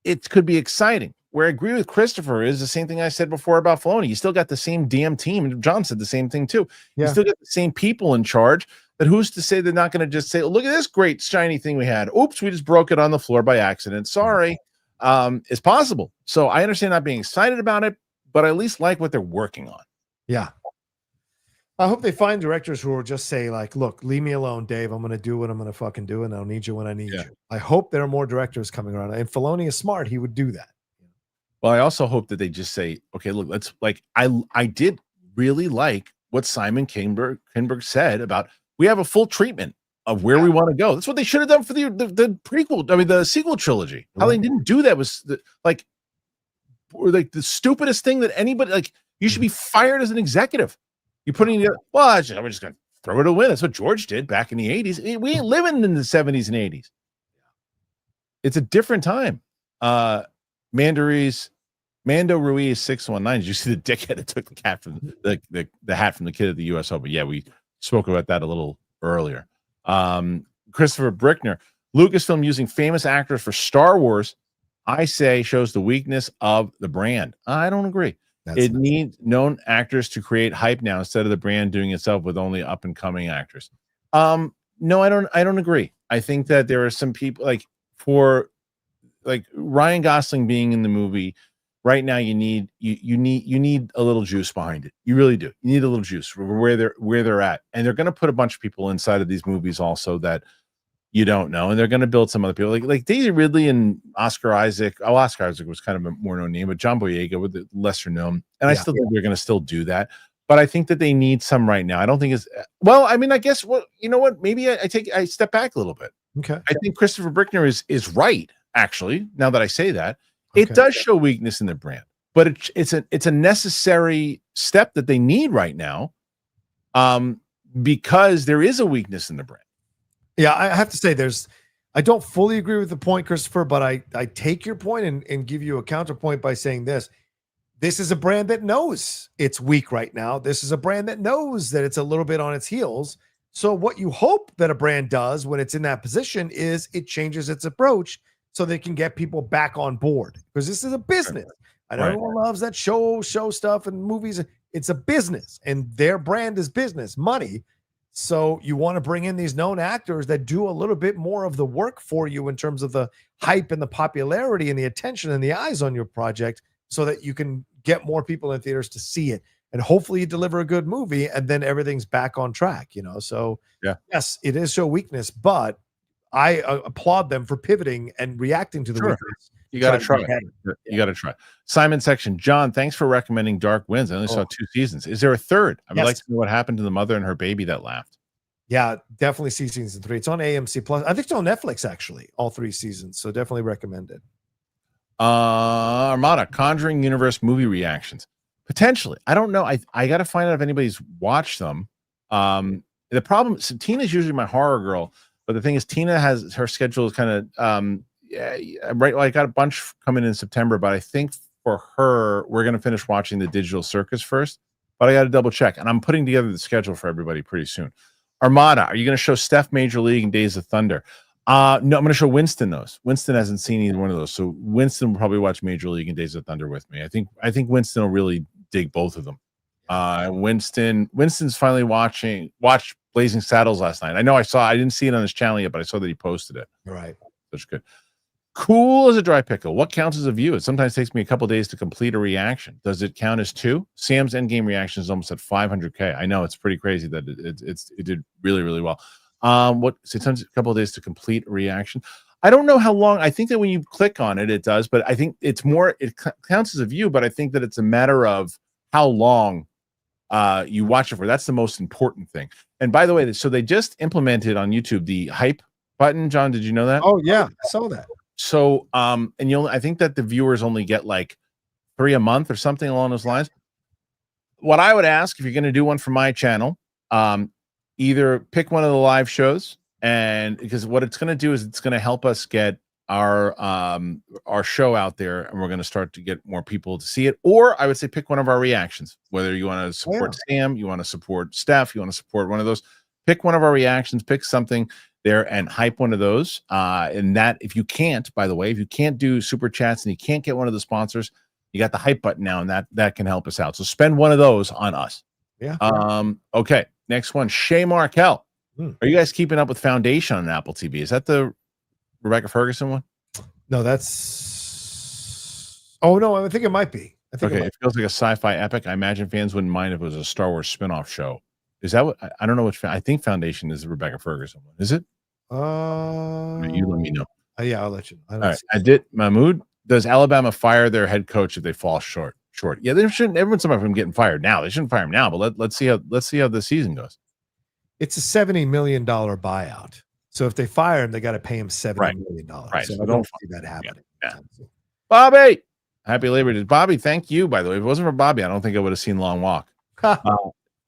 It could be exciting. Where I agree with Christopher is the same thing I said before about Filoni. You still got the same damn team. And John said the same thing too. Yeah. You still got the same people in charge. But who's to say they're not going to just say, look at this great shiny thing we had. Oops, we just broke it on the floor by accident. Sorry. It's possible. So I understand not being excited about it, but I at least like what they're working on. Yeah. I hope they find directors who will just say, like, look, leave me alone, Dave. I'm going to do what I'm going to fucking do, and I'll need you when I need you. I hope there are more directors coming around. And Filoni is smart. He would do that. Well, I also hope that they just say, okay, look, let's like, I did really like what Simon Kinberg said about we have a full treatment of where we want to go. That's what they should have done for the prequel. I mean, the sequel trilogy. How they didn't do that was like the stupidest thing that anybody, like, you should be fired as an executive. You're putting it, well, we're just going to throw it away. That's what George did back in the 80s. We ain't living in the 70s and 80s. It's a different time. Mando Ruiz 619. Did you see the dickhead that took the hat from the hat from the kid at the US Open? Yeah, we spoke about that a little earlier. Christopher Brickner, Lucasfilm using famous actors for Star Wars, I say shows the weakness of the brand. I don't agree. It needs known actors to create hype now instead of the brand doing itself with only up and coming actors. No, I don't agree. I think that there are some people like Ryan Gosling being in the movie right now. You need a little juice behind it. You really do. You need a little juice where they're at, and they're going to put a bunch of people inside of these movies also that you don't know, and they're going to build some other people like Daisy Ridley and Oscar Isaac. Oh, Oscar Isaac was kind of a more known name, but John Boyega with the lesser known, and I still think they're going to still do that. But I think that they need some right now. I don't think it's well. I mean, I guess you know what? Maybe I step back a little bit. Okay, I think Christopher Brickner is right. Actually, now that I say that, it does show weakness in the brand, but it's a necessary step that they need right now, because there is a weakness in the brand. Yeah, I have to say I don't fully agree with the point, Christopher, but I take your point and give you a counterpoint by saying this. This is a brand that knows it's weak right now. This is a brand that knows that it's a little bit on its heels. So what you hope that a brand does when it's in that position is it changes its approach so they can get people back on board, because this is a business. I know everyone loves that show stuff and movies. It's a business, and their brand is business, money. So you want to bring in these known actors that do a little bit more of the work for you in terms of the hype and the popularity and the attention and the eyes on your project, so that you can get more people in theaters to see it. And hopefully you deliver a good movie, and then everything's back on track, So yes, it is show weakness, but I applaud them for pivoting and reacting to the weakness. You got to try. You got to try. Simon Section, John, thanks for recommending Dark Winds. I only saw 2 seasons. Is there a third? I would like to know what happened to the mother and her baby that laughed. Yeah, definitely see season 3. It's on AMC Plus. I think it's on Netflix, actually, all 3 seasons. So definitely recommend it. Armada, Conjuring Universe movie reactions. Potentially. I don't know. I got to find out if anybody's watched them. The problem, so Tina's usually my horror girl, but the thing is, Tina has her schedule is kind of right. Well, I got a bunch coming in September, but I think for her, we're going to finish watching the Digital Circus first. But I got to double check, and I'm putting together the schedule for everybody pretty soon. Armada, are you going to show Steph Major League and Days of Thunder? No, I'm going to show Winston those. Winston hasn't seen either one of those, so Winston will probably watch Major League and Days of Thunder with me. I think Winston will really dig both of them. Winston's finally watched Blazing Saddles last night. I didn't see it on his channel yet, but I saw that he posted it. All right. That's good. Cool as a dry pickle. What counts as a view? It sometimes takes me a couple days to complete a reaction. Does it count as 2? Sam's endgame reaction is almost at 500K. I know, it's pretty crazy that it did really, really well. Sometimes a couple of days to complete a reaction. I don't know how long. I think that when you click on it, it does, but I think it's more, it counts as a view, but I think that it's a matter of how long you watch it for. That's the most important thing. And by the way, so they just implemented on YouTube the hype button. John, did you know that? Oh yeah, I saw that. So and I think that the viewers only get like 3 a month or something along those lines. What I would ask, if you're going to do one for my channel, either pick one of the live shows, and because what it's going to do is it's going to help us get our show out there, and we're going to start to get more people to see it. Or I would say pick one of our reactions, whether you want to support Sam, you want to support Steph, you want to support one of those, pick one of our reactions, pick something there and hype one of those. And that, if you can't, by the way, if you can't do super chats and you can't get one of the sponsors, you got the hype button now, and that can help us out. So spend one of those on us. Yeah. Okay. Next one, Shay Markel. Are you guys keeping up with Foundation on Apple TV? Is that the Rebecca Ferguson one? No, that's. Oh no, I think it might be. I think it feels like a sci-fi epic. I imagine fans wouldn't mind if it was a Star Wars spin-off show. Is that what? I don't know which. I think Foundation is the Rebecca Ferguson one. Is it? You let me know. Yeah, I'll let you know. All right. I did. Mahmoud, does Alabama fire their head coach if they fall short? Yeah, they shouldn't. Everyone's talking about him getting fired now. They shouldn't fire him now. But let's see how the season goes. It's a $70 million buyout. So if they fire him, they got to pay him $70 million. Right. So I don't see that happening. Yeah. Bobby, happy Labor Day. Bobby, thank you, by the way. If it wasn't for Bobby, I don't think I would have seen Long Walk.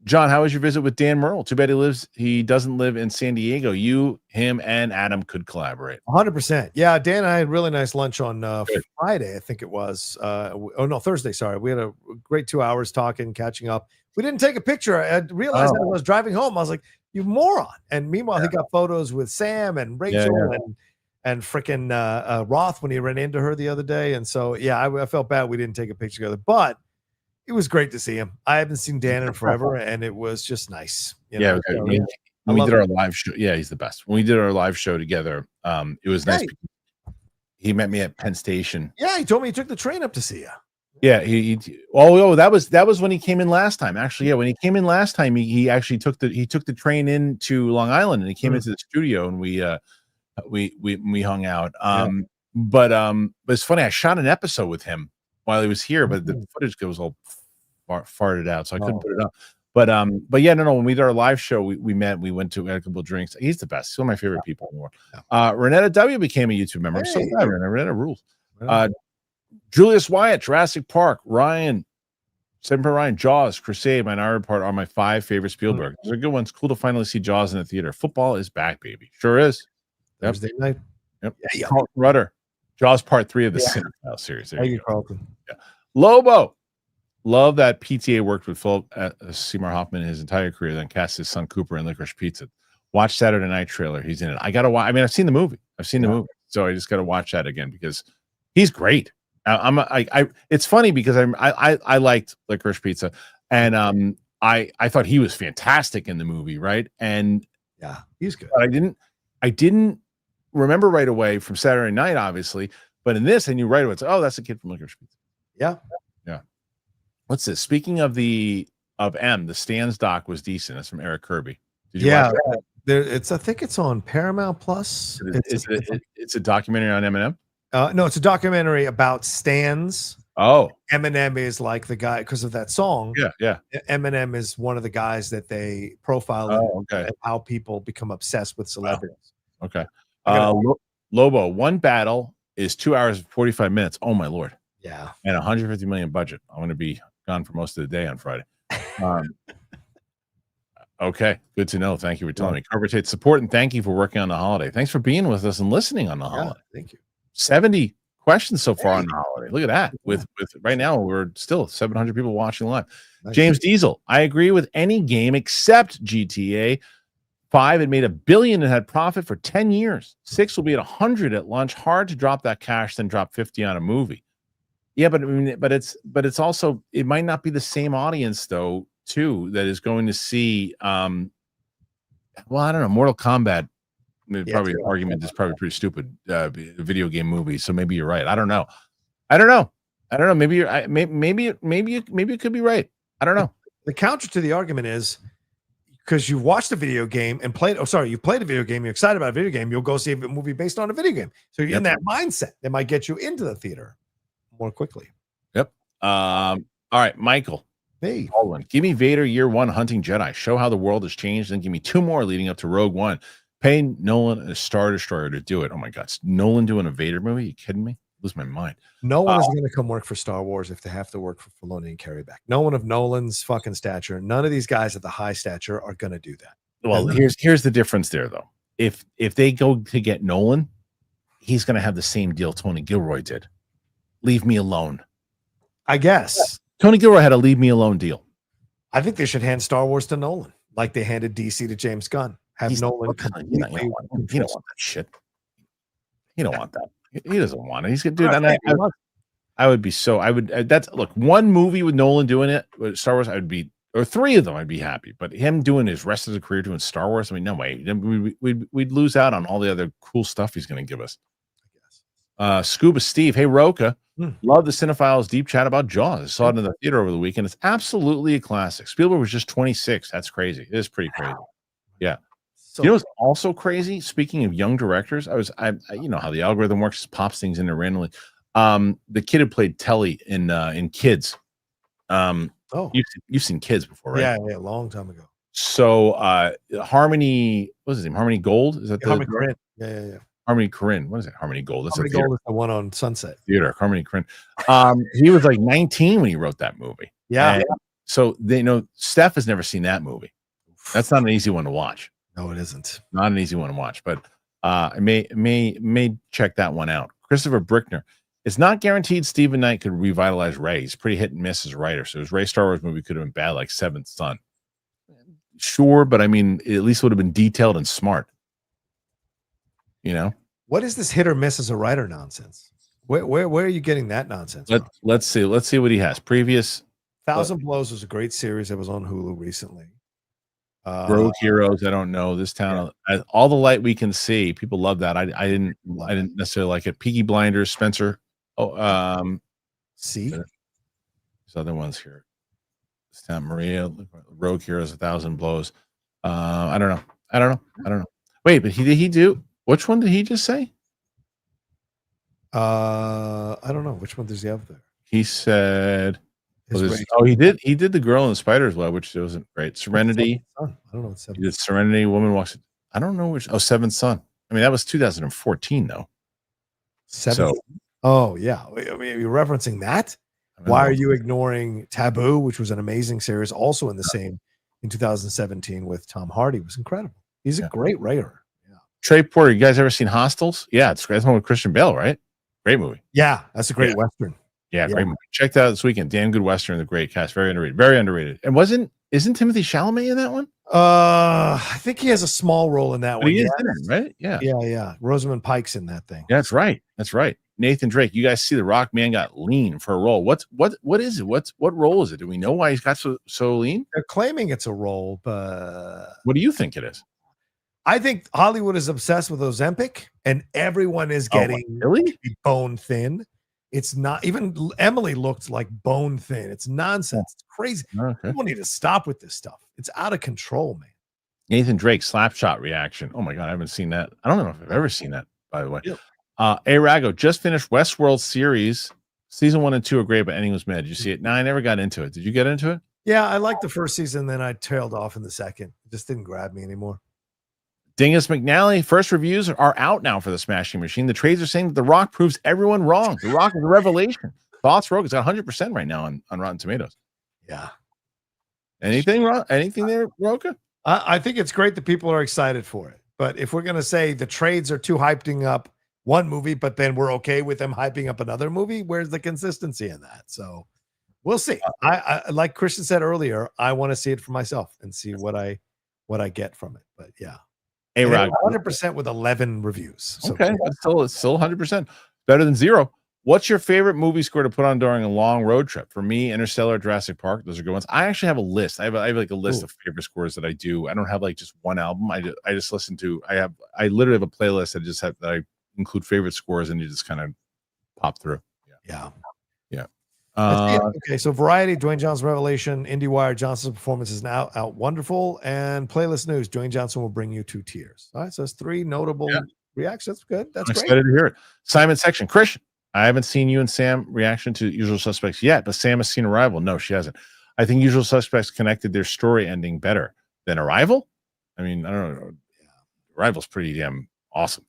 John, how was your visit with Dan Merle? Too bad he doesn't live in San Diego. You, him, and Adam could collaborate. 100%. Yeah, Dan and I had really nice lunch on Friday, I think it was. Thursday, sorry. We had a great 2 hours talking, catching up. We didn't take a picture. I realized that I was driving home. I was like, you moron. And meanwhile, he got photos with Sam and Rachel and freaking Roth when he ran into her the other day. And so, I felt bad we didn't take a picture together. But it was great to see him. I haven't seen Dan in forever, and it was just nice. When we did our live show, he's the best. When we did our live show together, it was nice. He met me at Penn Station. Yeah, he told me he took the train up to see you. Yeah, that was when he came in last time. Actually, when he came in last time, he actually took the train into Long Island, and he came into the studio, and we hung out. But it's funny. I shot an episode with him while he was here, but the footage goes all farted out, so I couldn't put it up. But when we did our live show, we met, we had a couple of drinks. He's the best. He's one of my favorite people in the world. Renetta W became a YouTube member. I'm so glad. Renetta rules. Julius Wyatt, Jurassic Park, Ryan, Jaws, Crusade, Minority Report are my 5 favorite Spielberg. Those are good ones. Cool to finally see Jaws in the theater. Football is back, baby. Sure is. Thursday night. Yep. Yeah. Carlton Rudder, Jaws Part 3 of the Cinephile series. Thank you, Carlton. Yeah. Lobo, love that PTA worked with Philip Seymour Hoffman his entire career, then cast his son Cooper in Licorice Pizza. Watch Saturday Night trailer. He's in it. I gotta watch. I mean, I've seen the movie. So I just gotta watch that again because he's great. It's funny because I liked Licorice Pizza, and I thought he was fantastic in the movie, right? And he's good. But I didn't remember right away from Saturday Night, obviously, but in this, I knew right away. It's that's the kid from Licorice Pizza. Yeah. What's this? Speaking of the Stans doc was decent. It's from Eric Kirby. Did you watch that? I think it's on Paramount Plus. It's a documentary on Eminem. No, it's a documentary about Stans. Oh, Eminem is like the guy because of that song. Yeah. Eminem is one of the guys that they profile. And how people become obsessed with celebrities. Okay. Lobo, one battle is 2 hours and 45 minutes. Oh my Lord. Yeah. And 150 million budget. I'm going to be gone for most of the day on Friday. Okay. Good to know. Thank you for telling me. Carver support and thank you for working on the holiday. Thanks for being with us and listening on the holiday. Thank you. 70 questions so far on the holiday. Look at that. With right now, we're still 700 people watching live. Nice. James Diesel, I agree with any game except GTA 5. It made $1 billion and had profit for 10 years. 6 will be at 100 at launch. Hard to drop that cash, then drop 50 on a movie. Yeah, but I mean, but it's also, it might not be the same audience though, too, that is going to see I don't know, Mortal Kombat. Probably an argument is probably pretty stupid video game movie. So maybe you're right. I don't know. Maybe you could be right. I don't know. The counter to the argument is because you watched a video game and you played a video game, you're excited about a video game, you'll go see a movie based on a video game. So you're in that mindset that might get you into the theater more quickly. Yep. All right, Michael. Hey. Baldwin, give me Vader Year 1 Hunting Jedi. Show how the world has changed. Then give me 2 more leading up to Rogue One. Pay Nolan a Star Destroyer to do it. Oh my God. Nolan doing a Vader movie? Are you kidding me? Lose my mind. No one is going to come work for Star Wars if they have to work for Filoni and carry back. No one of Nolan's fucking stature. None of these guys at the high stature are going to do that. Well, here's the difference there, though. If they go to get Nolan, he's going to have the same deal Tony Gilroy did. Leave me alone. I guess. Tony Gilroy had a leave me alone deal. I think they should hand Star Wars to Nolan. like they handed DC to James Gunn. Have Nolan completely. You don't want that shit. You don't want that. He doesn't want it. He's gonna do that. I would be so. I would. That's look. One movie with Nolan doing it with Star Wars, I would be, or 3 of them, I'd be happy. But him doing his rest of his career doing Star Wars, I mean, no way. We'd lose out on all the other cool stuff he's going to give us. I guess. Scuba Steve, hey Rocha, love the Cinephiles deep chat about Jaws. I saw it in the theater over the weekend. It's absolutely a classic. Spielberg was just 26. That's crazy. It is pretty crazy. Yeah. So, you know what's also crazy? Speaking of young directors, I you know how the algorithm works, just pops things in there randomly. The kid who played Telly in Kids. You've seen Kids before, right? Yeah, a long time ago. So Harmony, what's his name? Harmony Gold? Is that Harmony Korine? Yeah. Harmony Korine. What is it? Harmony Gold. That's Harmony Gold is the one on Sunset. Theater. Harmony Korine. He was like 19 when he wrote that movie. Yeah. And so they know Steph has never seen that movie. That's not an easy one to watch. No, it isn't. Not an easy one to watch, but I may check that one out. Christopher Brickner. It's not guaranteed Stephen Knight could revitalize Ray. He's pretty hit and miss as a writer. So his Ray Star Wars movie could have been bad, like Seventh Son. Sure, but I mean, it at least would have been detailed and smart. You know? What is this hit or miss as a writer nonsense? Where are you getting that nonsense? Let's see what he has. Previous Thousand Blows was a great series that was on Hulu recently. Rogue Heroes, I don't know. This town, All the Light We Can See. People love that. I didn't necessarily like it. Peaky Blinders, Spencer. See, there's other ones here. Santa Maria, Rogue Heroes, 1,000 Blows. I don't know. Wait, but did he do? Which one did he just say? I don't know. Which one does he have there? He said. He did the Girl in the Spider's Web, which wasn't great. Serenity. I don't know what He did Serenity. Woman Walks. I don't know which. Seventh Son. I mean, that was 2014 though. Seventh. Oh yeah. I mean, you're referencing that. Why are you ignoring Taboo, which was an amazing series, also in the same in 2017 with Tom Hardy? It was incredible. He's a great writer. Yeah. Trey Porter, you guys ever seen Hostiles? Yeah, it's great. That's one with Christian Bale, right? Great movie. Yeah, that's a great Western. Yeah, great movie. Check that out this weekend. Damn good Western, the great cast. Very underrated. Very underrated. And isn't Timothy Chalamet in that one? I think he has a small role in that one. He is in it, right? Yeah. Yeah. Rosamund Pike's in that thing. Yeah, that's right. Nathan Drake, you guys see the Rock man got lean for a role. What is it? What role is it? Do we know why he's got so lean? They're claiming it's a role, but what do you think it is? I think Hollywood is obsessed with Ozempic, and everyone is getting really bone thin. It's not even Emily looked like bone thin. It's nonsense. It's crazy. Okay. People need to stop with this stuff. It's out of control, man. Nathan Drake slapshot reaction. Oh my god, I haven't seen that. I don't know if I've ever seen that. By the way, Arago just finished Westworld series. Season 1 and 2 are great, but ending was mad. Did you see it? No, I never got into it. Did you get into it? Yeah, I liked the first season. Then I tailed off in the second. It just didn't grab me anymore. Dingus McNally, first reviews are out now for the Smashing Machine. The trades are saying that The Rock proves everyone wrong. The Rock is a revelation. Thoughts, Rogue? It's got 100% right now on Rotten Tomatoes. Yeah. Anything there, Rocha? I think it's great that people are excited for it. But if we're going to say the trades are too hyping up one movie, but then we're okay with them hyping up another movie, where's the consistency in that? So we'll see. I like Kristian said earlier, I want to see it for myself and see what I get from it. But yeah. 100% with 11 reviews. So okay, it's still 100% better than 0. What's your favorite movie score to put on during a long road trip? For me, Interstellar, Jurassic Park, those are good ones. I actually have a list. I have like a list of favorite scores that I do. I don't have like just one album. I just listen to. I literally have a playlist that I include favorite scores, and you just kind of pop through. Yeah. Okay, so Variety, Dwayne Johnson Revelation, IndieWire, Johnson's performance is now out wonderful, and playlist news, Dwayne Johnson will bring you 2 tiers. All right, so it's 3 notable reactions. That's good. That's great. Excited to hear it. Simon Section, Kristian, I haven't seen you and Sam reaction to Usual Suspects yet, but Sam has seen Arrival. No, she hasn't. I think Usual Suspects connected their story ending better than Arrival. I mean, I don't know. Arrival's pretty damn awesome.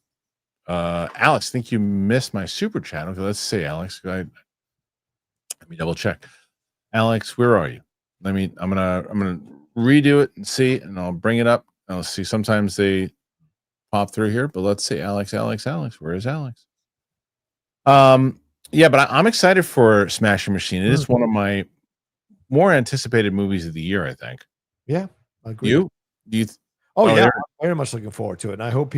Alex, I think you missed my super chat. Okay, let's see, Alex. Let me double check. Alex, where are you? I'm gonna redo it and see, and I'll bring it up. I'll see. Sometimes they pop through here, but let's see. Alex. Where is Alex? Yeah, but I'm excited for Smashing Machine. It is one of my more anticipated movies of the year, I think. Yeah. Agreed. You? Do you? Oh yeah, there- I'm very much looking forward to it, and I hope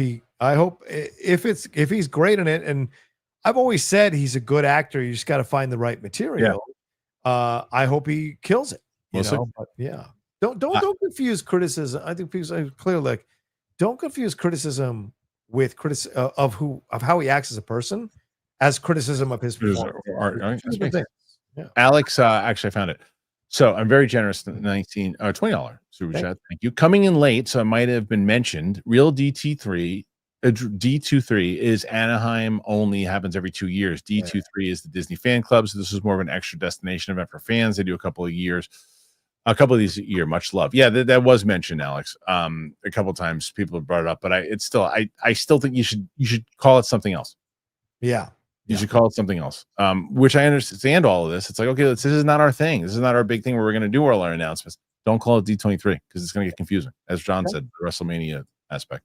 if he's great in it, and I've always said he's a good actor. You just got to find the right material. I hope he kills it. But yeah, don't confuse criticism. I think people are clear. Like, don't confuse criticism with of how he acts as a person as criticism of his performance. Yeah. Alex, actually, I found it. So I'm very generous. $20 super chat. Thank you. Coming in late, so it might have been mentioned. Real D23 is Anaheim only, happens every 2 years. D23 is the Disney fan club, so this is more of an extra destination event for fans. They do a couple of these a year. Much love. Yeah, that was mentioned, Alex. A couple of times people have brought it up, but I still think you should call it something else. Yeah. You should call it something else. Which I understand all of this. It's like, okay, this is not our thing. This is not our big thing where we're going to do all our announcements. Don't call it D23 because it's going to get confusing. As John said, the WrestleMania aspect.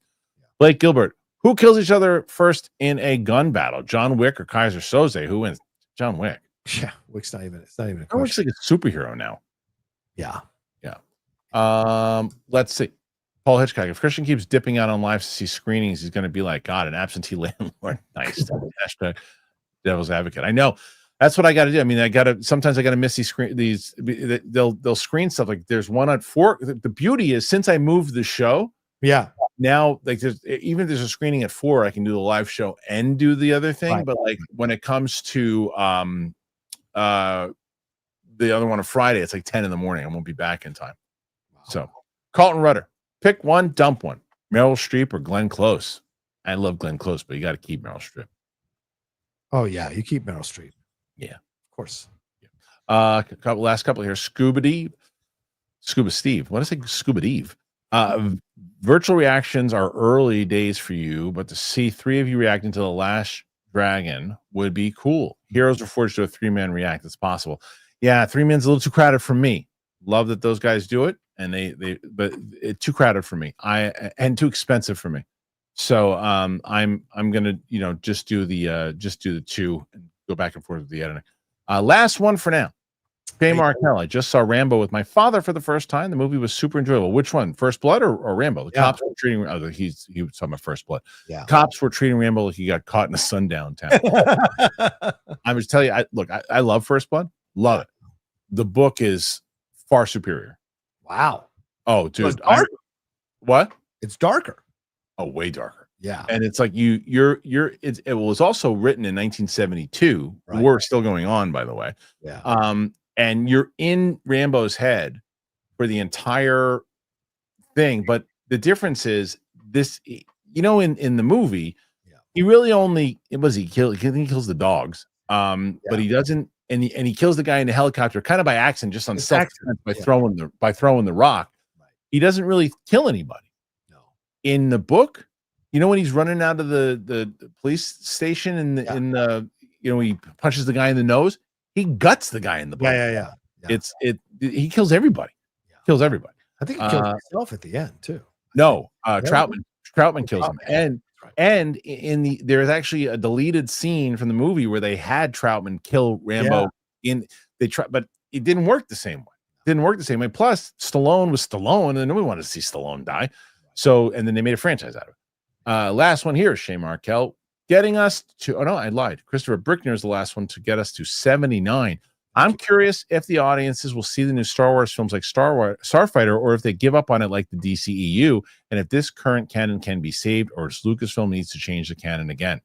Blake Gilbert, who kills each other first in a gun battle? John Wick or Kaiser Soze? Who wins? John Wick. Yeah, Wick's not even. It's not even a question. Wick's like a superhero now. Yeah. Let's see. Paul Hitchcock. If Kristian keeps dipping out on live to see screenings, he's going to be like, God, an absentee landlord. Nice. Hashtag devil's advocate. I know. That's what I got to do. I mean, sometimes I got to miss these. They'll screen stuff. Like there's one at 4. The beauty is since I moved the show. Yeah. Now, like even if there's a screening at 4, I can do the live show and do the other thing. Right. But like when it comes to the other one on Friday, it's like 10 in the morning. I won't be back in time. Wow. So Carlton Rudder, pick one, dump one. Meryl Streep or Glenn Close. I love Glenn Close, but you got to keep Meryl Streep. Oh yeah, you keep Meryl Streep. Yeah, of course. Yeah. Last couple here. Scuba Steve. What is it? Scuba Deve. Virtual reactions are early days for you, but to see 3 of you reacting to The Last Dragon would be cool. Heroes are forged to a 3-man react. It's possible. Yeah, 3-man's a little too crowded for me. Love that those guys do it, and but it's too crowded for me. And too expensive for me. So I'm gonna just do the 2 and go back and forth with the editing. Last one for now. Jay Markel. I just saw Rambo with my father for the first time. The movie was super enjoyable. Which one? First Blood or Rambo? The cops were treating. He saw my First Blood. Yeah. Cops were treating Rambo like he got caught in a sundown town. I was telling you, I love First Blood. Love it. The book is far superior. Wow. Oh, dude. What? It's darker. Oh, way darker. Yeah. And it's like it was also written in 1972. Right. The war is still going on, by the way. Yeah. And you're in Rambo's head for the entire thing. But the difference is this, in the movie, he really only he kills the dogs. But he doesn't, and he kills the guy in the helicopter kind of by accident, just on self-defense by throwing the rock. Right. He doesn't really kill anybody. No. In the book, when he's running out of the police station and he punches the guy in the nose, he guts the guy in the book. Yeah. He kills everybody. Yeah. Kills everybody. I think he kills himself at the end too. No, Troutman kills him. And there's actually a deleted scene from the movie where they had Troutman kill Rambo but it didn't work the same way. Plus, Stallone was Stallone, and nobody wanted to see Stallone die. So, and then they made a franchise out of it. Last one here, Shea Markel, getting us to. Oh no, I lied. Christopher Brickner is the last one to get us to 79. I'm curious if the audiences will see the new Star Wars films like Starfighter, or if they give up on it like the DCEU, and if this current canon can be saved, or if Lucasfilm needs to change the canon again.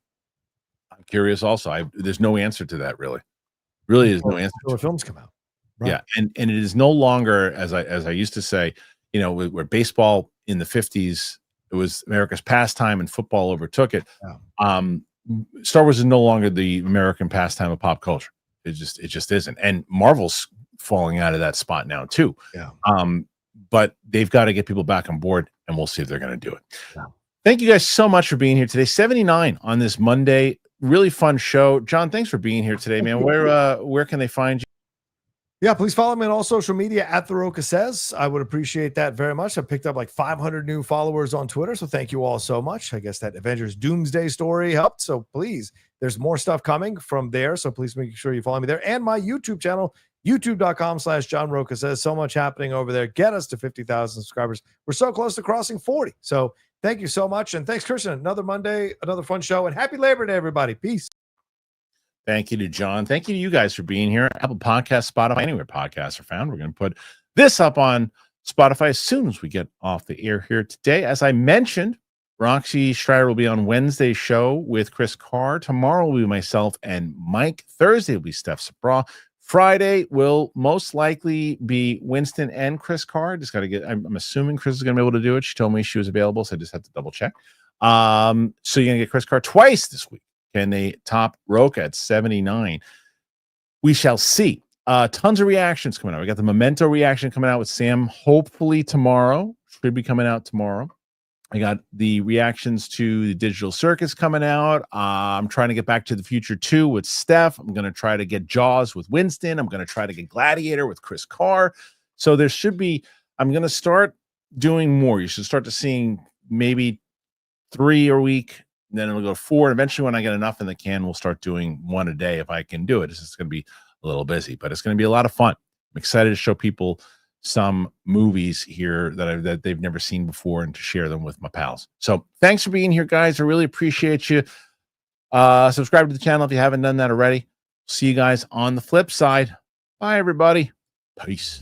I'm curious also. There's no answer to that, really. Really is no answer. Until the films come out. Right. Yeah, and it is no longer, as I used to say, where baseball in the 50s, it was America's pastime and football overtook it. Yeah. Star Wars is no longer the American pastime of pop culture. It just isn't. And Marvel's falling out of that spot now too. Yeah. But they've got to get people back on board, and we'll see if they're going to do it. Yeah. Thank you guys so much for being here today. 79 on this Monday. Really fun show. John, thanks for being here today, man. Where can they find you? Yeah, please follow me on all social media at The Rocha Says. I would appreciate that very much. I picked up like 500 new followers on Twitter, so thank you all so much. I guess that Avengers Doomsday story helped, so please, there's more stuff coming from there, so please make sure you follow me there. And my YouTube channel YouTube.com/John Rocha says, so much happening over there. Get us to 50,000 subscribers. We're so close to crossing 40. So thank you so much. And thanks, Kristian. Another Monday, another fun show. And happy Labor Day, everybody. Peace. Thank you to John. Thank you to you guys for being here. Apple Podcasts, Spotify, anywhere podcasts are found. We're going to put this up on Spotify as soon as we get off the air here today. As I mentioned, Roxy Strider will be on Wednesday's show with Chris Carr. Tomorrow will be myself and Mike. Thursday will be Steph Sabra. Friday will most likely be Winston and Chris Carr. Just got to get, I'm assuming Chris is going to be able to do it. She told me she was available, so I just have to double check. So you're going to get Chris Carr twice this week. Can they top Rocha at 79? We shall see. Tons of reactions coming out. We got the Memento reaction coming out with Sam, hopefully tomorrow. Should be coming out tomorrow. I got the reactions to the Digital Circus coming out. I'm trying to get Back to the Future 2 with Steph. I'm going to try to get Jaws with Winston. I'm going to try to get Gladiator with Chris Carr. So there should be, I'm going to start doing more. You should start to seeing maybe 3 a week. Then it'll go 4. And eventually when I get enough in the can, we'll start doing 1 a day if I can do it. It's just going to be a little busy, but it's going to be a lot of fun. I'm excited to show people some movies here that they've never seen before and to share them with my pals. So thanks for being here, guys. I really appreciate you. Subscribe to the channel if you haven't done that already. See you guys on the flip side. Bye, everybody. Peace.